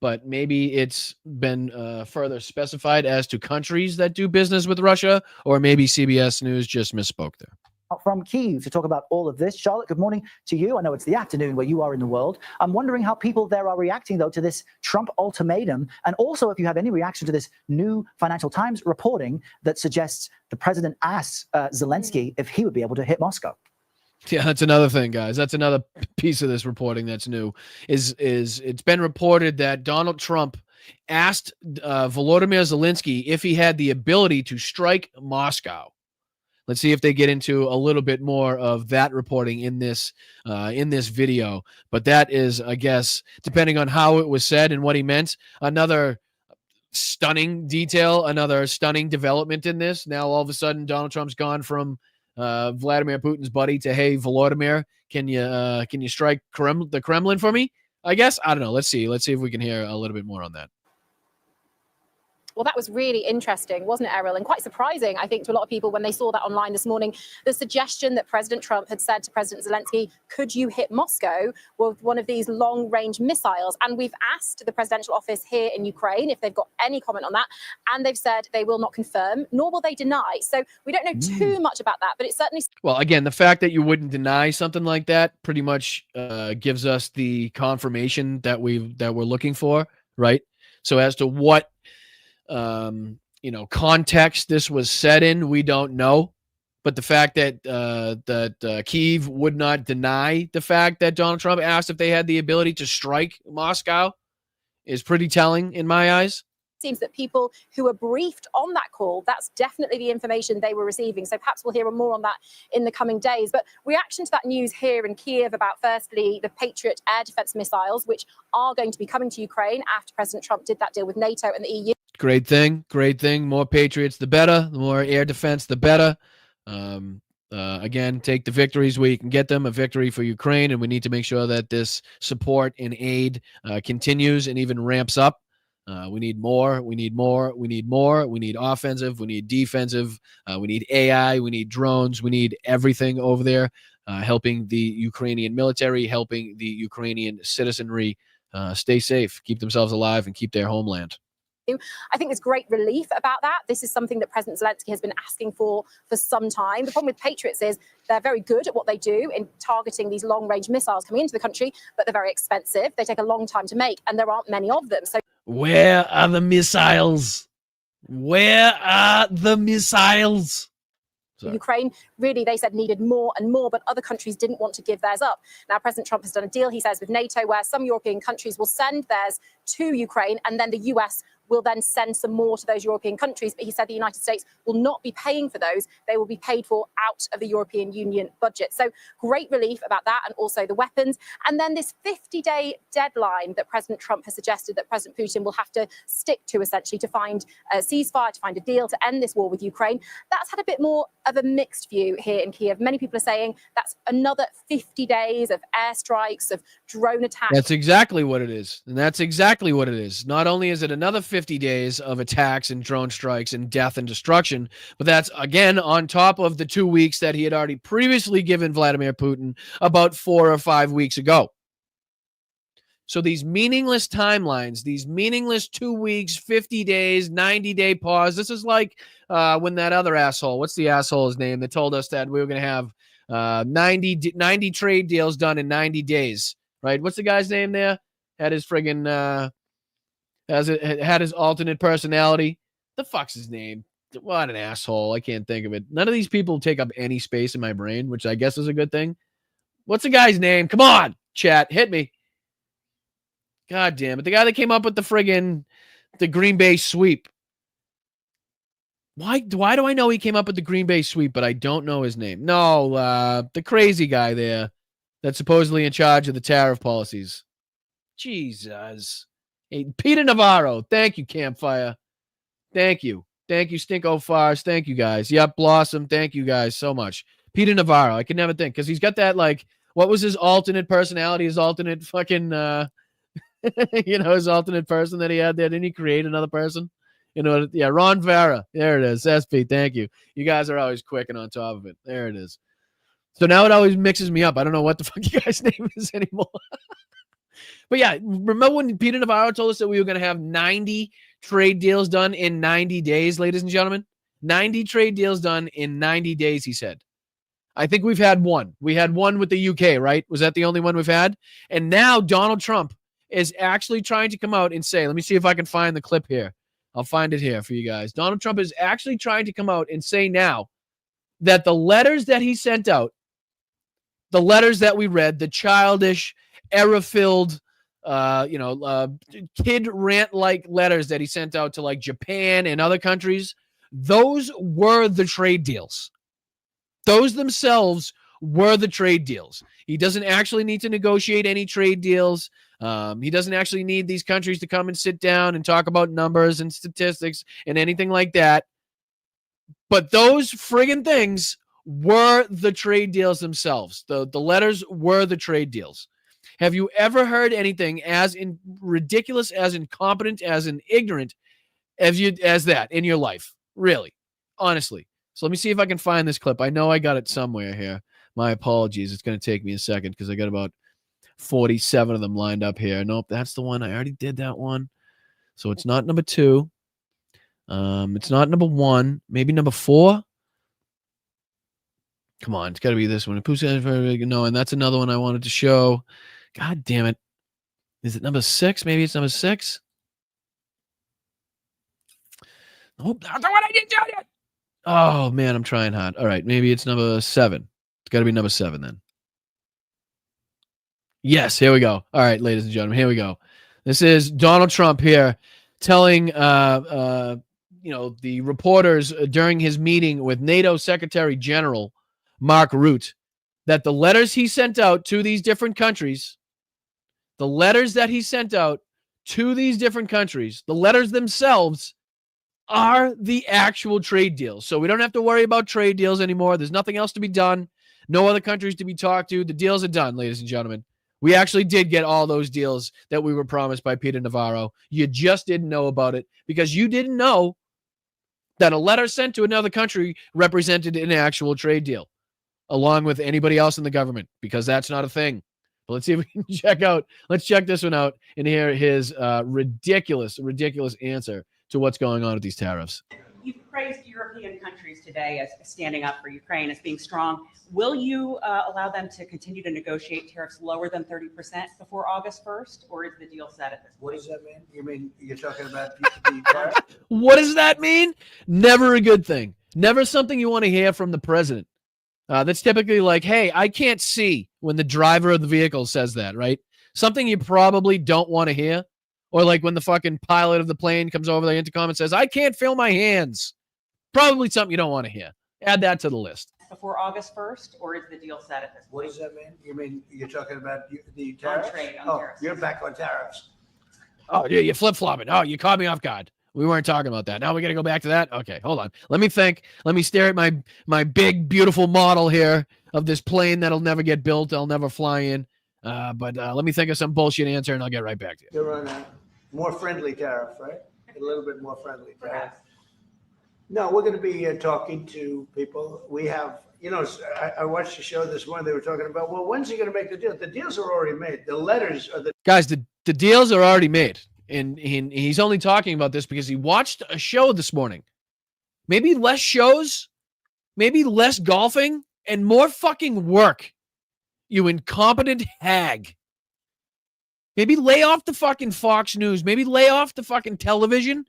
but maybe it's been further specified as to countries that do business with Russia, or maybe CBS News just misspoke there. From Kiev to talk about all of this. Charlotte, good morning to you. I know it's the afternoon where you are in the world. I'm wondering how people there are reacting, though, to this Trump ultimatum, and also if you have any reaction to this new Financial Times reporting that suggests the president asks Zelensky if he would be able to hit Moscow. Yeah, that's another thing, guys. That's another piece of this reporting that's new. Is it's been reported that Donald Trump asked Volodymyr Zelensky if he had the ability to strike Moscow. Let's see if they get into a little bit more of that reporting in this video. But that is, I guess, depending on how it was said and what he meant, another stunning detail, another stunning development in this. Now, all of a sudden, Donald Trump's gone from Vladimir Putin's buddy to, hey, Volodymyr, can you strike the Kremlin for me? I guess. I don't know. Let's see if we can hear a little bit more on that. Well, that was really interesting, wasn't it, Errol? And quite surprising, I think, to a lot of people when they saw that online this morning. The suggestion that President Trump had said to President Zelensky, could you hit Moscow with one of these long-range missiles? And we've asked the presidential office here in Ukraine if they've got any comment on that. And they've said they will not confirm, nor will they deny. So we don't know too much about that, but it's certainly... Well, again, the fact that you wouldn't deny something like that pretty much gives us the confirmation that we're looking for, right? So as to what context this was said in, we don't know. But the fact that Kiev would not deny the fact that Donald Trump asked if they had the ability to strike Moscow is pretty telling in my eyes. Seems that people who were briefed on that call, that's definitely the information they were receiving. So perhaps we'll hear more on that in the coming days. But reaction to that news here in Kiev about, firstly, the Patriot air defense missiles, which are going to be coming to Ukraine after President Trump did that deal with NATO and the EU. Great thing. More Patriots, the better. The more air defense, the better. Again, take the victories where you can get them. A victory for Ukraine, and we need to make sure that this support and aid continues and even ramps up. We need more. We need offensive. We need defensive. We need AI. We need drones. We need everything over there, helping the Ukrainian military, helping the Ukrainian citizenry stay safe, keep themselves alive, and keep their homeland. I think there's great relief about that. This is something that President Zelensky has been asking for some time. The problem with Patriots is they're very good at what they do in targeting these long-range missiles coming into the country, but they're very expensive. They take a long time to make, and there aren't many of them. So where are the missiles? Where are the missiles? Ukraine, really, they said needed more and more, but other countries didn't want to give theirs up. Now, President Trump has done a deal, he says, with NATO, where some European countries will send theirs to Ukraine, and then the US will then send some more to those European countries. But he said the United States will not be paying for those. They will be paid for out of the European Union budget. So great relief about that, and also the weapons. And then this 50-day deadline that President Trump has suggested that President Putin will have to stick to, essentially, to find a ceasefire, to find a deal to end this war with Ukraine. That's had a bit more of a mixed view here in Kiev. Many people are saying that's another 50 days of airstrikes, of drone attacks. That's exactly what it is. And that's exactly what it is. Not only is it another 50 days of attacks and drone strikes and death and destruction. But that's, again, on top of the 2 weeks that he had already previously given Vladimir Putin about 4 or 5 weeks ago. So these meaningless timelines, these meaningless 2 weeks, 50 days, 90-day pause. This is like when that other asshole, what's the asshole's name, that told us that we were going to have 90 trade deals done in 90 days, right? What's the guy's name there? Had his friggin' had his alternate personality. The fuck's his name? What an asshole. I can't think of it. None of these people take up any space in my brain, which I guess is a good thing. What's the guy's name? Come on, chat, hit me. God damn it. The guy that came up with the Green Bay sweep. Why do I know he came up with the Green Bay sweep, but I don't know his name? No, the crazy guy there that's supposedly in charge of the tariff policies. Jesus. Hey, Peter Navarro. Thank you, Campfire. Thank you. Thank you, Stinko Fars. Thank you, guys. Yep, Blossom. Thank you, guys, so much. Peter Navarro. I can never think, because he's got that, like, what was his alternate personality, his alternate fucking, his alternate person that he had there? Didn't he create another person? Yeah, Ron Vera. There it is. SP, thank you. You guys are always quick and on top of it. There it is. So now it always mixes me up. I don't know what the fuck you guys' name is anymore. But yeah, remember when Peter Navarro told us that we were going to have 90 trade deals done in 90 days, ladies and gentlemen? 90 trade deals done in 90 days, he said. I think we've had one. We had one with the UK, right? Was that the only one we've had? And now Donald Trump is actually trying to come out and say, let me see if I can find the clip here. I'll find it here for you guys. Donald Trump is actually trying to come out and say now that the letters that he sent out, the letters that we read, the childish, error-filled, kid rant-like letters that he sent out to like Japan and other countries, those were the trade deals. Those themselves were the trade deals. He doesn't actually need to negotiate any trade deals. He doesn't actually need these countries to come and sit down and talk about numbers and statistics and anything like that. But those friggin' things were the trade deals themselves. The letters were the trade deals. Have you ever heard anything as ridiculous, as incompetent, as ignorant as that in your life? Really? Honestly. So let me see if I can find this clip. I know I got it somewhere here. My apologies. It's going to take me a second because I got about 47 of them lined up here. Nope, that's the one. I already did that one. So it's not number 2. It's not number 1. Maybe number 4. Come on, it's got to be this one. No, and that's another one I wanted to show. God damn it. Is it number 6? Maybe it's number 6. Nope, that's the one I didn't tell you. Oh, man, I'm trying hard. All right, maybe it's number 7. It's got to be number 7 then. Yes, here we go. All right, ladies and gentlemen, here we go. This is Donald Trump here telling the reporters during his meeting with NATO Secretary General Mark Rutte that the letters he sent out to these different countries, the letters themselves are the actual trade deals. So we don't have to worry about trade deals anymore. There's nothing else to be done. No other countries to be talked to. The deals are done, ladies and gentlemen. We actually did get all those deals that we were promised by Peter Navarro. You just didn't know about it because you didn't know that a letter sent to another country represented an actual trade deal, along with anybody else in the government, because that's not a thing. But let's see if we can check this one out and hear his ridiculous answer to what's going on with these tariffs. You've praised European countries today as standing up for Ukraine, as being strong. Will you allow them to continue to negotiate tariffs lower than 30% before August 1st, or is the deal set at this point? What does that mean? You mean you're talking about the tariff? What does that mean? Never a good thing. Never something you want to hear from the president. That's typically like, hey, I can't see, when the driver of the vehicle says that, right? Something you probably don't want to hear. Or like when the fucking pilot of the plane comes over the intercom and says, I can't feel my hands. Probably something you don't want to hear. Add that to the list. Before August 1st, or is the deal set at this point? What does that mean? You mean you're talking about the tariffs? On tariffs. You're back on tariffs. Oh, yeah, you're flip-flopping. Oh, you caught me off guard. We weren't talking about that. Now we got to go back to that? Okay, hold on. Let me think. Let me stare at my big, beautiful model here of this plane that'll never get built. I'll never fly in. But let me think of some bullshit answer, and I'll get right back to you. You're on a more friendly tariff, right? a little bit more friendly. No, we're going to be talking to people. We have, I watched the show this morning. They were talking about, well, when's he going to make the deal? The deals are already made. The letters are the Guys, the deals are already made. And he's only talking about this because he watched a show this morning. Maybe less shows, maybe less golfing, and more fucking work. You incompetent hag. Maybe lay off the fucking Fox News. Maybe lay off the fucking television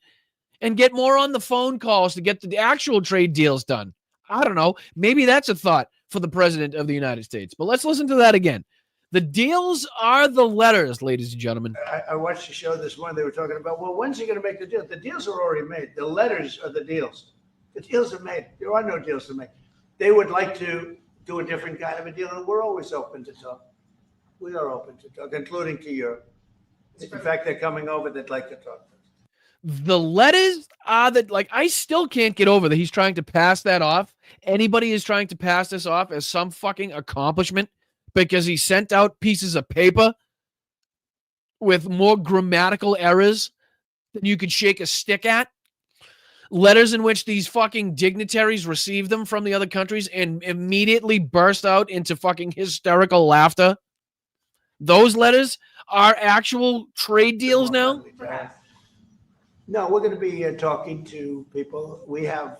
and get more on the phone calls to get the actual trade deals done. I don't know. Maybe that's a thought for the president of the United States. But let's listen to that again. The deals are the letters, ladies and gentlemen. I watched the show this morning. They were talking about, well, when's he going to make the deal? The deals are already made. The letters are the deals. The deals are made. There are no deals to make. They would like to do a different kind of a deal, and we're always open to talk. We are open to talk, including to Europe. In fact, they're coming over. They'd like to talk. The letters are that, like, I still can't get over that he's trying to pass that off. Anybody is trying to pass this off as some fucking accomplishment because he sent out pieces of paper with more grammatical errors than you could shake a stick at. Letters in which these fucking dignitaries received them from the other countries and immediately burst out into fucking hysterical laughter. Those letters are actual trade deals now? No, we're going to be talking to people. We have,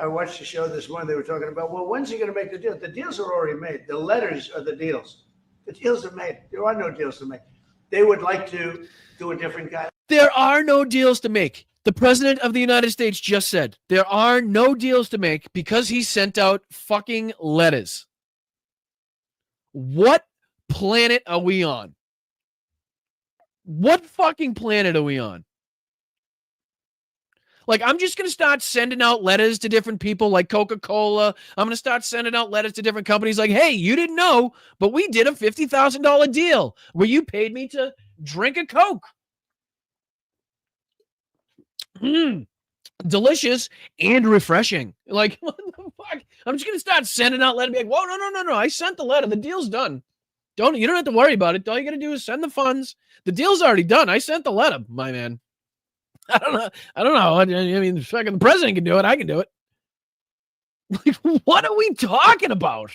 I watched the show this morning. They were talking about, well, when's he going to make the deal? The deals are already made. The letters are the deals. The deals are made. There are no deals to make. They would like to do a different kind. There are no deals to make. The president of the United States just said there are no deals to make because he sent out fucking letters. What planet are we on? What fucking planet are we on? Like, I'm just going to start sending out letters to different people like Coca-Cola. I'm going to start sending out letters to different companies like, hey, you didn't know, but we did a $50,000 deal where you paid me to drink a Coke. Delicious and refreshing. Like, what the fuck? I'm just going to start sending out letters. Be like, whoa, no. I sent the letter. The deal's done. You don't have to worry about it. All you got to do is send the funds. The deal's already done. I sent the letter, my man. I don't know. I mean, fucking the president can do it. I can do it. Like, what are we talking about?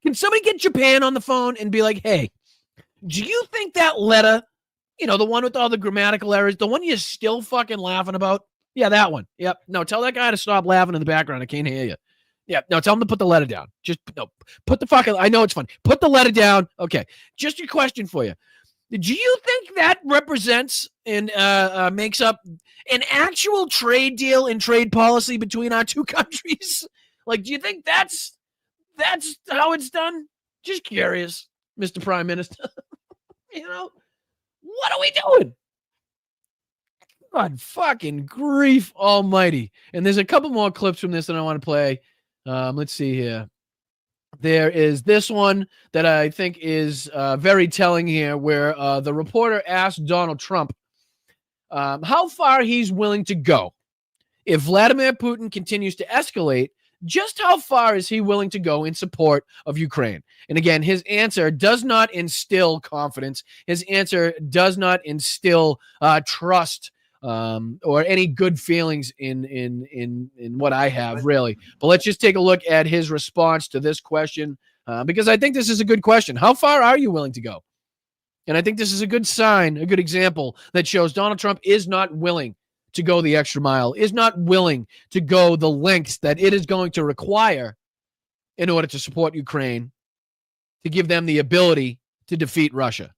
Can somebody get Japan on the phone and be like, hey, do you think that letter, the one with all the grammatical errors, the one you're still fucking laughing about? Yeah, that one. Yep. No, tell that guy to stop laughing in the background. I can't hear you. Yeah, no, tell him to put the letter down. Just, no, put the fucking, I know it's funny. Put the letter down. Okay. Just a question for you. Do you think that represents and makes up an actual trade deal and trade policy between our two countries? Like, do you think that's how it's done? Just curious, Mr. Prime Minister. What are we doing? God fucking grief almighty. And there's a couple more clips from this that I want to play. Let's see here. There is this one that I think is very telling here, where the reporter asked Donald Trump how far he's willing to go. If Vladimir Putin continues to escalate, just how far is he willing to go in support of Ukraine? And again, his answer does not instill confidence. His answer does not instill trust or any good feelings in what I have, really. But let's just take a look at his response to this question, because I think this is a good question. How far are you willing to go? And I think this is a good sign, a good example that shows Donald Trump is not willing to go the extra mile, is not willing to go the lengths that it is going to require in order to support Ukraine, to give them the ability to defeat Russia.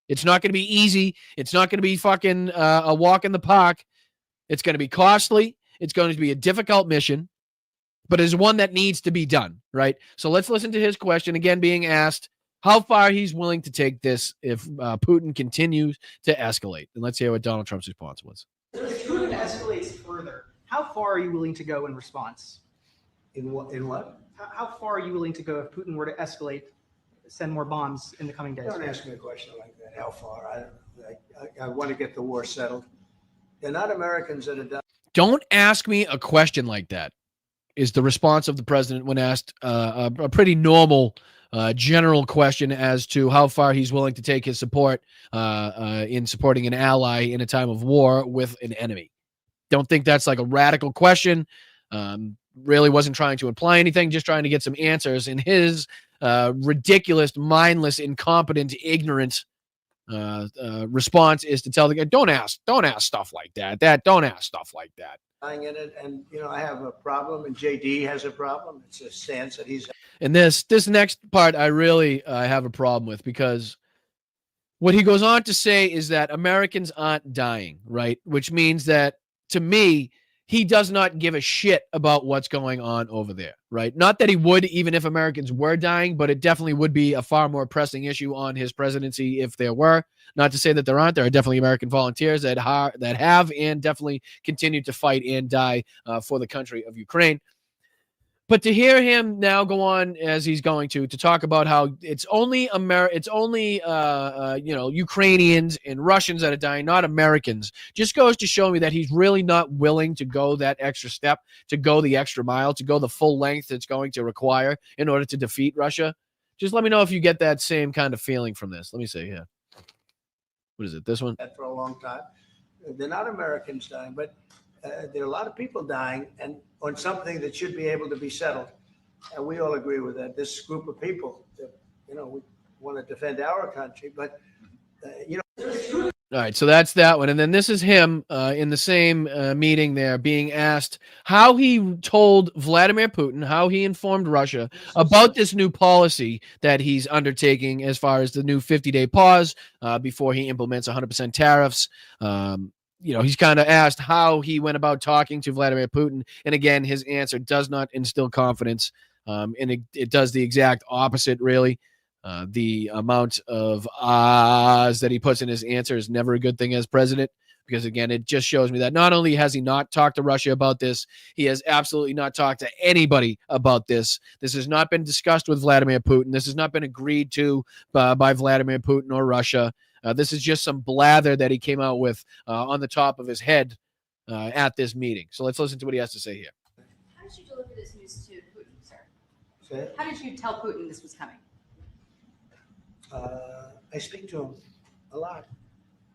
It's not going to be easy. It's not going to be fucking a walk in the park. It's going to be costly. It's going to be a difficult mission, but it's one that needs to be done, right? So let's listen to his question, again being asked how far he's willing to take this if Putin continues to escalate. And let's hear what Donald Trump's response was. If Putin escalates further, how far are you willing to go in response? In what? How far are you willing to go if Putin were to escalate, send more bombs in the coming days? Don't ask me a question like that. How far? I want to get the war settled. They're not Americans that are done. Don't ask me a question like that, is the response of the president when asked a pretty normal general question as to how far he's willing to take his support in supporting an ally in a time of war with an enemy. Don't think that's like a radical question. Really wasn't trying to imply anything, just trying to get some answers. And his ridiculous, mindless, incompetent, ignorant response is to tell the guy, don't ask stuff like that. Don't ask stuff like that. In it, and I have a problem, and JD has a problem. It's a stance that he's. And this next part, I really have a problem with, because what he goes on to say is that Americans aren't dying, right? Which means that, to me, he does not give a shit about what's going on over there, right? Not that he would, even if Americans were dying, but it definitely would be a far more pressing issue on his presidency if there were. Not to say that there aren't. There are definitely American volunteers that have and definitely continue to fight and die for the country of Ukraine. But to hear him now go on as he's going to talk about how it's only Ukrainians and Russians that are dying, not Americans, just goes to show me that he's really not willing to go that extra step, to go the extra mile, to go the full length it's going to require in order to defeat Russia. Just let me know if you get that same kind of feeling from this. Let me see here. What is it? This one? For a long time. They're not Americans dying, but there are a lot of people dying, and on something that should be able to be settled. And we all agree with that. This group of people, we want to defend our country, but, All right, so that's that one. And then this is him in the same meeting there being asked how he told Vladimir Putin, how he informed Russia about this new policy that he's undertaking as far as the new 50-day pause before he implements 100% tariffs. He's kind of asked how he went about talking to Vladimir Putin. And again, his answer does not instill confidence. And it does the exact opposite, really. The amount of ahs that he puts in his answer is never a good thing as president, because, again, it just shows me that not only has he not talked to Russia about this, he has absolutely not talked to anybody about this. This has not been discussed with Vladimir Putin. This has not been agreed to by Vladimir Putin or Russia. This is just some blather that he came out with on the top of his head at this meeting. So let's listen to what he has to say here. How did you deliver this news to Putin, sir? How did you tell Putin this was coming? I speak to him a lot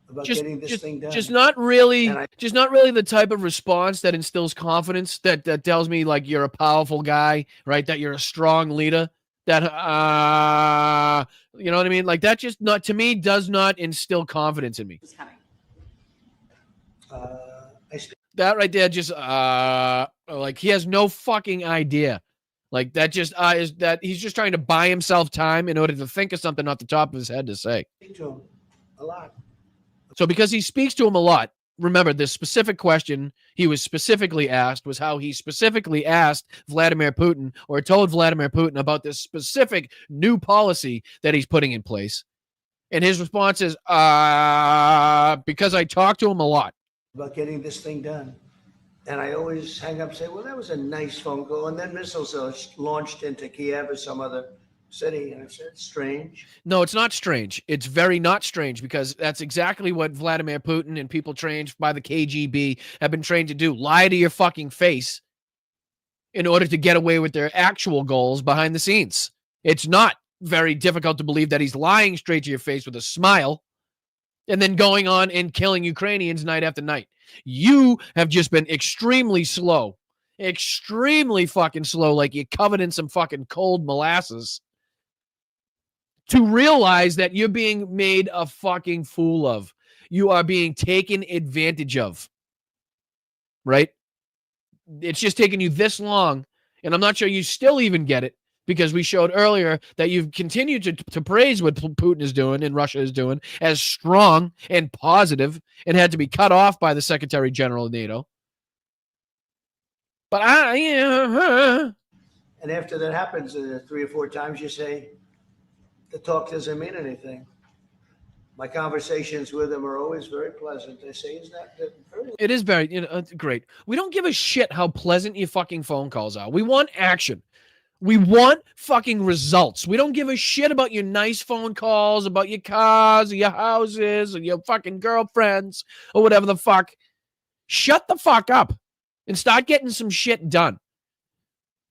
about getting this thing done. Just not really the type of response that instills confidence, that tells me like you're a powerful guy, right? That you're a strong leader. That you know what I mean? Like that just not to me does not instill confidence in me. That right there just like he has no fucking idea. Like that just is that he's just trying to buy himself time in order to think of something off the top of his head to say. Speak to him a lot. So because he speaks to him a lot, remember this specific question he was specifically asked was how he specifically asked Vladimir Putin or told Vladimir Putin about this specific new policy that he's putting in place. And his response is, because I talked to him a lot. About getting this thing done. And I always hang up and say, well, that was a nice phone call. And then missiles are launched into Kiev or some other city. And I said, strange. No, it's not strange. It's very not strange, because that's exactly what Vladimir Putin and people trained by the KGB have been trained to do. Lie to your fucking face in order to get away with their actual goals behind the scenes. It's not very difficult to believe that he's lying straight to your face with a smile and then going on and killing Ukrainians night after night. You have just been extremely slow, extremely fucking slow, like you're covered in some fucking cold molasses, to realize that you're being made a fucking fool of. You are being taken advantage of, right? It's just taken you this long, and I'm not sure you still even get it, because we showed earlier that you've continued to praise what Putin is doing and Russia is doing as strong and positive, and had to be cut off by the Secretary General of NATO. But And after that happens 3 or 4 times, you say, the talk doesn't mean anything. My conversations with him are always very pleasant. I say, is that very... It is very great. We don't give a shit how pleasant your fucking phone calls are. We want action. We want fucking results. We don't give a shit about your nice phone calls, about your cars, or your houses, or your fucking girlfriends, or whatever the fuck. Shut the fuck up and start getting some shit done.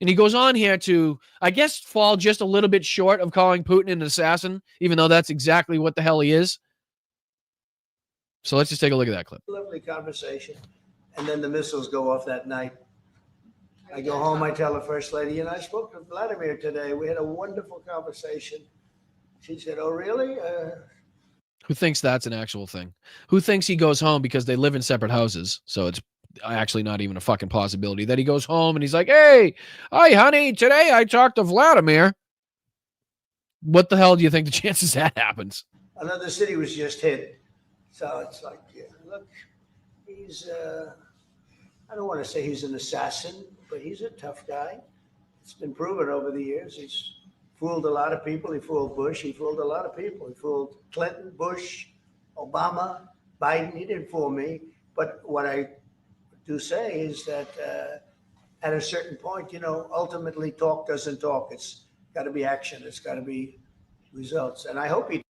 And he goes on here to, I guess, fall just a little bit short of calling Putin an assassin, even though that's exactly what the hell he is. So let's just take a look at that clip. Lovely conversation. And then the missiles go off that night. I go home, I tell the First Lady, I spoke to Vladimir today. We had a wonderful conversation. She said, oh, really? Who thinks that's an actual thing? Who thinks he goes home because they live in separate houses? So it's actually not even a fucking possibility that he goes home and he's like, hey, hi, honey, today I talked to Vladimir. What the hell do you think the chances that happens? Another city was just hit. So it's like, look, he's, I don't want to say he's an assassin, but he's a tough guy. It's been proven over the years. He's fooled a lot of people. He fooled Bush. He fooled a lot of people. He fooled Clinton, Bush, Obama, Biden. He didn't fool me. But what I do say is that at a certain point, ultimately talk doesn't talk. It's got to be action. It's got to be results. And I hope he.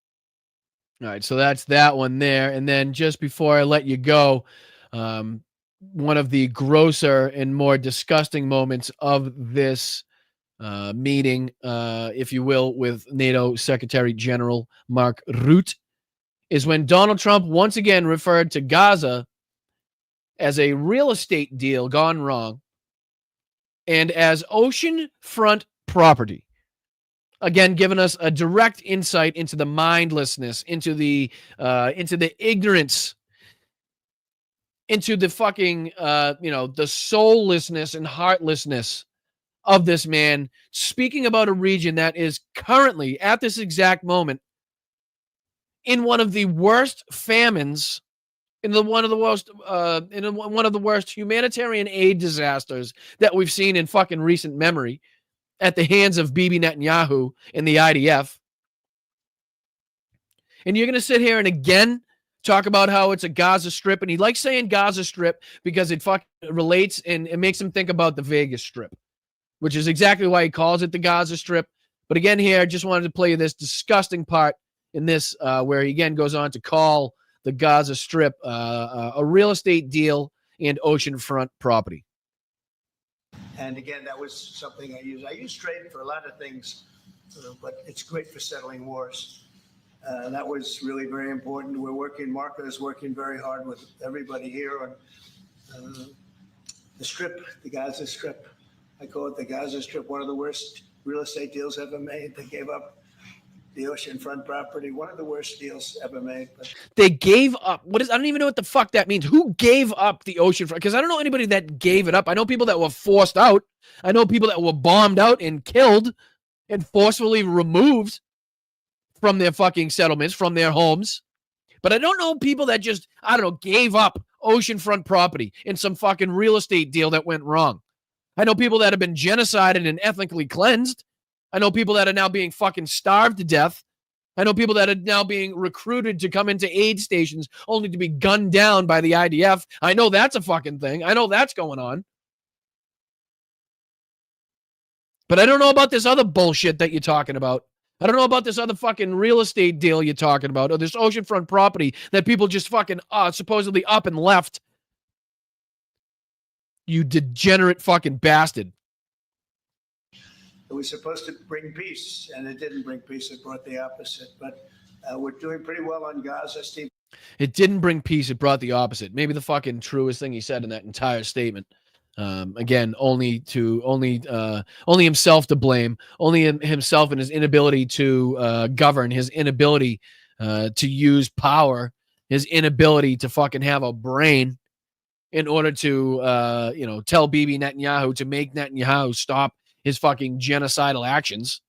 All right, so that's that one there. And then just before I let you go, one of the grosser and more disgusting moments of this meeting, if you will, with NATO Secretary General Mark Rutte, is when Donald Trump once again referred to Gaza as a real estate deal gone wrong and as oceanfront property. Again, giving us a direct insight into the mindlessness, into the ignorance, into the fucking, the soullessness and heartlessness of this man, speaking about a region that is currently, at this exact moment, in one of the worst famines, in one of the worst humanitarian aid disasters that we've seen in fucking recent memory, at the hands of Bibi Netanyahu and the IDF. And you're going to sit here and again talk about how it's a Gaza Strip. And he likes saying Gaza Strip because it fucking relates and it makes him think about the Vegas Strip, which is exactly why he calls it the Gaza Strip. But again, here, I just wanted to play you this disgusting part in this where he again goes on to call the Gaza Strip a real estate deal and oceanfront property. And again, that was something I use. I use trade for a lot of things, but it's great for settling wars. That was really very important. Mark is working very hard with everybody here on the Strip, the Gaza Strip. I call it the Gaza Strip, one of the worst real estate deals ever made. They gave up the oceanfront property, one of the worst deals ever made. But they gave up. I don't even know what the fuck that means. Who gave up the oceanfront? Because I don't know anybody that gave it up. I know people that were forced out. I know people that were bombed out and killed and forcefully removed from their fucking settlements, from their homes. But I don't know people that just, gave up oceanfront property in some fucking real estate deal that went wrong. I know people that have been genocided and ethnically cleansed. I know people that are now being fucking starved to death. I know people that are now being recruited to come into aid stations only to be gunned down by the IDF. I know that's a fucking thing. I know that's going on. But I don't know about this other bullshit that you're talking about. I don't know about this other fucking real estate deal you're talking about, or this oceanfront property that people just fucking supposedly up and left. You degenerate fucking bastard. it was supposed to bring peace, and it didn't bring peace. It brought the opposite. But we're doing pretty well on Gaza, Steve. It didn't bring peace. It brought the opposite. Maybe the fucking truest thing he said in that entire statement. Again, only himself to blame, only himself and his inability to govern, his inability to use power, his inability to fucking have a brain in order to, tell Bibi Netanyahu to make Netanyahu stop his fucking genocidal actions.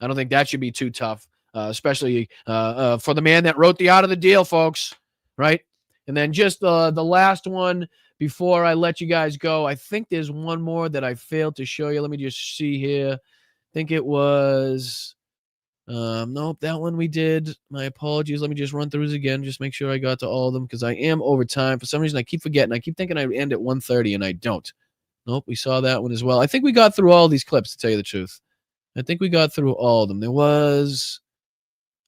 I don't think that should be too tough, especially for the man that wrote the Out of the Deal, folks, right? And then just the last one before I let you guys go. I think there's one more that I failed to show you. Let me just see here. I think it was... nope, that one we did. My apologies. Let me just run through this again. Just make sure I got to all of them because I am over time. For some reason, I keep forgetting. I keep thinking I end at 1:30 and I don't. Nope, we saw that one as well. I think we got through all these clips, to tell you the truth. I think we got through all of them. There was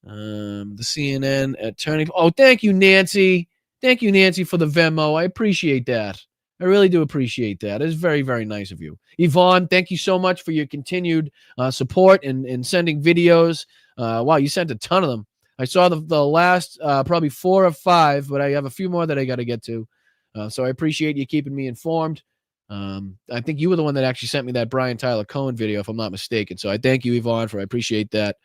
the CNN at Turning. Oh, thank you, Nancy. Thank you, Nancy, for the Venmo. I appreciate that. I really do appreciate that. It's very, very nice of you. Yvonne, thank you so much for your continued support and sending videos. Wow, you sent a ton of them. I saw the last probably 4 or 5, but I have a few more that I got to get to. So I appreciate you keeping me informed. I think you were the one that actually sent me that Brian Tyler Cohen video, if I'm not mistaken. So I thank you, Yvonne, I appreciate that.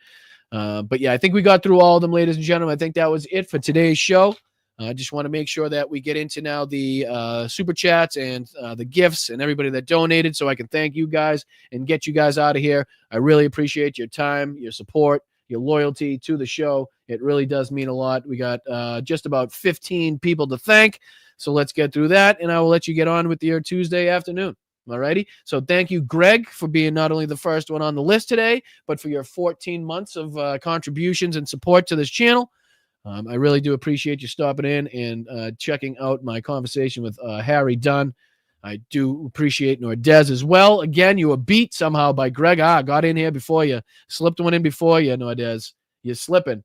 But yeah, I think we got through all of them, ladies and gentlemen. I think that was it for today's show. I just want to make sure that we get into now the super chats and the gifts and everybody that donated so I can thank you guys and get you guys out of here. I really appreciate your time, your support, your loyalty to the show. It really does mean a lot. We got just about 15 people to thank. So let's get through that, and I will let you get on with your Tuesday afternoon. All righty. So thank you, Greg, for being not only the first one on the list today, but for your 14 months of contributions and support to this channel. I really do appreciate you stopping in and checking out my conversation with Harry Dunn. I do appreciate Nordez as well. Again, you were beat somehow by Greg. Got in here before you. Slipped one in before you, Nordez. You're slipping.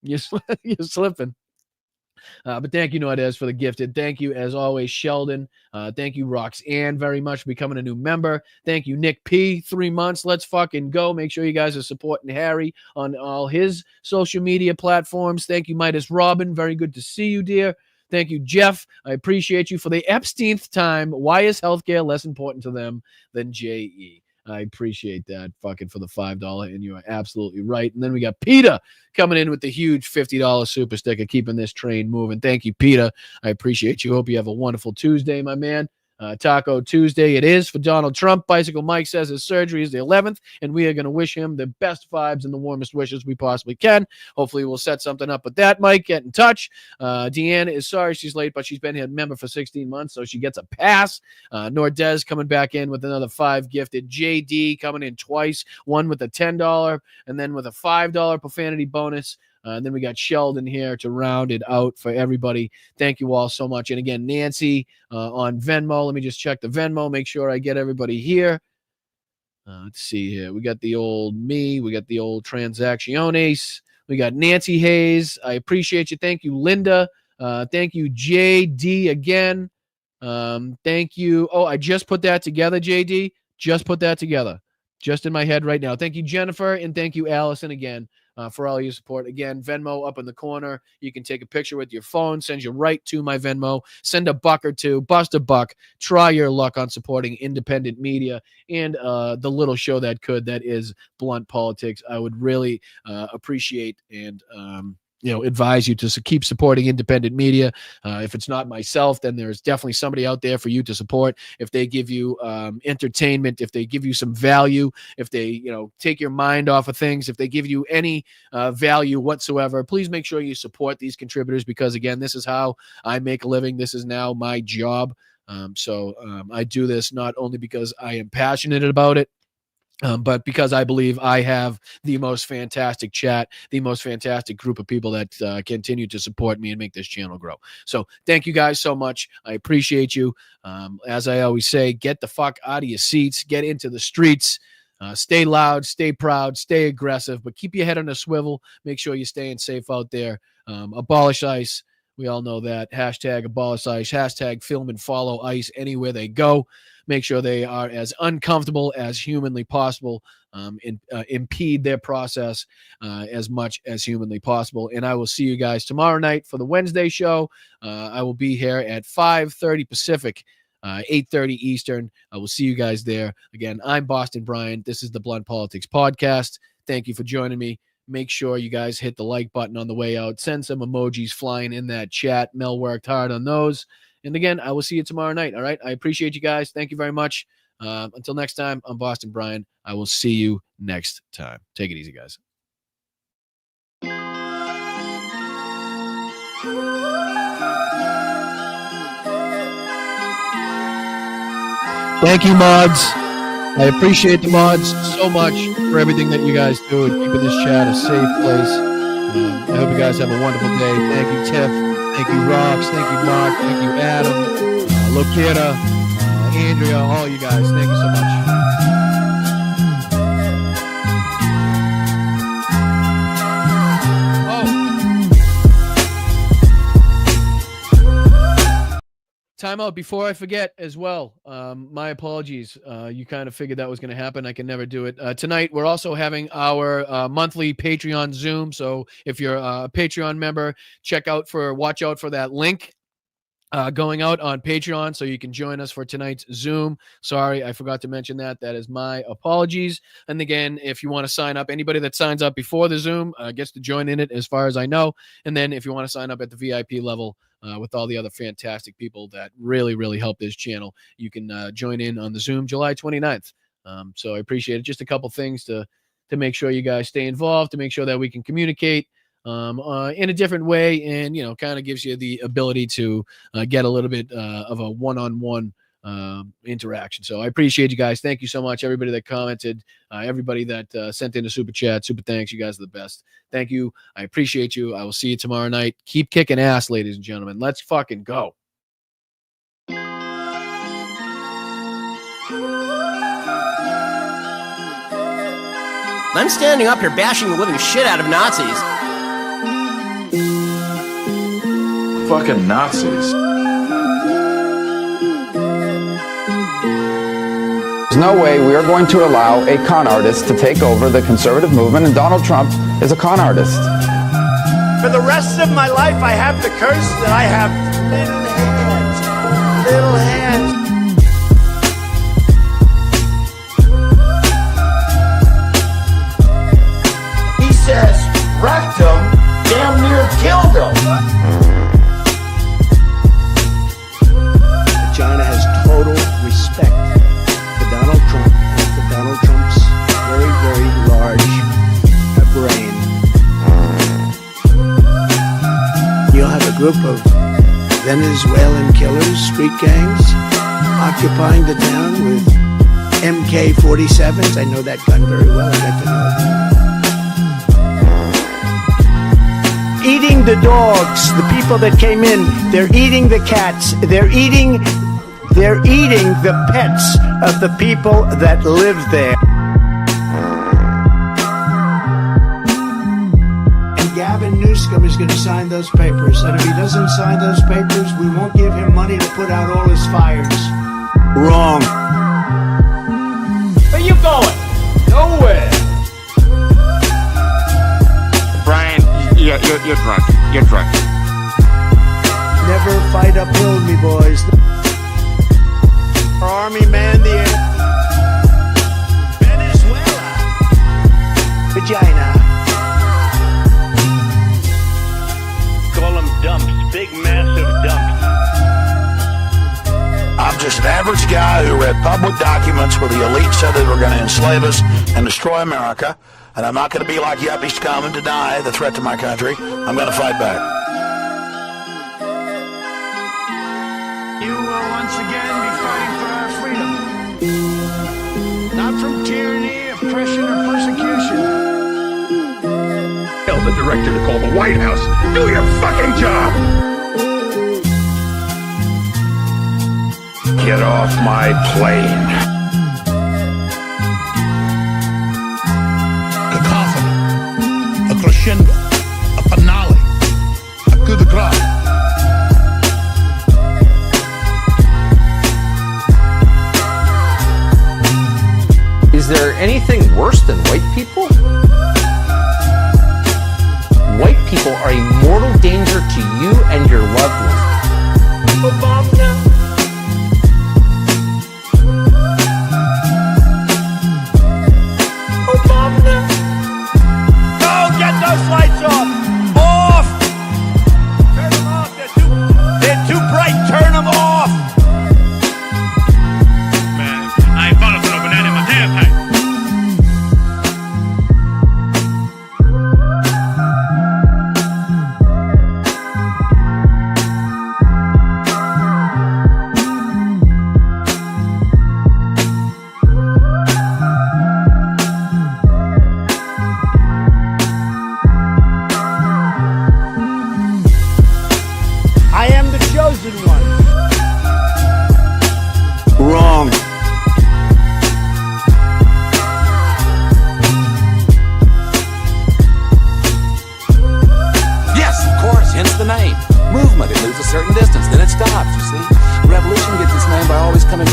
You're slipping. But thank you, Nordez, for the gifted. Thank you, as always, Sheldon. Thank you, Roxanne, very much for becoming a new member. Thank you, Nick P. 3 months. Let's fucking go. Make sure you guys are supporting Harry on all his social media platforms. Thank you, Midas Robin. Very good to see you, dear. Thank you, Jeff. I appreciate you for the Epsteinth time. Why is healthcare less important to them than JE? I appreciate that fucking for the $5, and you are absolutely right. And then we got Peter coming in with the huge $50 super sticker, keeping this train moving. Thank you, Peter. I appreciate you. Hope you have a wonderful Tuesday, my man. Taco Tuesday it is for Donald Trump. Bicycle Mike says his surgery is the 11th, and we are going to wish him the best vibes and the warmest wishes we possibly can. Hopefully we'll set something up with that, Mike. Get in touch. Deanna is sorry she's late, but she's been a member for 16 months, so she gets a pass. Nordez coming back in with another 5 gifted. JD coming in twice, one with a $10 and then with a $5 profanity bonus. And then we got Sheldon here to round it out for everybody. Thank you all so much. And again, Nancy on Venmo. Let me just check the Venmo, make sure I get everybody here. Let's see here. We got the old me. We got the old Transacciones. We got Nancy Hayes. I appreciate you. Thank you, Linda. Thank you, JD again. Thank you. Oh, I just put that together, JD. Just put that together. Just in my head right now. Thank you, Jennifer. And thank you, Allison, again. For all your support. Again, Venmo up in the corner. You can take a picture with your phone, send you right to my Venmo, send a buck or two, bust a buck, try your luck on supporting independent media and the little show that is Blunt Politics. I would really appreciate and advise you to keep supporting independent media. If it's not myself, then there's definitely somebody out there for you to support. If they give you entertainment, if they give you some value, if they take your mind off of things, if they give you any value whatsoever, please make sure you support these contributors, because again, this is how I make a living. This is now my job. So I do this not only because I am passionate about it, but because I believe I have the most fantastic chat, the most fantastic group of people that continue to support me and make this channel grow. So thank you guys so much. I appreciate you. As I always say, get the fuck out of your seats, get into the streets, stay loud, stay proud, stay aggressive, but keep your head on a swivel. Make sure you're staying safe out there. Abolish ICE. We all know that. Hashtag abolish ICE. Hashtag film and follow ICE anywhere they go. Make sure they are as uncomfortable as humanly possible, and impede their process as much as humanly possible. And I will see you guys tomorrow night for the Wednesday show. I will be here at 5:30 Pacific, 8:30 Eastern. I will see you guys there. Again, I'm Boston Brian. This is the Blunt Politics Podcast. Thank you for joining me. Make sure you guys hit the like button on the way out. Send some emojis flying in that chat. Mel worked hard on those. And again, I will see you tomorrow night. All right. I appreciate you guys. Thank you very much. Until next time, I'm Boston Brian. I will see you next time. Take it easy, guys. Thank you, mods. I appreciate the mods so much for everything that you guys do and keeping this chat a safe place. I hope you guys have a wonderful day. Thank you, Tiff. Thank you, Rox. Thank you, Mark. Thank you, Adam, Lokita, Andrea, all you guys. Thank you so much. Oh. Time timeout before I forget as well. My apologies. You kind of figured that was going to happen. I can never do it. Tonight, we're also having our monthly Patreon Zoom. So if you're a Patreon member, watch out for that link going out on Patreon so you can join us for tonight's Zoom. Sorry, I forgot to mention that. That is my apologies. And again, if you want to sign up, anybody that signs up before the Zoom gets to join in it as far as I know. And then if you want to sign up at the VIP level with all the other fantastic people that really, really help this channel, you can join in on the Zoom July 29th. So I appreciate it. Just a couple things to make sure you guys stay involved, to make sure that we can communicate in a different way, and kind of gives you the ability to get a little bit of a one-on-one interaction. So I appreciate you guys. Thank you so much, everybody that commented, everybody that sent in a super chat, super thanks. You guys are the best. Thank you. I appreciate you. I will see you tomorrow night. Keep kicking ass, ladies and gentlemen. Let's fucking go. I'm standing up here bashing the living shit out of Nazis. Fucking Nazis. There's no way we are going to allow a con artist to take over the conservative movement, and Donald Trump is a con artist. For the rest of my life, I have the curse that I have little hands. Little hands. He says rectum damn near killed him. China has total respect for Donald Trump and for Donald Trump's very, very large brain. You'll have a group of Venezuelan killers, street gangs, occupying the town with MK-47s. I know that gun very well. I got to know it. Eating the dogs, the people that came in, they're eating the cats, they're eating the pets of the people that live there. And Gavin Newsom is going to sign those papers. And if he doesn't sign those papers, we won't give him money to put out all his fires. Wrong. Where you going? Nowhere. Brian, you're drunk. You're drunk. Never fight uphill, me boys. Our army manned the air. Venezuela. Vagina. Call them dumps. Big, massive dumps. I'm just an average guy who read public documents where the elite said they were going to enslave us and destroy America. And I'm not going to be like yuppie scum and deny the threat to my country. I'm going to fight back. You will once again be fighting for our freedom. Not from tyranny, oppression, or persecution. Tell the director to call the White House. Do your fucking job! Get off my plane. Cacophony, a crescendo, a finale, a coup de grace. Is there anything worse than white people? White people are a mortal danger to you and your loved ones. Oh, get those lights off! Off! Turn them off. They're too bright. Turn them off. Man, I ain't falling for no banana in my tailpipe.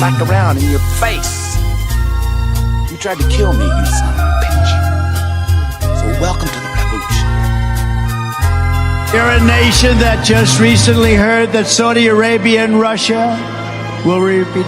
back around in your face. You tried to kill me, you son of a bitch. So welcome to the revolution. You're a nation that just recently heard that Saudi Arabia and Russia will repeat